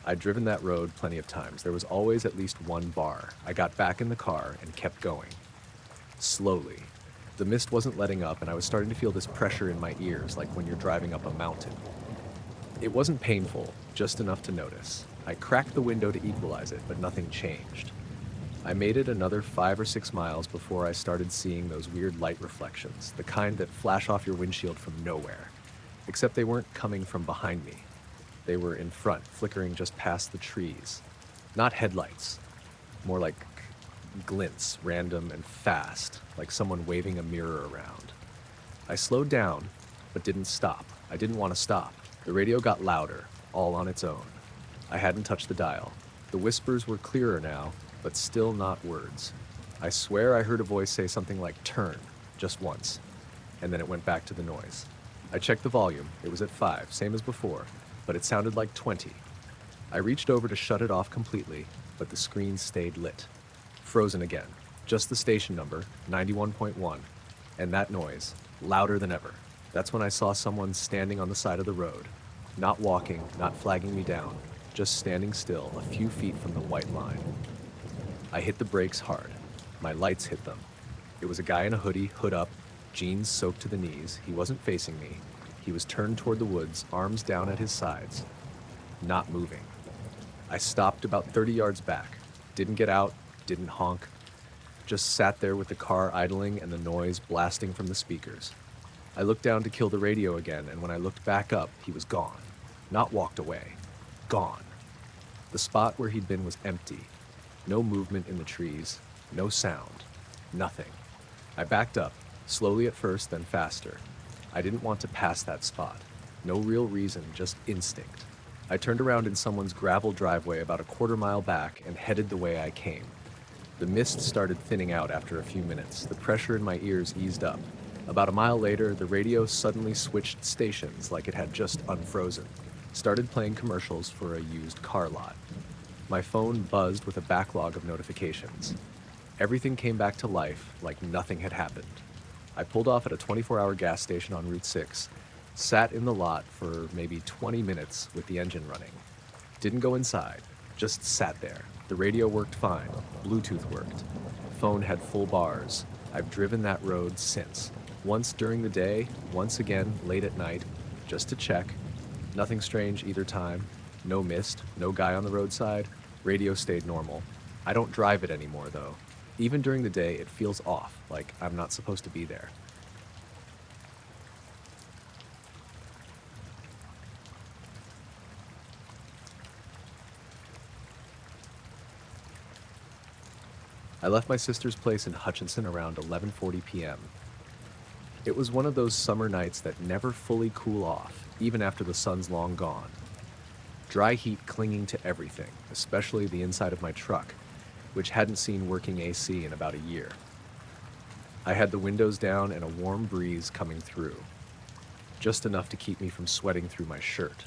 I'd driven that road plenty of times. There was always at least one bar. I got back in the car and kept going. Slowly. The mist wasn't letting up, and I was starting to feel this pressure in my ears, like when you're driving up a mountain. It wasn't painful, just enough to notice. I cracked the window to equalize it, but nothing changed. I made it another 5 or 6 miles before I started seeing those weird light reflections, the kind that flash off your windshield from nowhere. Except they weren't coming from behind me. They were in front, flickering just past the trees. Not headlights, more like glints, random and fast, like someone waving a mirror around. I slowed down, but didn't stop. I didn't want to stop. The radio got louder, all on its own. I hadn't touched the dial. The whispers were clearer now, but still not words. I swear I heard a voice say something like "turn," just once, and then it went back to the noise. I checked the volume. It was at 5, same as before, but it sounded like 20. I reached over to shut it off completely, but the screen stayed lit. Frozen again. Just the station number, 91.1, and that noise, louder than ever. That's when I saw someone standing on the side of the road. Not walking, not flagging me down, just standing still a few feet from the white line. I hit the brakes hard. My lights hit them. It was a guy in a hoodie, hood up, jeans soaked to the knees. He wasn't facing me. He was turned toward the woods, arms down at his sides. Not moving. I stopped about 30 yards back. Didn't get out, didn't honk. just sat there with the car idling and the noise blasting from the speakers. I looked down to kill the radio again, and when I looked back up, he was gone. Not walked away. Gone. The spot where he'd been was empty. No movement in the trees. No sound. Nothing. I backed up, slowly at first, then faster. I didn't want to pass that spot. No real reason, just instinct. I turned around in someone's gravel driveway about a quarter-mile back and headed the way I came. The mist started thinning out after a few minutes. The pressure in my ears eased up. About a mile later, the radio suddenly switched stations like it had just unfrozen. Started playing commercials for a used car lot. My phone buzzed with a backlog of notifications. Everything came back to life like nothing had happened. I pulled off at a 24-hour gas station on Route 6, sat in the lot for maybe 20 minutes with the engine running. Didn't go inside, just sat there. The radio worked fine, Bluetooth worked. Phone had full bars. I've driven that road since. Once during the day, once again late at night, just to check. Nothing strange either time. No mist, no guy on the roadside. Radio stayed normal. I don't drive it anymore though. Even during the day, it feels off, like I'm not supposed to be there. I left my sister's place in Hutchinson around 11:40 p.m. It was one of those summer nights that never fully cool off, even after the sun's long gone. Dry heat clinging to everything, especially the inside of my truck, which hadn't seen working AC in about a year. I had the windows down and a warm breeze coming through, just enough to keep me from sweating through my shirt.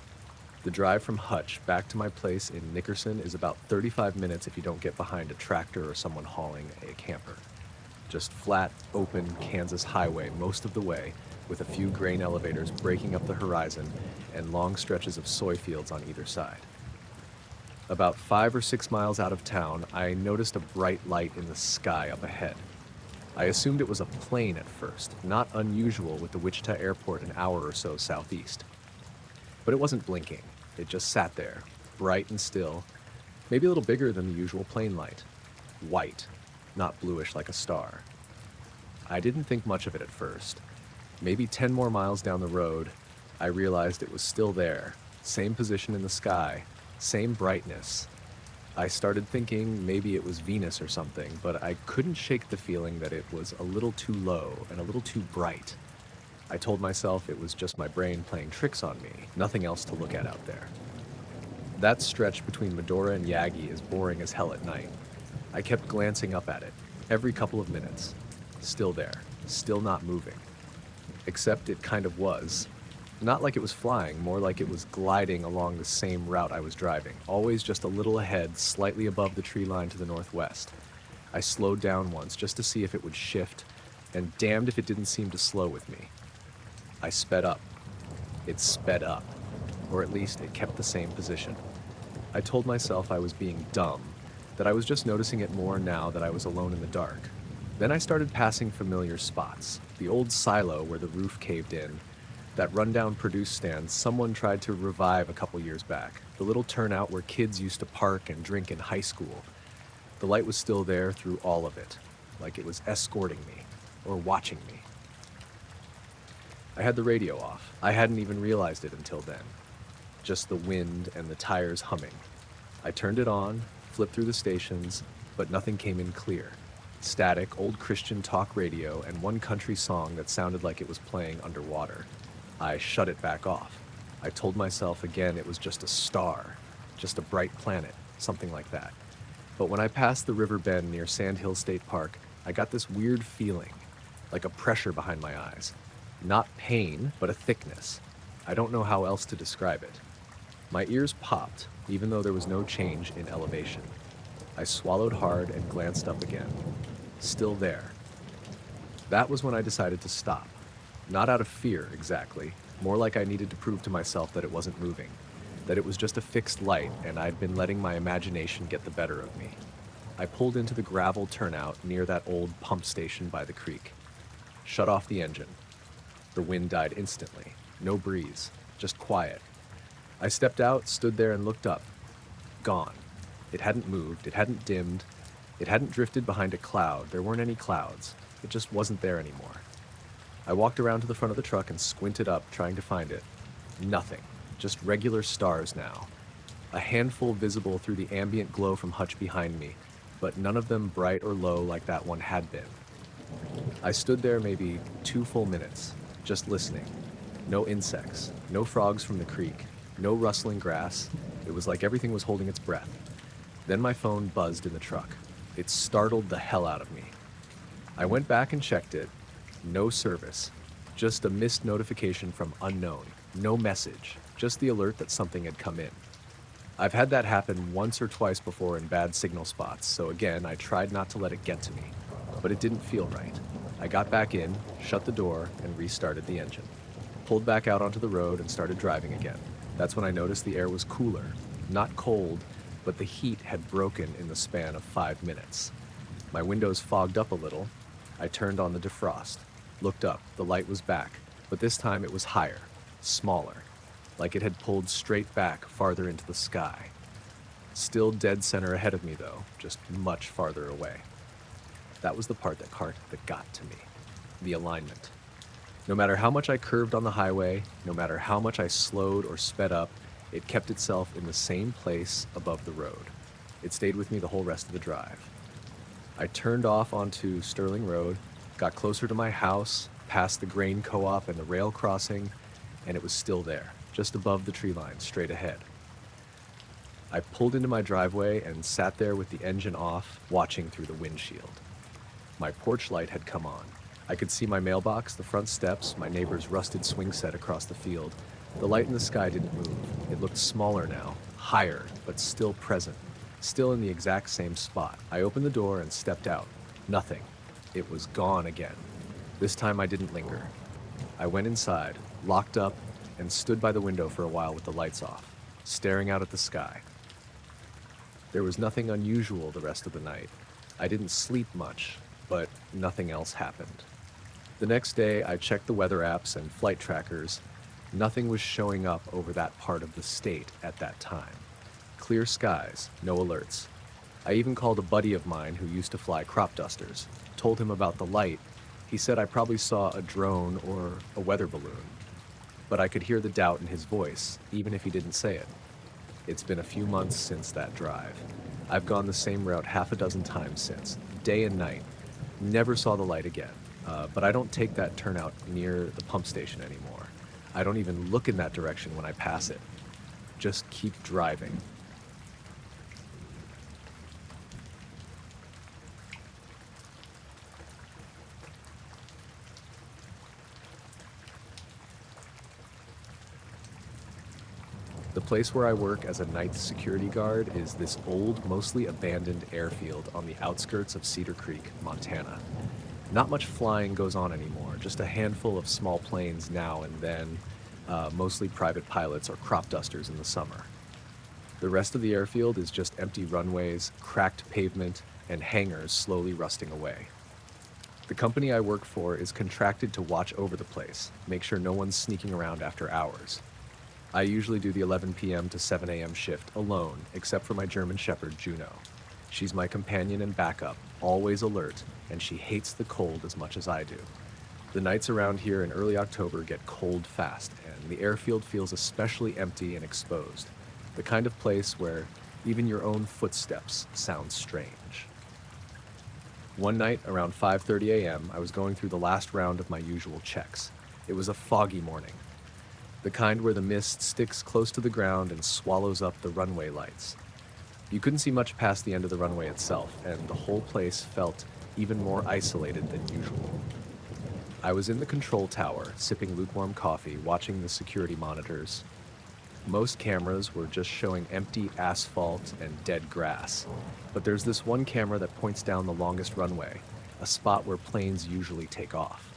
The drive from Hutch back to my place in Nickerson is about 35 minutes if you don't get behind a tractor or someone hauling a camper. Just flat, open Kansas highway most of the way, with a few grain elevators breaking up the horizon and long stretches of soy fields on either side. About 5 or 6 miles out of town, I noticed a bright light in the sky up ahead. I assumed it was a plane at first, not unusual with the Wichita airport an hour or so southeast. But it wasn't blinking. It just sat there, bright and still, maybe a little bigger than the usual plane light. White, not bluish like a star. I didn't think much of it at first. Maybe 10 more miles down the road, I realized it was still there, same position in the sky, same brightness. I started thinking maybe it was Venus or something, but I couldn't shake the feeling that it was a little too low and a little too bright. I told myself it was just my brain playing tricks on me, nothing else to look at out there. That stretch between Medora and Yagi is boring as hell at night. I kept glancing up at it, every couple of minutes. Still there, still not moving. Except it kind of was. Not like it was flying, more like it was gliding along the same route I was driving, always just a little ahead, slightly above the tree line to the northwest. I slowed down once just to see if it would shift, and damned if it didn't seem to slow with me. I sped up. It sped up, or at least it kept the same position. I told myself I was being dumb, that I was just noticing it more now that I was alone in the dark. Then I started passing familiar spots. The old silo where the roof caved in, that rundown produce stand someone tried to revive a couple years back, the little turnout where kids used to park and drink in high school. The light was still there through all of it, like it was escorting me, or watching me. I had the radio off. I hadn't even realized it until then. Just the wind and the tires humming. I turned it on, flipped through the stations, but nothing came in clear. Static, old Christian talk radio, and one country song that sounded like it was playing underwater. I shut it back off. I told myself again it was just a star, just a bright planet, something like that. But when I passed the river bend near Sand Hill State Park, I got this weird feeling, like a pressure behind my eyes. Not pain, but a thickness. I don't know how else to describe it. My ears popped, even though there was no change in elevation. I swallowed hard and glanced up again. Still there. That was when I decided to stop. Not out of fear, exactly. More like I needed to prove to myself that it wasn't moving. That it was just a fixed light, and I'd been letting my imagination get the better of me. I pulled into the gravel turnout near that old pump station by the creek. Shut off the engine. The wind died instantly. No breeze. Just quiet. I stepped out, stood there, and looked up. Gone. It hadn't moved. It hadn't dimmed. It hadn't drifted behind a cloud. There weren't any clouds. It just wasn't there anymore. I walked around to the front of the truck and squinted up, trying to find it. Nothing. Just regular stars now. A handful visible through the ambient glow from Hutch behind me, but none of them bright or low like that one had been. I stood there maybe 2 full minutes, just listening. No insects, no frogs from the creek, no rustling grass. It was like everything was holding its breath. Then my phone buzzed in the truck. It startled the hell out of me. I went back and checked it. No service. Just a missed notification from unknown. No message. Just the alert that something had come in. I've had that happen once or twice before in bad signal spots, so again, I tried not to let it get to me. But it didn't feel right. I got back in, shut the door, and restarted the engine. Pulled back out onto the road and started driving again. That's when I noticed the air was cooler. Not cold, but the heat had broken in the span of 5 minutes. My windows fogged up a little. I turned on the defrost. Looked up. The light was back, but this time it was higher, smaller, like it had pulled straight back farther into the sky. Still dead center ahead of me, though, just much farther away. That was the part that got to me. The alignment. No matter how much I curved on the highway, no matter how much I slowed or sped up, it kept itself in the same place above the road. It stayed with me the whole rest of the drive. I turned off onto Sterling Road, got closer to my house, past the grain co-op and the rail crossing, and it was still there, just above the tree line, straight ahead. I pulled into my driveway and sat there with the engine off, watching through the windshield. My porch light had come on. I could see my mailbox, the front steps, my neighbor's rusted swing set across the field. The light in the sky didn't move. It looked smaller now, higher, but still present, still in the exact same spot. I opened the door and stepped out. Nothing. It was gone again. This time I didn't linger. I went inside, locked up, and stood by the window for a while with the lights off, staring out at the sky. There was nothing unusual the rest of the night. I didn't sleep much, but nothing else happened. The next day, I checked the weather apps and flight trackers. Nothing was showing up over that part of the state at that time. Clear skies, no alerts. I even called a buddy of mine who used to fly crop dusters, told him about the light. He said I probably saw a drone or a weather balloon, but I could hear the doubt in his voice, even if he didn't say it. It's been a few months since that drive. I've gone the same route half a dozen times since, day and night. Never saw the light again, but I don't take that turnout near the pump station anymore. I don't even look in that direction when I pass it. Just keep driving. The place where I work as a night security guard is this old, mostly abandoned airfield on the outskirts of Cedar Creek, Montana. Not much flying goes on anymore, just a handful of small planes now and then, mostly private pilots or crop dusters in the summer. The rest of the airfield is just empty runways, cracked pavement, and hangars slowly rusting away. The company I work for is contracted to watch over the place, make sure no one's sneaking around after hours. I usually do the 11 p.m. to 7 a.m. shift alone, except for my German Shepherd, Juno. She's my companion and backup, always alert, and she hates the cold as much as I do. The nights around here in early October get cold fast, and the airfield feels especially empty and exposed, the kind of place where even your own footsteps sound strange. One night, around 5:30 a.m., I was going through the last round of my usual checks. It was a foggy morning. The kind where the mist sticks close to the ground and swallows up the runway lights. You couldn't see much past the end of the runway itself, and the whole place felt even more isolated than usual. I was in the control tower, sipping lukewarm coffee, watching the security monitors. Most cameras were just showing empty asphalt and dead grass, but there's this one camera that points down the longest runway, a spot where planes usually take off.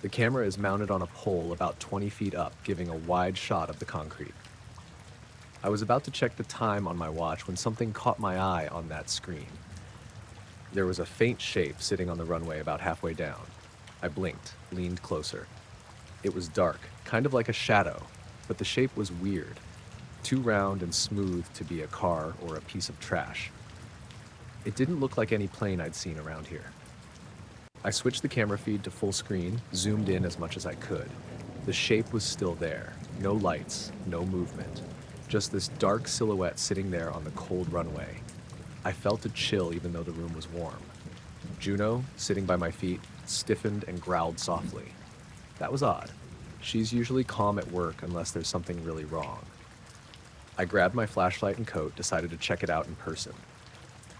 The camera is mounted on a pole about 20 feet up, giving a wide shot of the concrete. I was about to check the time on my watch when something caught my eye on that screen. There was a faint shape sitting on the runway about halfway down. I blinked, leaned closer. It was dark, kind of like a shadow, but the shape was weird, too round and smooth to be a car or a piece of trash. It didn't look like any plane I'd seen around here. I switched the camera feed to full screen, zoomed in as much as I could. The shape was still there. No lights, no movement. Just this dark silhouette sitting there on the cold runway. I felt a chill even though the room was warm. Juno, sitting by my feet, stiffened and growled softly. That was odd. She's usually calm at work unless there's something really wrong. I grabbed my flashlight and coat, decided to check it out in person.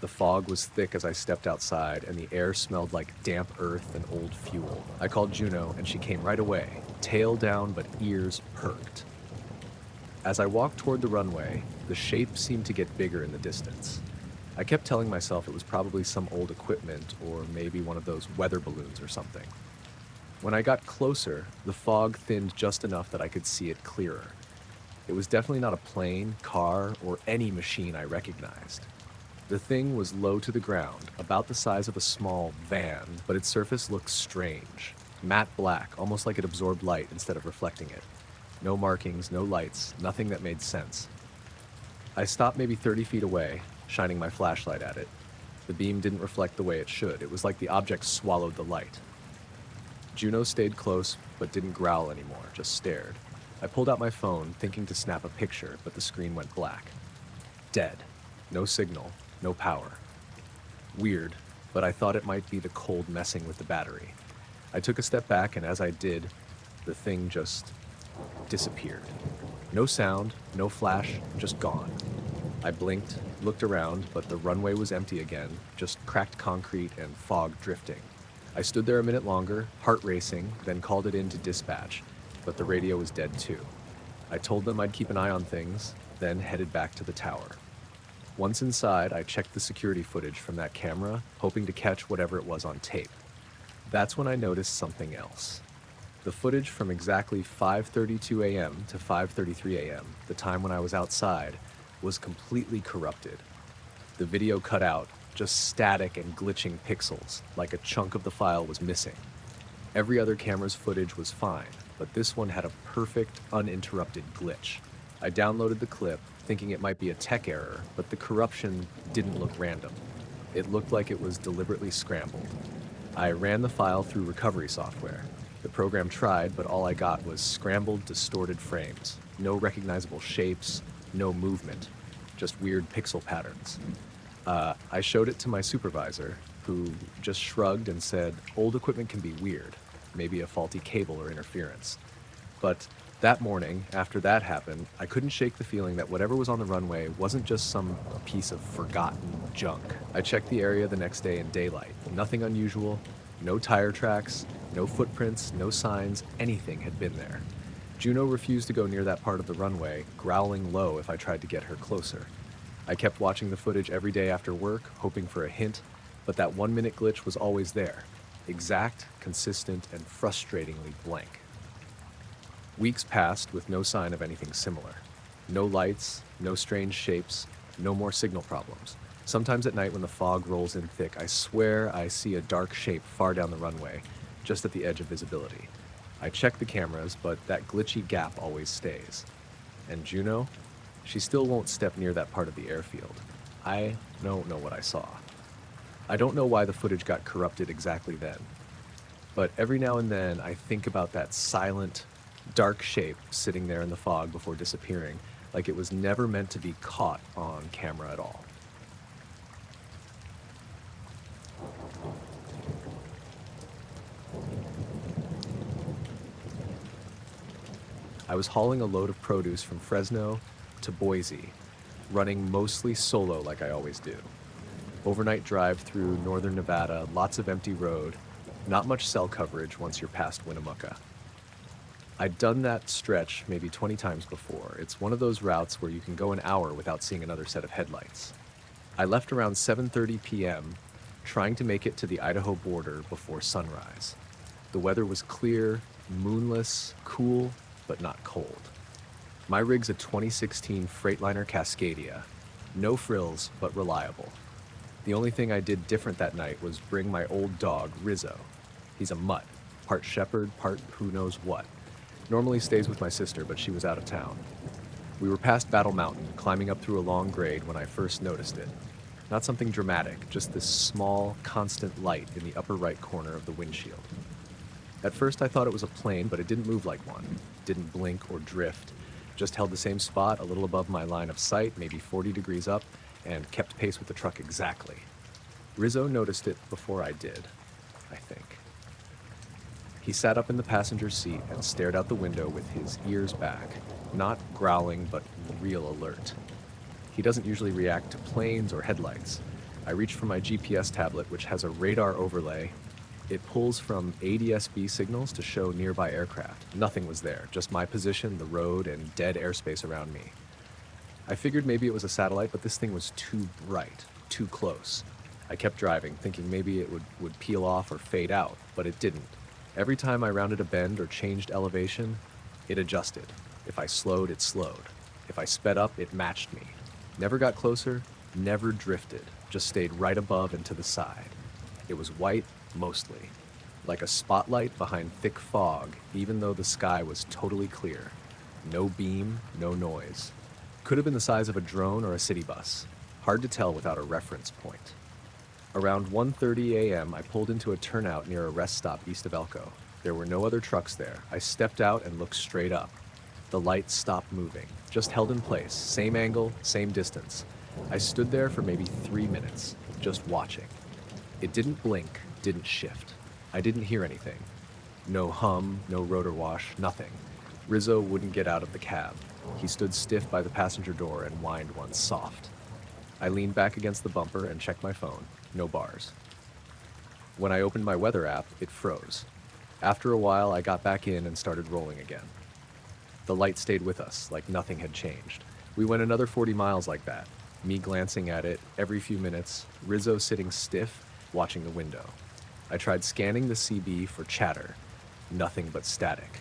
The fog was thick as I stepped outside, and the air smelled like damp earth and old fuel. I called Juno, and she came right away, tail down but ears perked. As I walked toward the runway, the shape seemed to get bigger in the distance. I kept telling myself it was probably some old equipment or maybe one of those weather balloons or something. When I got closer, the fog thinned just enough that I could see it clearer. It was definitely not a plane, car, or any machine I recognized. The thing was low to the ground, about the size of a small van, but its surface looked strange. Matte black, almost like it absorbed light instead of reflecting it. No markings, no lights, nothing that made sense. I stopped maybe 30 feet away, shining my flashlight at it. The beam didn't reflect the way it should. It was like the object swallowed the light. Juno stayed close, but didn't growl anymore, just stared. I pulled out my phone, thinking to snap a picture, but the screen went black. Dead. No signal. No power. Weird, but I thought it might be the cold messing with the battery. I took a step back, and as I did, the thing just disappeared. No sound, no flash, just gone. I blinked, looked around, but the runway was empty again, just cracked concrete and fog drifting. I stood there a minute longer, heart racing, then called it in to dispatch, but the radio was dead too. I told them I'd keep an eye on things, then headed back to the tower. Once inside, I checked the security footage from that camera, hoping to catch whatever it was on tape. That's when I noticed something else. The footage from exactly 5:32 a.m. to 5:33 a.m., the time when I was outside, was completely corrupted. The video cut out, just static and glitching pixels, like a chunk of the file was missing. Every other camera's footage was fine, but this one had a perfect, uninterrupted glitch. I downloaded the clip, thinking it might be a tech error, but the corruption didn't look random. It looked like it was deliberately scrambled. I ran the file through recovery software. The program tried, but all I got was scrambled, distorted frames. No recognizable shapes, no movement, just weird pixel patterns. I showed it to my supervisor, who just shrugged and said, old equipment can be weird, maybe a faulty cable or interference. But that morning, after that happened, I couldn't shake the feeling that whatever was on the runway wasn't just some piece of forgotten junk. I checked the area the next day in daylight. Nothing unusual, no tire tracks, no footprints, no signs, anything had been there. Juno refused to go near that part of the runway, growling low if I tried to get her closer. I kept watching the footage every day after work, hoping for a hint, but that 1-minute glitch was always there. Exact, consistent, and frustratingly blank. Weeks passed with no sign of anything similar. No lights, no strange shapes, no more signal problems. Sometimes at night when the fog rolls in thick, I swear I see a dark shape far down the runway, just at the edge of visibility. I check the cameras, but that glitchy gap always stays. And Juno? She still won't step near that part of the airfield. I don't know what I saw. I don't know why the footage got corrupted exactly then. But every now and then I think about that silent, dark shape sitting there in the fog before disappearing, like it was never meant to be caught on camera at all. I was hauling a load of produce from Fresno to Boise, running mostly solo like I always do. Overnight drive through northern Nevada, lots of empty road, not much cell coverage once you're past Winnemucca. I'd done that stretch maybe 20 times before. It's one of those routes where you can go an hour without seeing another set of headlights. I left around 7:30 p.m., trying to make it to the Idaho border before sunrise. The weather was clear, moonless, cool, but not cold. My rig's a 2016 Freightliner Cascadia. No frills, but reliable. The only thing I did different that night was bring my old dog, Rizzo. He's a mutt, part shepherd, part who knows what. Normally stays with my sister, but she was out of town. We were past Battle Mountain, climbing up through a long grade when I first noticed it. Not something dramatic, just this small, constant light in the upper right corner of the windshield. At first I thought it was a plane, but it didn't move like one. It didn't blink or drift. Just held the same spot a little above my line of sight, maybe 40 degrees up, and kept pace with the truck exactly. Rizzo noticed it before I did, I think. He sat up in the passenger seat and stared out the window with his ears back, not growling, but real alert. He doesn't usually react to planes or headlights. I reached for my GPS tablet, which has a radar overlay. It pulls from ADS-B signals to show nearby aircraft. Nothing was there, just my position, the road, and dead airspace around me. I figured maybe it was a satellite, but this thing was too bright, too close. I kept driving, thinking maybe it would peel off or fade out, but it didn't. Every time I rounded a bend or changed elevation, it adjusted. If I slowed, it slowed. If I sped up, it matched me. Never got closer, never drifted, just stayed right above and to the side. It was white, mostly, like a spotlight behind thick fog, even though the sky was totally clear. No beam, no noise. Could have been the size of a drone or a city bus. Hard to tell without a reference point. Around 1:30 a.m., I pulled into a turnout near a rest stop east of Elko. There were no other trucks there. I stepped out and looked straight up. The light stopped moving, just held in place, same angle, same distance. I stood there for maybe 3 minutes, just watching. It didn't blink, didn't shift. I didn't hear anything. No hum, no rotor wash, nothing. Rizzo wouldn't get out of the cab. He stood stiff by the passenger door and whined once soft. I leaned back against the bumper and checked my phone. No bars. When I opened my weather app, it froze. After a while, I got back in and started rolling again. The light stayed with us, like nothing had changed. We went another 40 miles like that, me glancing at it every few minutes, Rizzo sitting stiff, watching the window. I tried scanning the CB for chatter. Nothing but static.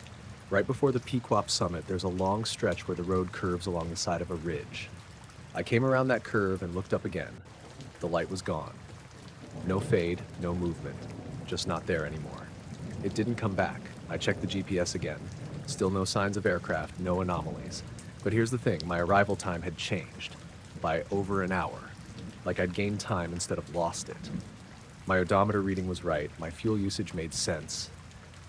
Right before the Pequot summit, there's a long stretch where the road curves along the side of a ridge. I came around that curve and looked up again. The light was gone. No fade, no movement, just not there anymore. It didn't come back. I checked the GPS again. Still no signs of aircraft, no anomalies. But here's the thing, my arrival time had changed by over an hour. Like I'd gained time instead of lost it. My odometer reading was right, my fuel usage made sense.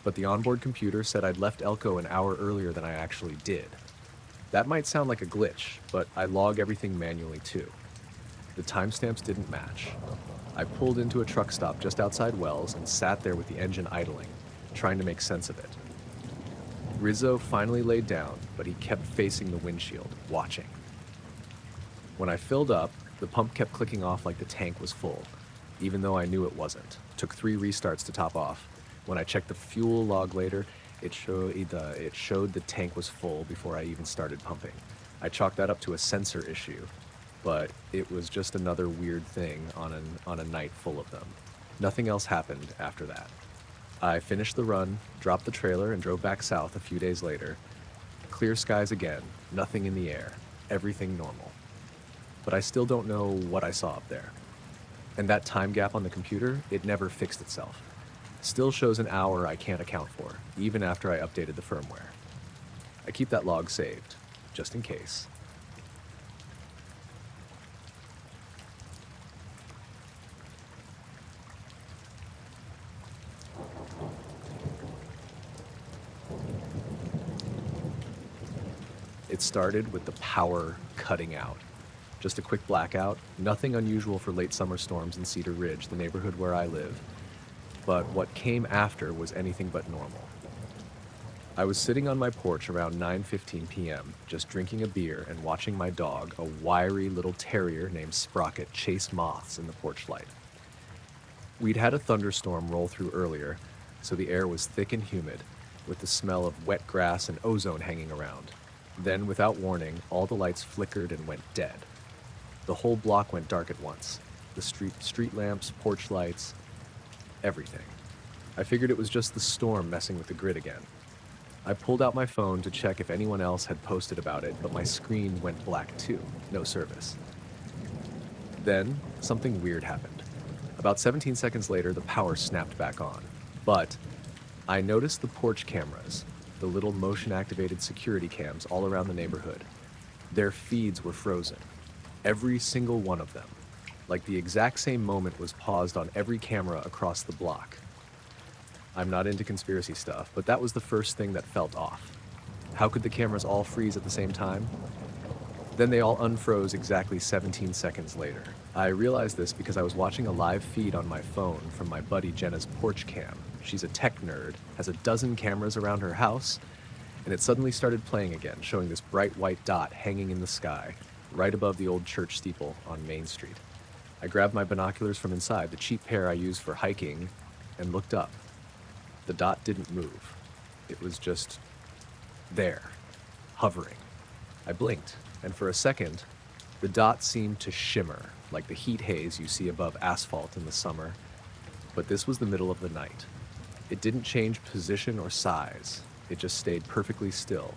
But the onboard computer said I'd left Elko an hour earlier than I actually did. That might sound like a glitch, but I log everything manually too. The timestamps didn't match. I pulled into a truck stop just outside Wells and sat there with the engine idling, trying to make sense of it. Rizzo finally laid down, but he kept facing the windshield, watching. When I filled up, the pump kept clicking off like the tank was full, even though I knew it wasn't. Took 3 restarts to top off. When I checked the fuel log later, it showed the tank was full before I even started pumping. I chalked that up to a sensor issue, but it was just another weird thing on a night full of them. Nothing else happened after that. I finished the run, dropped the trailer, and drove back south a few days later. Clear skies again, nothing in the air, everything normal. But I still don't know what I saw up there. And that time gap on the computer, it never fixed itself. Still shows an hour I can't account for, even after I updated the firmware. I keep that log saved, just in case. It started with the power cutting out. Just a quick blackout, nothing unusual for late summer storms in Cedar Ridge, the neighborhood where I live. But what came after was anything but normal. I was sitting on my porch around 9:15 p.m., just drinking a beer and watching my dog, a wiry little terrier named Sprocket, chase moths in the porch light. We'd had a thunderstorm roll through earlier, so the air was thick and humid, with the smell of wet grass and ozone hanging around. Then, without warning, all the lights flickered and went dead. The whole block went dark at once. The street lamps, porch lights, everything. I figured it was just the storm messing with the grid again. I pulled out my phone to check if anyone else had posted about it, but my screen went black too. No service. Then, something weird happened. About 17 seconds later, the power snapped back on. But I noticed the porch cameras, the little motion-activated security cams all around the neighborhood. Their feeds were frozen. Every single one of them. Like the exact same moment was paused on every camera across the block. I'm not into conspiracy stuff, but that was the first thing that felt off. How could the cameras all freeze at the same time? Then they all unfroze exactly 17 seconds later. I realized this because I was watching a live feed on my phone from my buddy Jenna's Porch cam. She's a tech nerd, has a dozen cameras around her house, and it suddenly started playing again, showing this bright white dot hanging in the sky, right above the old church steeple on Main Street. I grabbed my binoculars from inside, the cheap pair I use for hiking, and looked up. The dot didn't move. It was just there, hovering. I blinked, and for a second, the dot seemed to shimmer, like the heat haze you see above asphalt in the summer. But this was the middle of the night. It didn't change position or size. It just stayed perfectly still,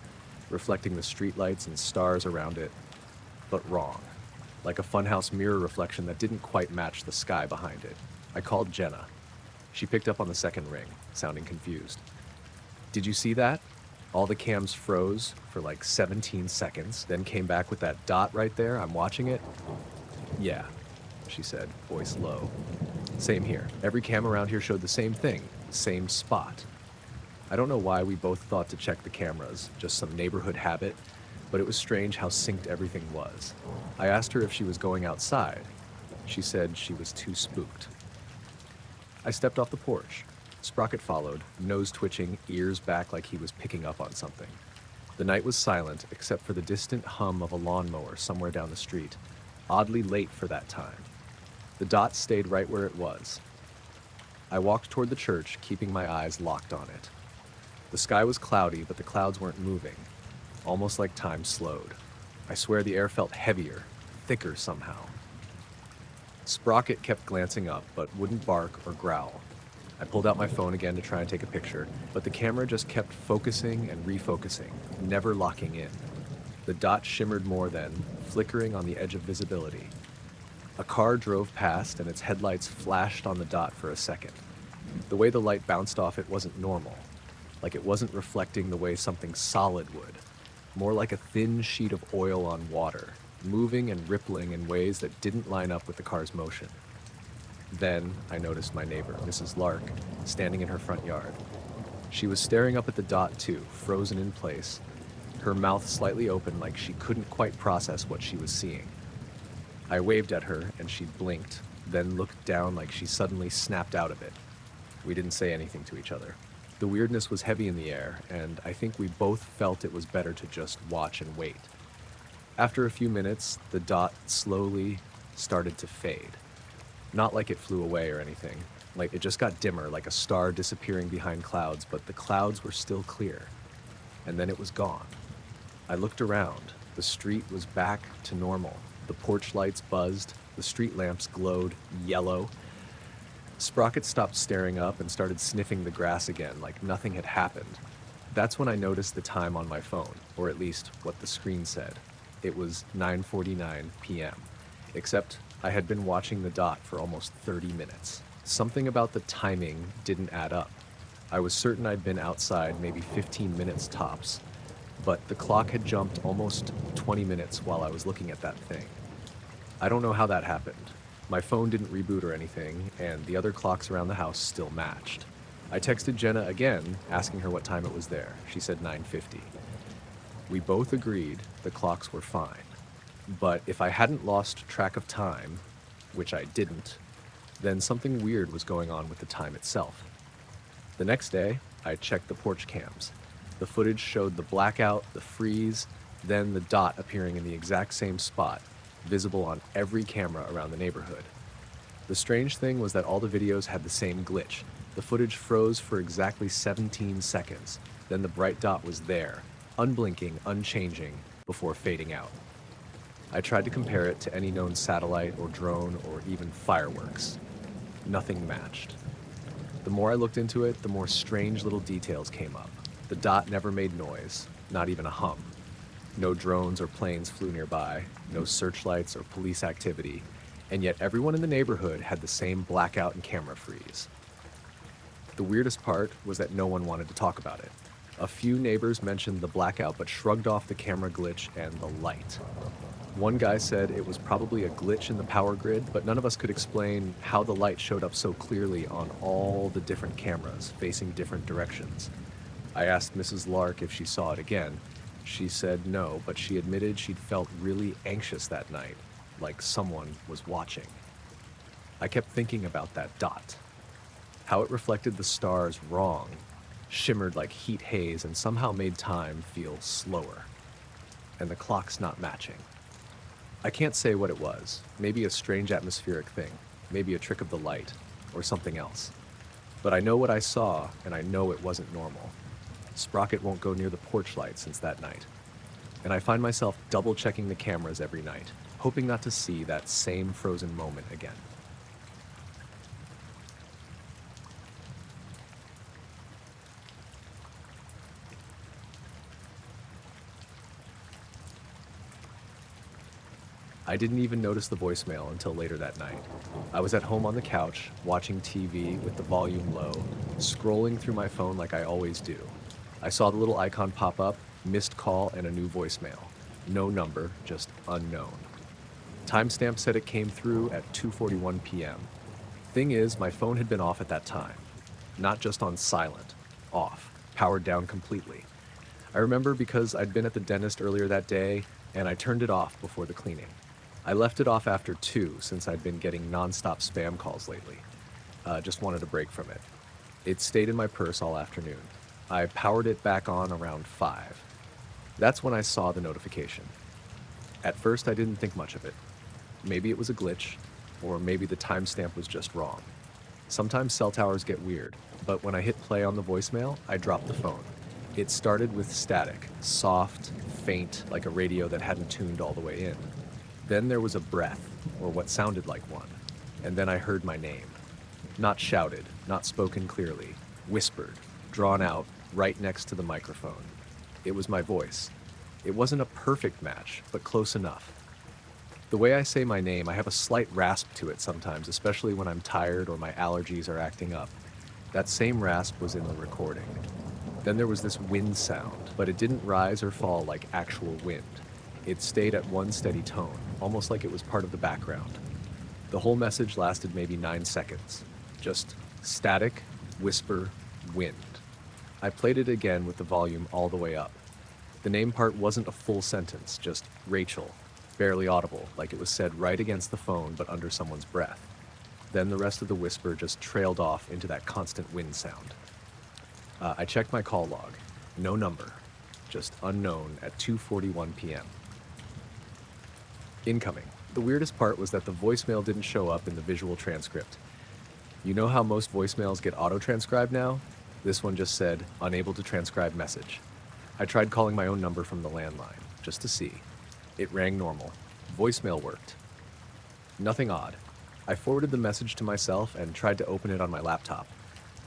reflecting the streetlights and stars around it, but wrong. Like a funhouse mirror reflection that didn't quite match the sky behind it. I called Jenna. She picked up on the second ring, sounding confused. Did you see that? All the cams froze for like 17 seconds, then came back with that dot right there. I'm watching it. Yeah, she said, voice low. Same here. Every cam around here showed the same thing, same spot. I don't know why we both thought to check the cameras, just some neighborhood habit, but it was strange how synced everything was. I asked her if she was going outside. She said she was too spooked. I stepped off the porch. Sprocket followed, nose twitching, ears back like he was picking up on something. The night was silent, except for the distant hum of a lawnmower somewhere down the street, oddly late for that time. The dot stayed right where it was. I walked toward the church, keeping my eyes locked on it. The sky was cloudy, but the clouds weren't moving, almost like time slowed. I swear the air felt heavier, thicker somehow. Sprocket kept glancing up, but wouldn't bark or growl. I pulled out my phone again to try and take a picture, but the camera just kept focusing and refocusing, never locking in. The dot shimmered more then, flickering on the edge of visibility. A car drove past and its headlights flashed on the dot for a second. The way the light bounced off it wasn't normal, like it wasn't reflecting the way something solid would, more like a thin sheet of oil on water, moving and rippling in ways that didn't line up with the car's motion. Then I noticed my neighbor, Mrs. Lark, standing in her front yard. She was staring up at the dot too, frozen in place, her mouth slightly open like she couldn't quite process what she was seeing. I waved at her and she blinked, then looked down like she suddenly snapped out of it. We didn't say anything to each other. The weirdness was heavy in the air, and I think we both felt it was better to just watch and wait. After a few minutes, the dot slowly started to fade. Not like it flew away or anything. Like it just got dimmer, like a star disappearing behind clouds, but the clouds were still clear. And then it was gone. I looked around. The street was back to normal. The porch lights buzzed. The street lamps glowed yellow. Sprocket stopped staring up and started sniffing the grass again, like nothing had happened. That's when I noticed the time on my phone, or at least what the screen said. It was 9:49 p.m., except I had been watching the dot for almost 30 minutes. Something about the timing didn't add up. I was certain I'd been outside maybe 15 minutes tops, but the clock had jumped almost 20 minutes while I was looking at that thing. I don't know how that happened. My phone didn't reboot or anything, and the other clocks around the house still matched. I texted Jenna again, asking her what time it was there. She said 9:50. We both agreed the clocks were fine. But if I hadn't lost track of time, which I didn't, then something weird was going on with the time itself. The next day, I checked the porch cams. The footage showed the blackout, the freeze, then the dot appearing in the exact same spot, visible on every camera around the neighborhood. The strange thing was that all the videos had the same glitch. The footage froze for exactly 17 seconds. Then the bright dot was there, unblinking, unchanging, before fading out. I tried to compare it to any known satellite or drone or even fireworks. Nothing matched. The more I looked into it, the more strange little details came up. The dot never made noise, not even a hum. No drones or planes flew nearby, no searchlights or police activity, and yet everyone in the neighborhood had the same blackout and camera freeze. The weirdest part was that no one wanted to talk about it. A few neighbors mentioned the blackout but shrugged off the camera glitch and the light. One guy said it was probably a glitch in the power grid, but none of us could explain how the light showed up so clearly on all the different cameras facing different directions. I asked Mrs. Lark if she saw it again. She said no, but she admitted she'd felt really anxious that night, like someone was watching. I kept thinking about that dot, how it reflected the stars wrong, shimmered like heat haze, and somehow made time feel slower. And the clock's not matching. I can't say what it was. Maybe a strange atmospheric thing, maybe a trick of the light, or something else. But I know what I saw, and I know it wasn't normal. Sprocket won't go near the porch light since that night. And I find myself double-checking the cameras every night, hoping not to see that same frozen moment again. I didn't even notice the voicemail until later that night. I was at home on the couch, watching TV with the volume low, scrolling through my phone like I always do. I saw the little icon pop up, missed call, and a new voicemail. No number, just unknown. Timestamp said it came through at 2:41 p.m. Thing is, my phone had been off at that time. Not just on silent, off, powered down completely. I remember because I'd been at the dentist earlier that day, and I turned it off before the cleaning. I left it off after 2 since I'd been getting nonstop spam calls lately. Just wanted a break from it. It stayed in my purse all afternoon. I powered it back on around 5. That's when I saw the notification. At first, I didn't think much of it. Maybe it was a glitch, or maybe the timestamp was just wrong. Sometimes cell towers get weird, but when I hit play on the voicemail, I dropped the phone. It started with static, soft, faint, like a radio that hadn't tuned all the way in. Then there was a breath, or what sounded like one, and then I heard my name. Not shouted, not spoken clearly, whispered, drawn out, right next to the microphone. It was my voice. It wasn't a perfect match, but close enough. The way I say my name, I have a slight rasp to it sometimes, especially when I'm tired or my allergies are acting up. That same rasp was in the recording. Then there was this wind sound, but it didn't rise or fall like actual wind. It stayed at one steady tone, almost like it was part of the background. The whole message lasted maybe 9 seconds. Just static, whisper, wind. I played it again with the volume all the way up. The name part wasn't a full sentence, just Rachel, barely audible, like it was said right against the phone but under someone's breath. Then the rest of the whisper just trailed off into that constant wind sound. I checked my call log. No number. Just unknown at 2:41 p.m. Incoming. The weirdest part was that the voicemail didn't show up in the visual transcript. You know how most voicemails get auto-transcribed now? This one just said, unable to transcribe message. I tried calling my own number from the landline, just to see. It rang normal. Voicemail worked. Nothing odd. I forwarded the message to myself and tried to open it on my laptop.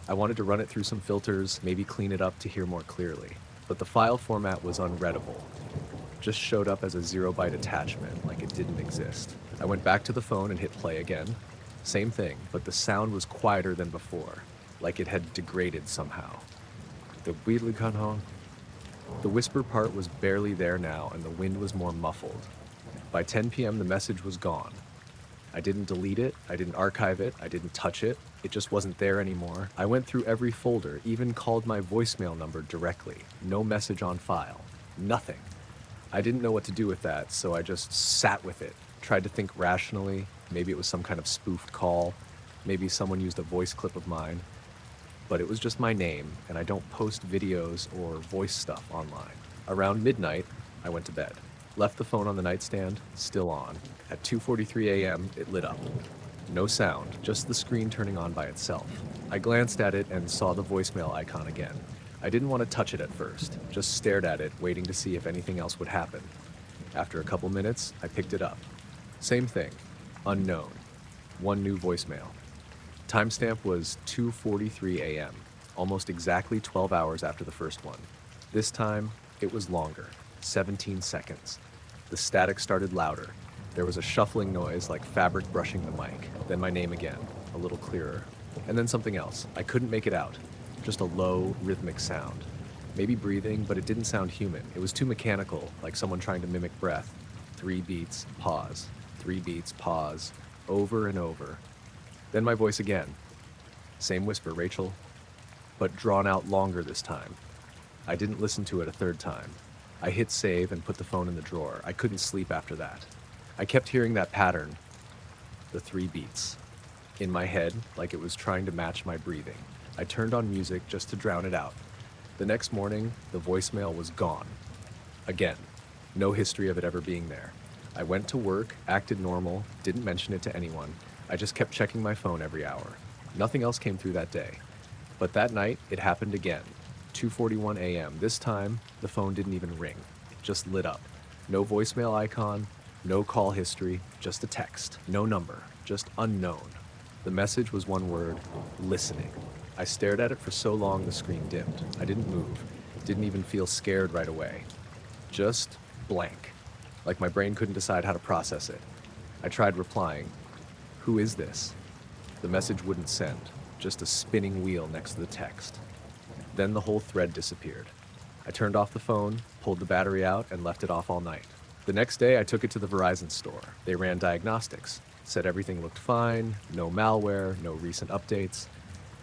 I wanted to run it through some filters, maybe clean it up to hear more clearly. But the file format was unreadable. Just showed up as a 0-byte attachment, like it didn't exist. I went back to the phone and hit play again. Same thing, but the sound was quieter than before, like it had degraded somehow. The whisper part was barely there now, and the wind was more muffled. By 10 p.m., the message was gone. I didn't delete it, I didn't archive it, I didn't touch it. It just wasn't there anymore. I went through every folder, even called my voicemail number directly. No message on file. Nothing. I didn't know what to do with that, so I just sat with it. Tried to think rationally. Maybe it was some kind of spoofed call. Maybe someone used a voice clip of mine. But it was just my name, and I don't post videos or voice stuff online. Around midnight, I went to bed. Left the phone on the nightstand, still on. At 2:43 a.m., it lit up. No sound, just the screen turning on by itself. I glanced at it and saw the voicemail icon again. I didn't want to touch it at first, just stared at it, waiting to see if anything else would happen. After a couple minutes, I picked it up. Same thing, unknown. One new voicemail. Timestamp was 2:43 a.m., almost exactly 12 hours after the first one. This time, it was longer, 17 seconds. The static started louder. There was a shuffling noise like fabric brushing the mic. Then my name again, a little clearer. And then something else. I couldn't make it out. Just a low, rhythmic sound. Maybe breathing, but it didn't sound human. It was too mechanical, like someone trying to mimic breath. 3 beats, pause. 3 beats, pause. Over and over. Then my voice again. Same whisper, Rachel, but drawn out longer this time. I didn't listen to it a third time. I hit save and put the phone in the drawer. I couldn't sleep after that. I kept hearing that pattern, the 3 beats, in my head like it was trying to match my breathing. I turned on music just to drown it out. The next morning, the voicemail was gone. Again, no history of it ever being there. I went to work, acted normal, didn't mention it to anyone. I just kept checking my phone every hour. Nothing else came through that day. But that night, it happened again. 2:41 a.m. This time, the phone didn't even ring. It just lit up. No voicemail icon, no call history, just a text. No number, just unknown. The message was one word, listening. I stared at it for so long the screen dimmed. I didn't move, didn't even feel scared right away. Just blank, like my brain couldn't decide how to process it. I tried replying, "Who is this?" The message wouldn't send, just a spinning wheel next to the text. Then the whole thread disappeared. I turned off the phone, pulled the battery out, and left it off all night. The next day, I took it to the Verizon store. They ran diagnostics, said everything looked fine, no malware, no recent updates.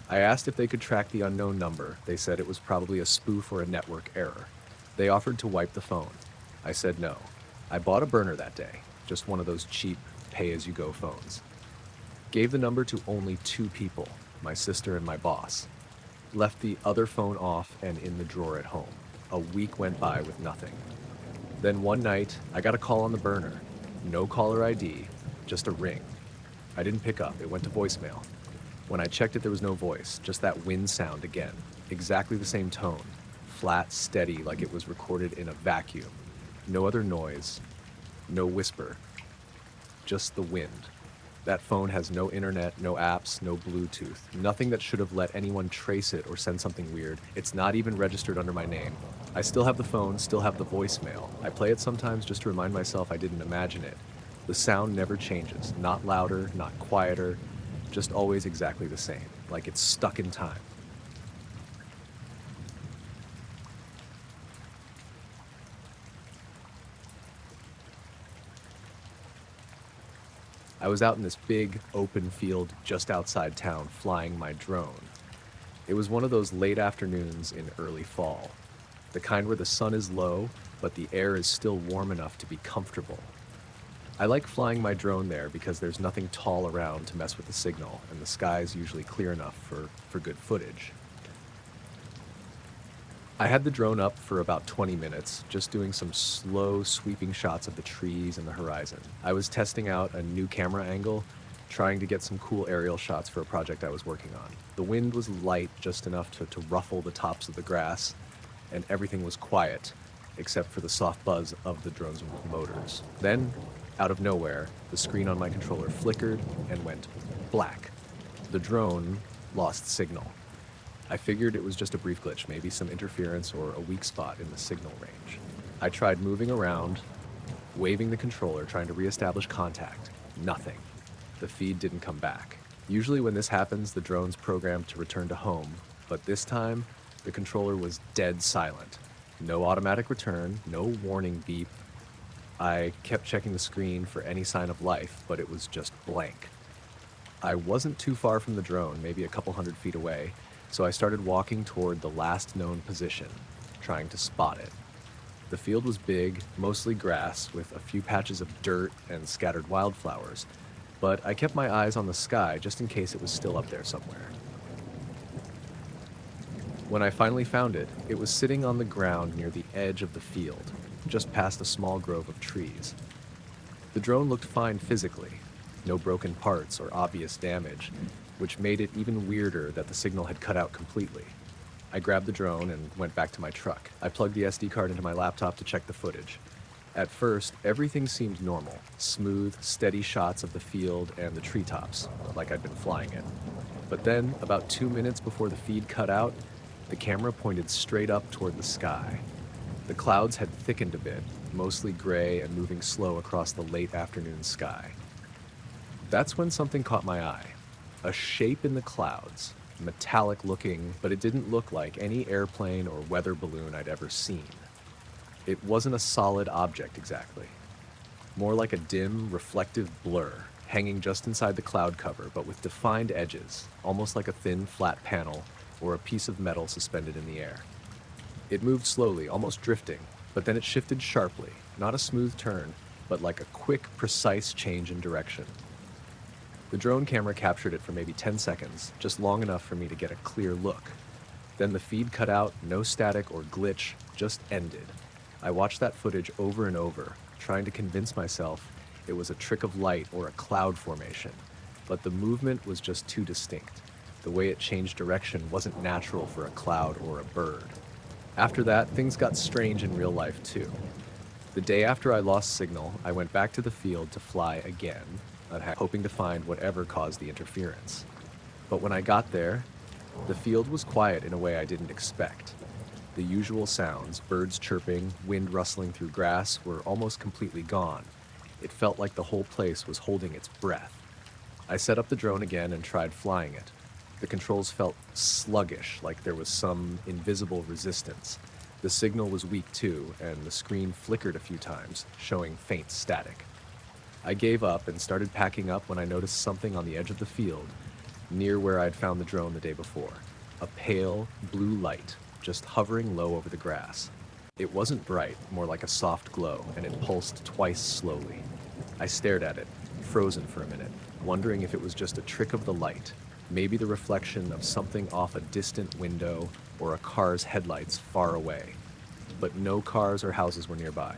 I asked if they could track the unknown number. They said it was probably a spoof or a network error. They offered to wipe the phone. I said no. I bought a burner that day, just one of those cheap, pay-as-you-go phones. Gave the number to only 2 people, my sister and my boss. Left the other phone off and in the drawer at home. A week went by with nothing. Then one night, I got a call on the burner. No caller ID, just a ring. I didn't pick up, it went to voicemail. When I checked it, there was no voice, just that wind sound again. Exactly the same tone. Flat, steady, like it was recorded in a vacuum. No other noise, no whisper, just the wind. That phone has no internet, no apps, no Bluetooth, nothing that should have let anyone trace it or send something weird. It's not even registered under my name. I still have the phone, still have the voicemail. I play it sometimes just to remind myself I didn't imagine it. The sound never changes, not louder, not quieter, just always exactly the same, like it's stuck in time. I was out in this big, open field just outside town flying my drone. It was one of those late afternoons in early fall, the kind where the sun is low, but the air is still warm enough to be comfortable. I like flying my drone there because there's nothing tall around to mess with the signal, and the sky is usually clear enough for good footage. I had the drone up for about 20 minutes, just doing some slow, sweeping shots of the trees and the horizon. I was testing out a new camera angle, trying to get some cool aerial shots for a project I was working on. The wind was light, just enough to ruffle the tops of the grass, and everything was quiet, except for the soft buzz of the drone's motors. Then, out of nowhere, the screen on my controller flickered and went black. The drone lost signal. I figured it was just a brief glitch, maybe some interference or a weak spot in the signal range. I tried moving around, waving the controller, trying to reestablish contact. Nothing. The feed didn't come back. Usually when this happens, the drone's programmed to return to home, but this time, the controller was dead silent. No automatic return, no warning beep. I kept checking the screen for any sign of life, but it was just blank. I wasn't too far from the drone, maybe a couple hundred feet away, so I started walking toward the last known position, trying to spot it. The field was big, mostly grass, with a few patches of dirt and scattered wildflowers, but I kept my eyes on the sky just in case it was still up there somewhere. When I finally found it, it was sitting on the ground near the edge of the field, just past a small grove of trees. The drone looked fine physically, no broken parts or obvious damage, which made it even weirder that the signal had cut out completely. I grabbed the drone and went back to my truck. I plugged the SD card into my laptop to check the footage. At first, everything seemed normal. Smooth, steady shots of the field and the treetops, like I'd been flying it. But then, about 2 minutes before the feed cut out, the camera pointed straight up toward the sky. The clouds had thickened a bit, mostly gray and moving slow across the late afternoon sky. That's when something caught my eye. A shape in the clouds, metallic looking, but it didn't look like any airplane or weather balloon I'd ever seen. It wasn't a solid object exactly. more like a dim, reflective blur, hanging just inside the cloud cover, but with defined edges, almost like a thin, flat panel or a piece of metal suspended in the air. It moved slowly, almost drifting, but then it shifted sharply, not a smooth turn, but like a quick, precise change in direction. The drone camera captured it for maybe 10 seconds, just long enough for me to get a clear look. Then the feed cut out, no static or glitch, just ended. I watched that footage over and over, trying to convince myself it was a trick of light or a cloud formation, but the movement was just too distinct. The way it changed direction wasn't natural for a cloud or a bird. After that, things got strange in real life too. The day after I lost signal, I went back to the field to fly again, hoping to find whatever caused the interference. But when I got there, the field was quiet in a way I didn't expect. The usual sounds, birds chirping, wind rustling through grass, were almost completely gone. It felt like the whole place was holding its breath. I set up the drone again and tried flying it. The controls felt sluggish, like there was some invisible resistance. The signal was weak too, and the screen flickered a few times, showing faint static. I gave up and started packing up when I noticed something on the edge of the field, near where I'd found the drone the day before. A pale, blue light, just hovering low over the grass. It wasn't bright, more like a soft glow, and it pulsed twice slowly. I stared at it, frozen for a minute, wondering if it was just a trick of the light, maybe the reflection of something off a distant window or a car's headlights far away. But no cars or houses were nearby.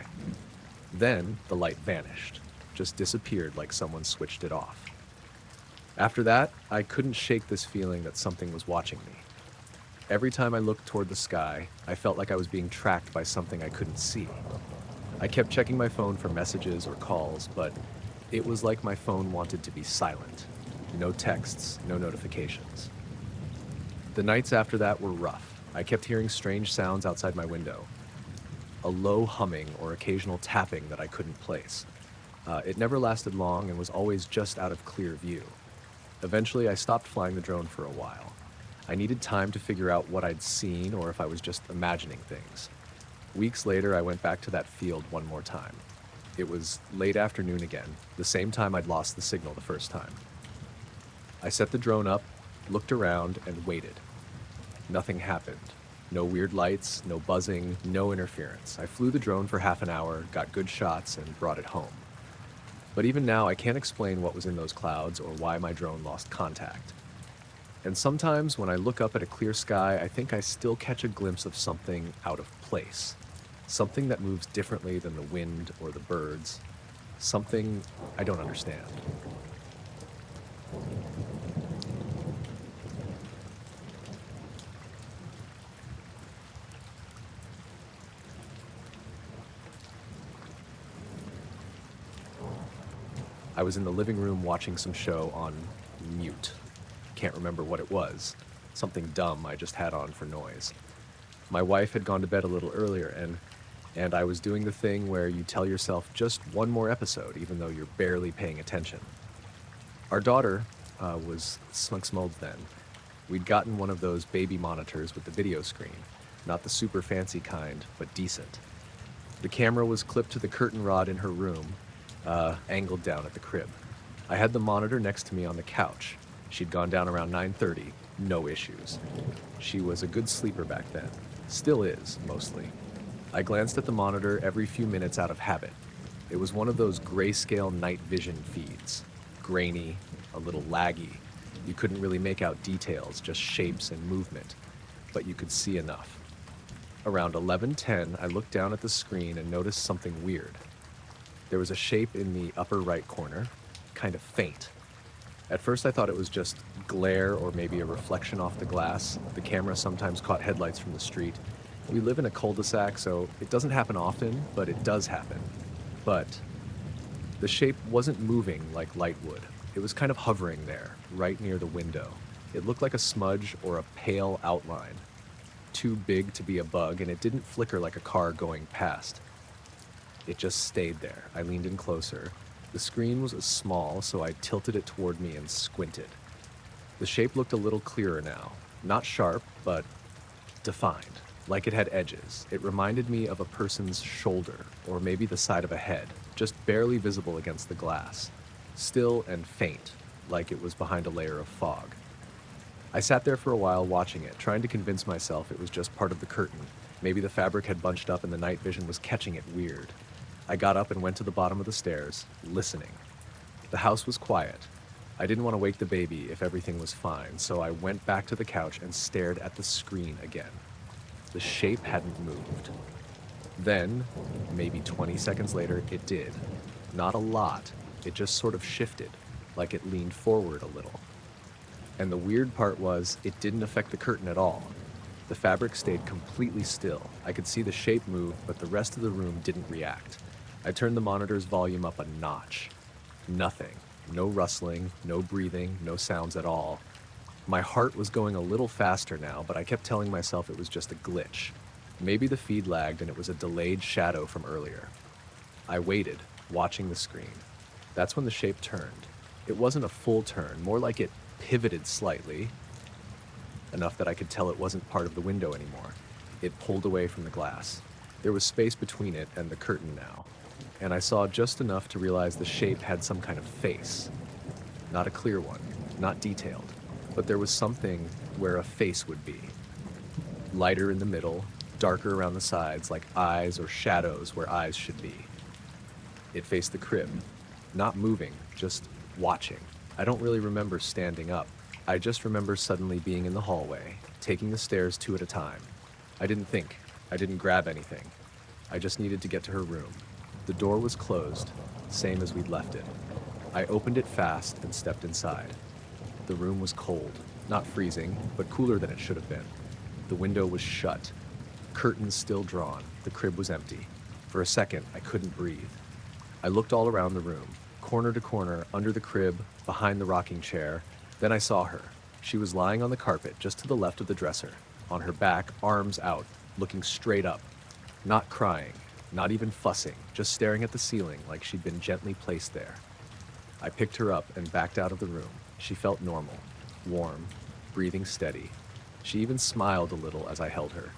Then the light vanished, just disappeared like someone switched it off. After that, I couldn't shake this feeling that something was watching me. Every time I looked toward the sky, I felt like I was being tracked by something I couldn't see. I kept checking my phone for messages or calls, but it was like my phone wanted to be silent. No texts, no notifications. The nights after that were rough. I kept hearing strange sounds outside my window. A low humming or occasional tapping that I couldn't place. It never lasted long and was always just out of clear view. Eventually, I stopped flying the drone for a while. I needed time to figure out what I'd seen or if I was just imagining things. Weeks later, I went back to that field one more time. It was late afternoon again, the same time I'd lost the signal the first time. I set the drone up, looked around, and waited. Nothing happened. No weird lights, no buzzing, no interference. I flew the drone for half an hour, got good shots, and brought it home. But even now, I can't explain what was in those clouds or why my drone lost contact. And sometimes when I look up at a clear sky, I think I still catch a glimpse of something out of place. Something that moves differently than the wind or the birds. Something I don't understand. I was in the living room watching some show on mute. Can't remember what it was. Something dumb I just had on for noise. My wife had gone to bed a little earlier, and I was doing the thing where you tell yourself just one more episode, even though you're barely paying attention. Our daughter was smug then. We'd gotten one of those baby monitors with the video screen, not the super fancy kind, but decent. The camera was clipped to the curtain rod in her room, angled down at the crib. I had the monitor next to me on the couch. She'd gone down around 9:30, no issues. She was a good sleeper back then. Still is, mostly. I glanced at the monitor every few minutes out of habit. It was one of those grayscale night vision feeds. Grainy, a little laggy. You couldn't really make out details, just shapes and movement. But you could see enough. Around 11:10, I looked down at the screen and noticed something weird. There was a shape in the upper right corner, kind of faint. At first I thought it was just glare or maybe a reflection off the glass. The camera sometimes caught headlights from the street. We live in a cul-de-sac, so it doesn't happen often, but it does happen. But the shape wasn't moving like light would. It was kind of hovering there, right near the window. It looked like a smudge or a pale outline. Too big to be a bug, and it didn't flicker like a car going past. It just stayed there. I leaned in closer. The screen was small, so I tilted it toward me and squinted. The shape looked a little clearer now. Not sharp, but defined. like it had edges. It reminded me of a person's shoulder, or maybe the side of a head, just barely visible against the glass. Still and faint, like it was behind a layer of fog. I sat there for a while watching it, trying to convince myself it was just part of the curtain. Maybe the fabric had bunched up and the night vision was catching it weird. I got up and went to the bottom of the stairs, listening. The house was quiet. I didn't want to wake the baby if everything was fine, so I went back to the couch and stared at the screen again. The shape hadn't moved. Then, maybe 20 seconds later, it did. Not a lot. It just sort of shifted, like it leaned forward a little. And the weird part was, it didn't affect the curtain at all. The fabric stayed completely still. I could see the shape move, but the rest of the room didn't react. I turned the monitor's volume up a notch. Nothing. No rustling, no breathing, no sounds at all. My heart was going a little faster now, but I kept telling myself it was just a glitch. Maybe the feed lagged and it was a delayed shadow from earlier. I waited, watching the screen. That's when the shape turned. It wasn't a full turn, more like it pivoted slightly, enough that I could tell it wasn't part of the window anymore. It pulled away from the glass. There was space between it and the curtain now, and I saw just enough to realize the shape had some kind of face. Not a clear one, not detailed, but there was something where a face would be. Lighter in the middle, darker around the sides, like eyes or shadows where eyes should be. It faced the crib, not moving, just watching. I don't really remember standing up. I just remember suddenly being in the hallway, taking the stairs 2 at a time. I didn't think. I didn't grab anything. I just needed to get to her room. The door was closed, same as we'd left it. I opened it fast and stepped inside. The room was cold, not freezing, but cooler than it should have been. The window was shut, curtains still drawn. The crib was empty. For a second, I couldn't breathe. I looked all around the room, corner to corner, under the crib, behind the rocking chair. Then I saw her. She was lying on the carpet just to the left of the dresser, on her back, arms out, looking straight up. Not crying, not even fussing, just staring at the ceiling like she'd been gently placed there. I picked her up and backed out of the room. She felt normal, warm, breathing steady. She even smiled a little as I held her.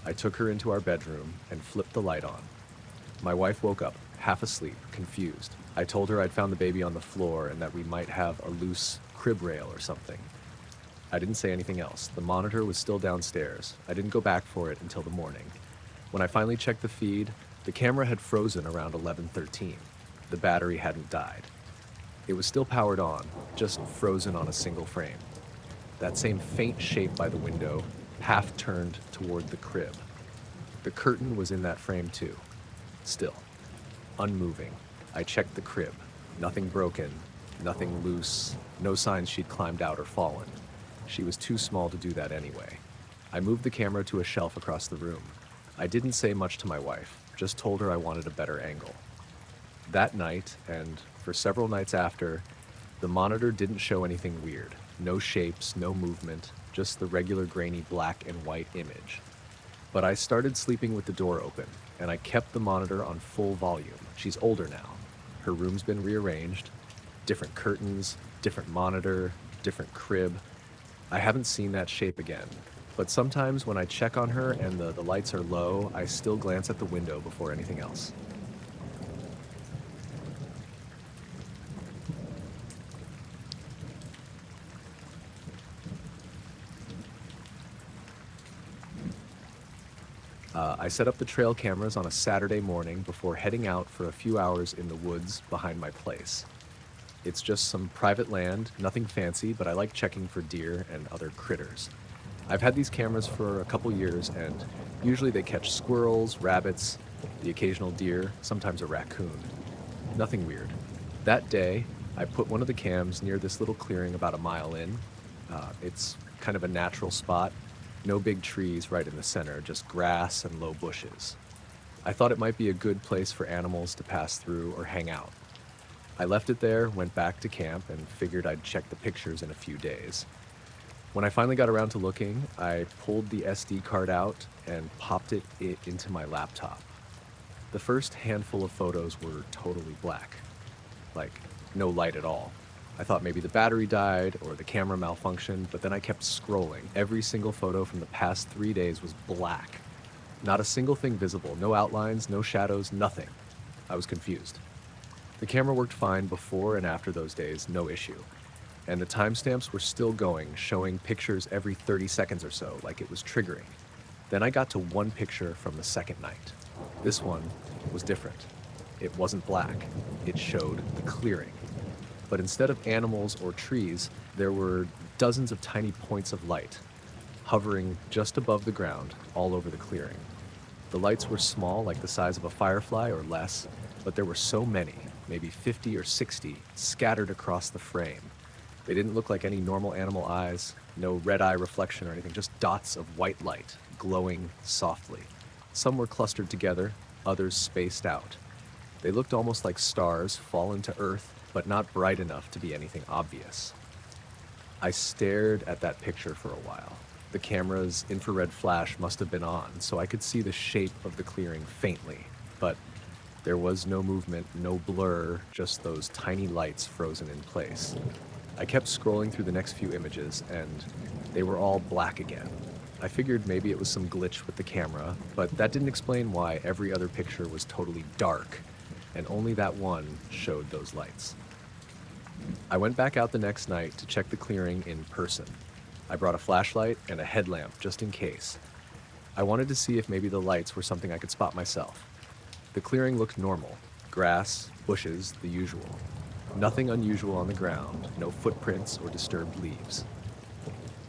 I took her into our bedroom and flipped the light on. My wife woke up, half asleep, confused. I told her I'd found the baby on the floor and that we might have a loose crib rail or something. I didn't say anything else. The monitor was still downstairs. I didn't go back for it until the morning. When I finally checked the feed, the camera had frozen around 11:13. The battery hadn't died. It was still powered on, just frozen on a single frame. That same faint shape by the window, half turned toward the crib. The curtain was in that frame too. Still, unmoving. I checked the crib. Nothing broken, nothing loose, no signs she'd climbed out or fallen. She was too small to do that anyway. I moved the camera to a shelf across the room. I didn't say much to my wife, just told her I wanted a better angle. That night, and for several nights after, the monitor didn't show anything weird. No shapes, no movement, just the regular grainy black and white image. But I started sleeping with the door open, and I kept the monitor on full volume. She's older now. Her room's been rearranged. Different curtains, different monitor, different crib. I haven't seen that shape again. But sometimes when I check on her and the lights are low, I still glance at the window before anything else. I set up the trail cameras on a Saturday morning before heading out for a few hours in the woods behind my place. It's just some private land, nothing fancy, but I like checking for deer and other critters. I've had these cameras for a couple years, and usually they catch squirrels, rabbits, the occasional deer, sometimes a raccoon. Nothing weird. That day, I put one of the cams near this little clearing about a mile in. It's kind of a natural spot. No big trees right in the center, just grass and low bushes. I thought it might be a good place for animals to pass through or hang out. I left it there, went back to camp, and figured I'd check the pictures in a few days. When I finally got around to looking, I pulled the SD card out and popped it into my laptop. The first handful of photos were totally black, like no light at all. I thought maybe the battery died or the camera malfunctioned, but then I kept scrolling. Every single photo from the past 3 days was black. Not a single thing visible, no outlines, no shadows, nothing. I was confused. The camera worked fine before and after those days, no issue. And the timestamps were still going, showing pictures every 30 seconds or so, like it was triggering. Then I got to one picture from the second night. This one was different. It wasn't black, it showed the clearing. But instead of animals or trees, there were dozens of tiny points of light, hovering just above the ground, all over the clearing. The lights were small, like the size of a firefly or less, but there were so many, maybe 50 or 60, scattered across the frame. They didn't look like any normal animal eyes, no red eye reflection or anything, just dots of white light, glowing softly. Some were clustered together, others spaced out. They looked almost like stars fallen to Earth, but not bright enough to be anything obvious. I stared at that picture for a while. The camera's infrared flash must have been on, so I could see the shape of the clearing faintly, but there was no movement, no blur, just those tiny lights frozen in place. I kept scrolling through the next few images, and they were all black again. I figured maybe it was some glitch with the camera, but that didn't explain why every other picture was totally dark, and only that one showed those lights. I went back out the next night to check the clearing in person. I brought a flashlight and a headlamp just in case. I wanted to see if maybe the lights were something I could spot myself. The clearing looked normal. Grass, bushes, the usual. Nothing unusual on the ground, no footprints or disturbed leaves.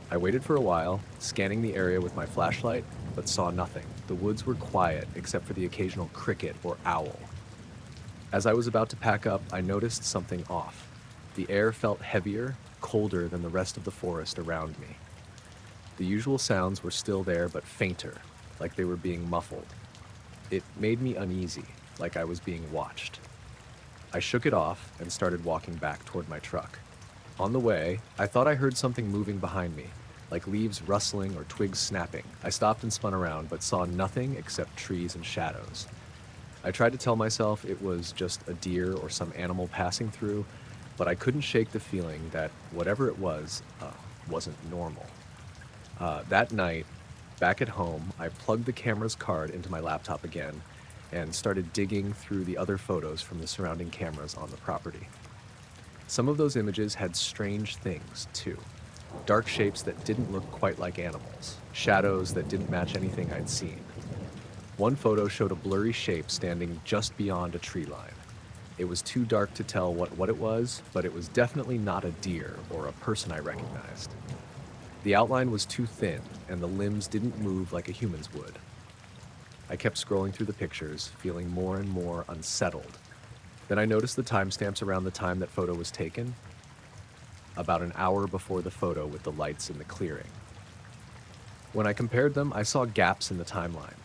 I waited for a while, scanning the area with my flashlight, but saw nothing. The woods were quiet except for the occasional cricket or owl. As I was about to pack up, I noticed something off. The air felt heavier, colder than the rest of the forest around me. The usual sounds were still there, but fainter, like they were being muffled. It made me uneasy, like I was being watched. I shook it off and started walking back toward my truck. On the way, I thought I heard something moving behind me, like leaves rustling or twigs snapping. I stopped and spun around, but saw nothing except trees and shadows. I tried to tell myself it was just a deer or some animal passing through, but I couldn't shake the feeling that whatever it was, wasn't normal. That night, back at home, I plugged the camera's card into my laptop again and started digging through the other photos from the surrounding cameras on the property. Some of those images had strange things, too. Dark shapes that didn't look quite like animals, shadows that didn't match anything I'd seen. One photo showed a blurry shape standing just beyond a tree line. It was too dark to tell what it was, but it was definitely not a deer or a person I recognized. The outline was too thin, and the limbs didn't move like a human's would. I kept scrolling through the pictures, feeling more and more unsettled. Then I noticed the timestamps around the time that photo was taken, about an hour before the photo with the lights in the clearing. When I compared them, I saw gaps in the timeline.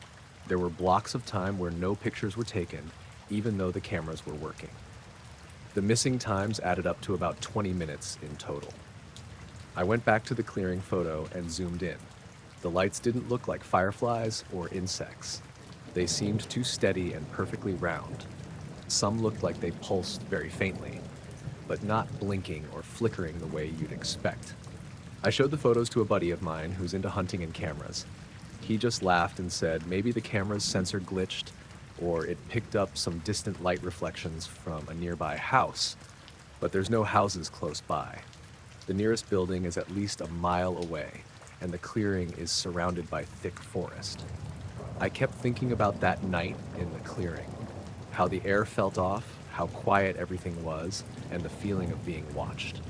There were blocks of time where no pictures were taken, even though the cameras were working. The missing times added up to about 20 minutes in total. I went back to the clearing photo and zoomed in. The lights didn't look like fireflies or insects. They seemed too steady and perfectly round. Some looked like they pulsed very faintly, but not blinking or flickering the way you'd expect. I showed the photos to a buddy of mine who's into hunting and cameras. He just laughed and said maybe the camera's sensor glitched, or it picked up some distant light reflections from a nearby house, but there's no houses close by. The nearest building is at least a mile away, and the clearing is surrounded by thick forest. I kept thinking about that night in the clearing, how the air felt off, how quiet everything was, and the feeling of being watched.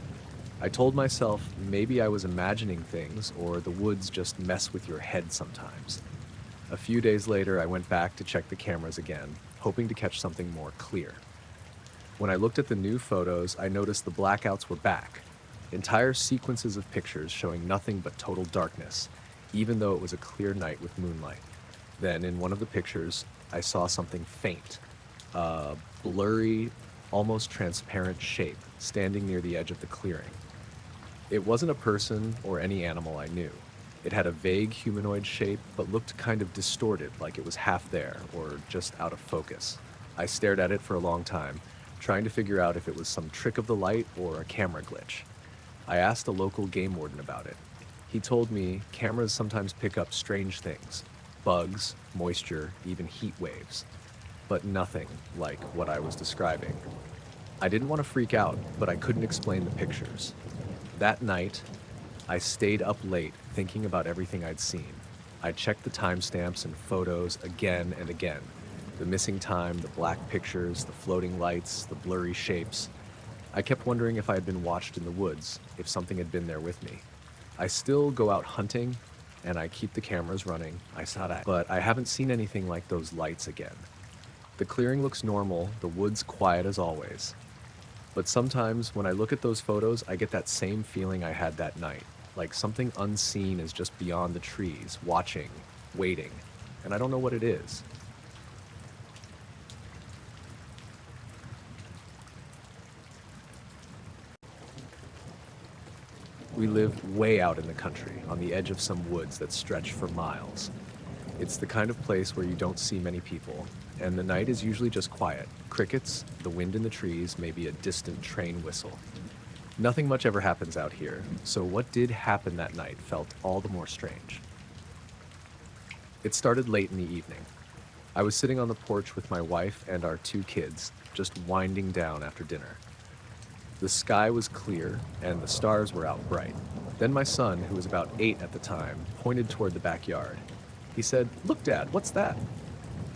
I told myself maybe I was imagining things, or the woods just mess with your head sometimes. A few days later, I went back to check the cameras again, hoping to catch something more clear. When I looked at the new photos, I noticed the blackouts were back. Entire sequences of pictures showing nothing but total darkness, even though it was a clear night with moonlight. Then, in one of the pictures, I saw something faint, a blurry, almost transparent shape standing near the edge of the clearing. It wasn't a person or any animal I knew. It had a vague humanoid shape, but looked kind of distorted, like it was half there, or just out of focus. I stared at it for a long time, trying to figure out if it was some trick of the light or a camera glitch. I asked a local game warden about it. He told me cameras sometimes pick up strange things, bugs, moisture, even heat waves, but nothing like what I was describing. I didn't want to freak out, but I couldn't explain the pictures. That night, I stayed up late thinking about everything I'd seen. I checked the timestamps and photos again and again. The missing time, the black pictures, the floating lights, the blurry shapes. I kept wondering if I had been watched in the woods, if something had been there with me. I still go out hunting, and I keep the cameras running. But I haven't seen anything like those lights again. The clearing looks normal, the woods quiet as always. But sometimes when I look at those photos, I get that same feeling I had that night, like something unseen is just beyond the trees, watching, waiting, and I don't know what it is. We live way out in the country, on the edge of some woods that stretch for miles. It's the kind of place where you don't see many people, and the night is usually just quiet. Crickets, the wind in the trees, maybe a distant train whistle. Nothing much ever happens out here, so what did happen that night felt all the more strange. It started late in the evening. I was sitting on the porch with my wife and our 2 kids, just winding down after dinner. The sky was clear, and the stars were out bright. Then my son, who was about 8 at the time, pointed toward the backyard. He said, "Look, Dad, what's that?"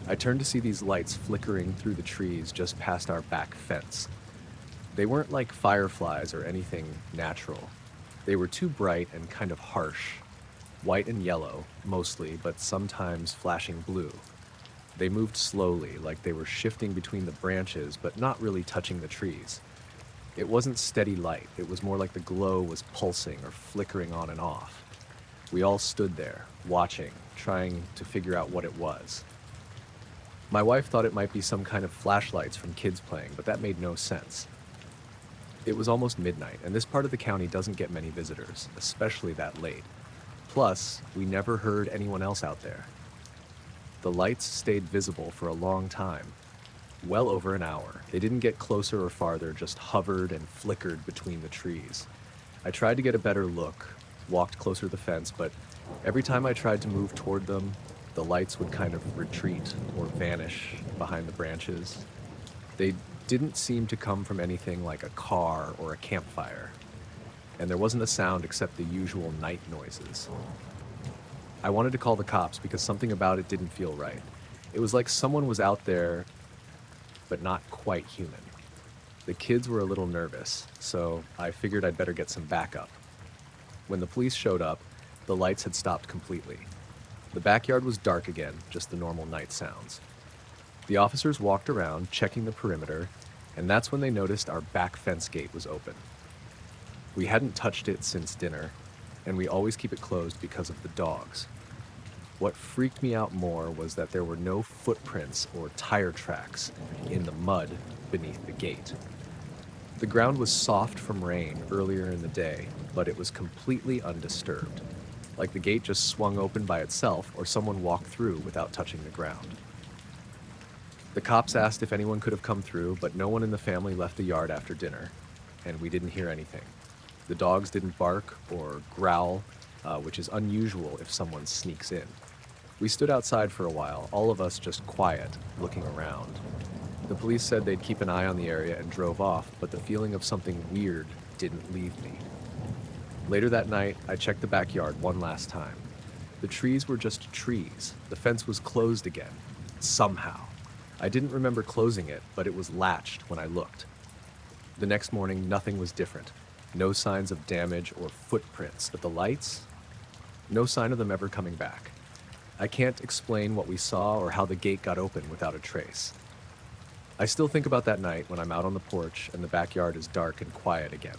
I turned to see these lights flickering through the trees just past our back fence. They weren't like fireflies or anything natural. They were too bright and kind of harsh. White and yellow, mostly, but sometimes flashing blue. They moved slowly, like they were shifting between the branches, but not really touching the trees. It wasn't steady light, it was more like the glow was pulsing or flickering on and off. We all stood there, watching, trying to figure out what it was. My wife thought it might be some kind of flashlights from kids playing, but that made no sense. It was almost midnight, and this part of the county doesn't get many visitors, especially that late. Plus, we never heard anyone else out there. The lights stayed visible for a long time. Well over an hour. They didn't get closer or farther, just hovered and flickered between the trees. I tried to get a better look, walked closer to the fence, but every time I tried to move toward them, the lights would kind of retreat or vanish behind the branches. They didn't seem to come from anything like a car or a campfire, and there wasn't a sound except the usual night noises. I wanted to call the cops because something about it didn't feel right. It was like someone was out there but not quite human. The kids were a little nervous, so I figured I'd better get some backup. When the police showed up, the lights had stopped completely. The backyard was dark again, just the normal night sounds. The officers walked around, checking the perimeter, and that's when they noticed our back fence gate was open. We hadn't touched it since dinner, and we always keep it closed because of the dogs. What freaked me out more was that there were no footprints or tire tracks in the mud beneath the gate. The ground was soft from rain earlier in the day, but it was completely undisturbed, like the gate just swung open by itself or someone walked through without touching the ground. The cops asked if anyone could have come through, but no one in the family left the yard after dinner, and we didn't hear anything. The dogs didn't bark or growl, which is unusual if someone sneaks in. We stood outside for a while, all of us just quiet, looking around. The police said they'd keep an eye on the area and drove off, but the feeling of something weird didn't leave me. Later that night, I checked the backyard one last time. The trees were just trees. The fence was closed again. Somehow. I didn't remember closing it, but it was latched when I looked. The next morning, nothing was different. No signs of damage or footprints, but the lights? No sign of them ever coming back. I can't explain what we saw or how the gate got open without a trace. I still think about that night when I'm out on the porch and the backyard is dark and quiet again.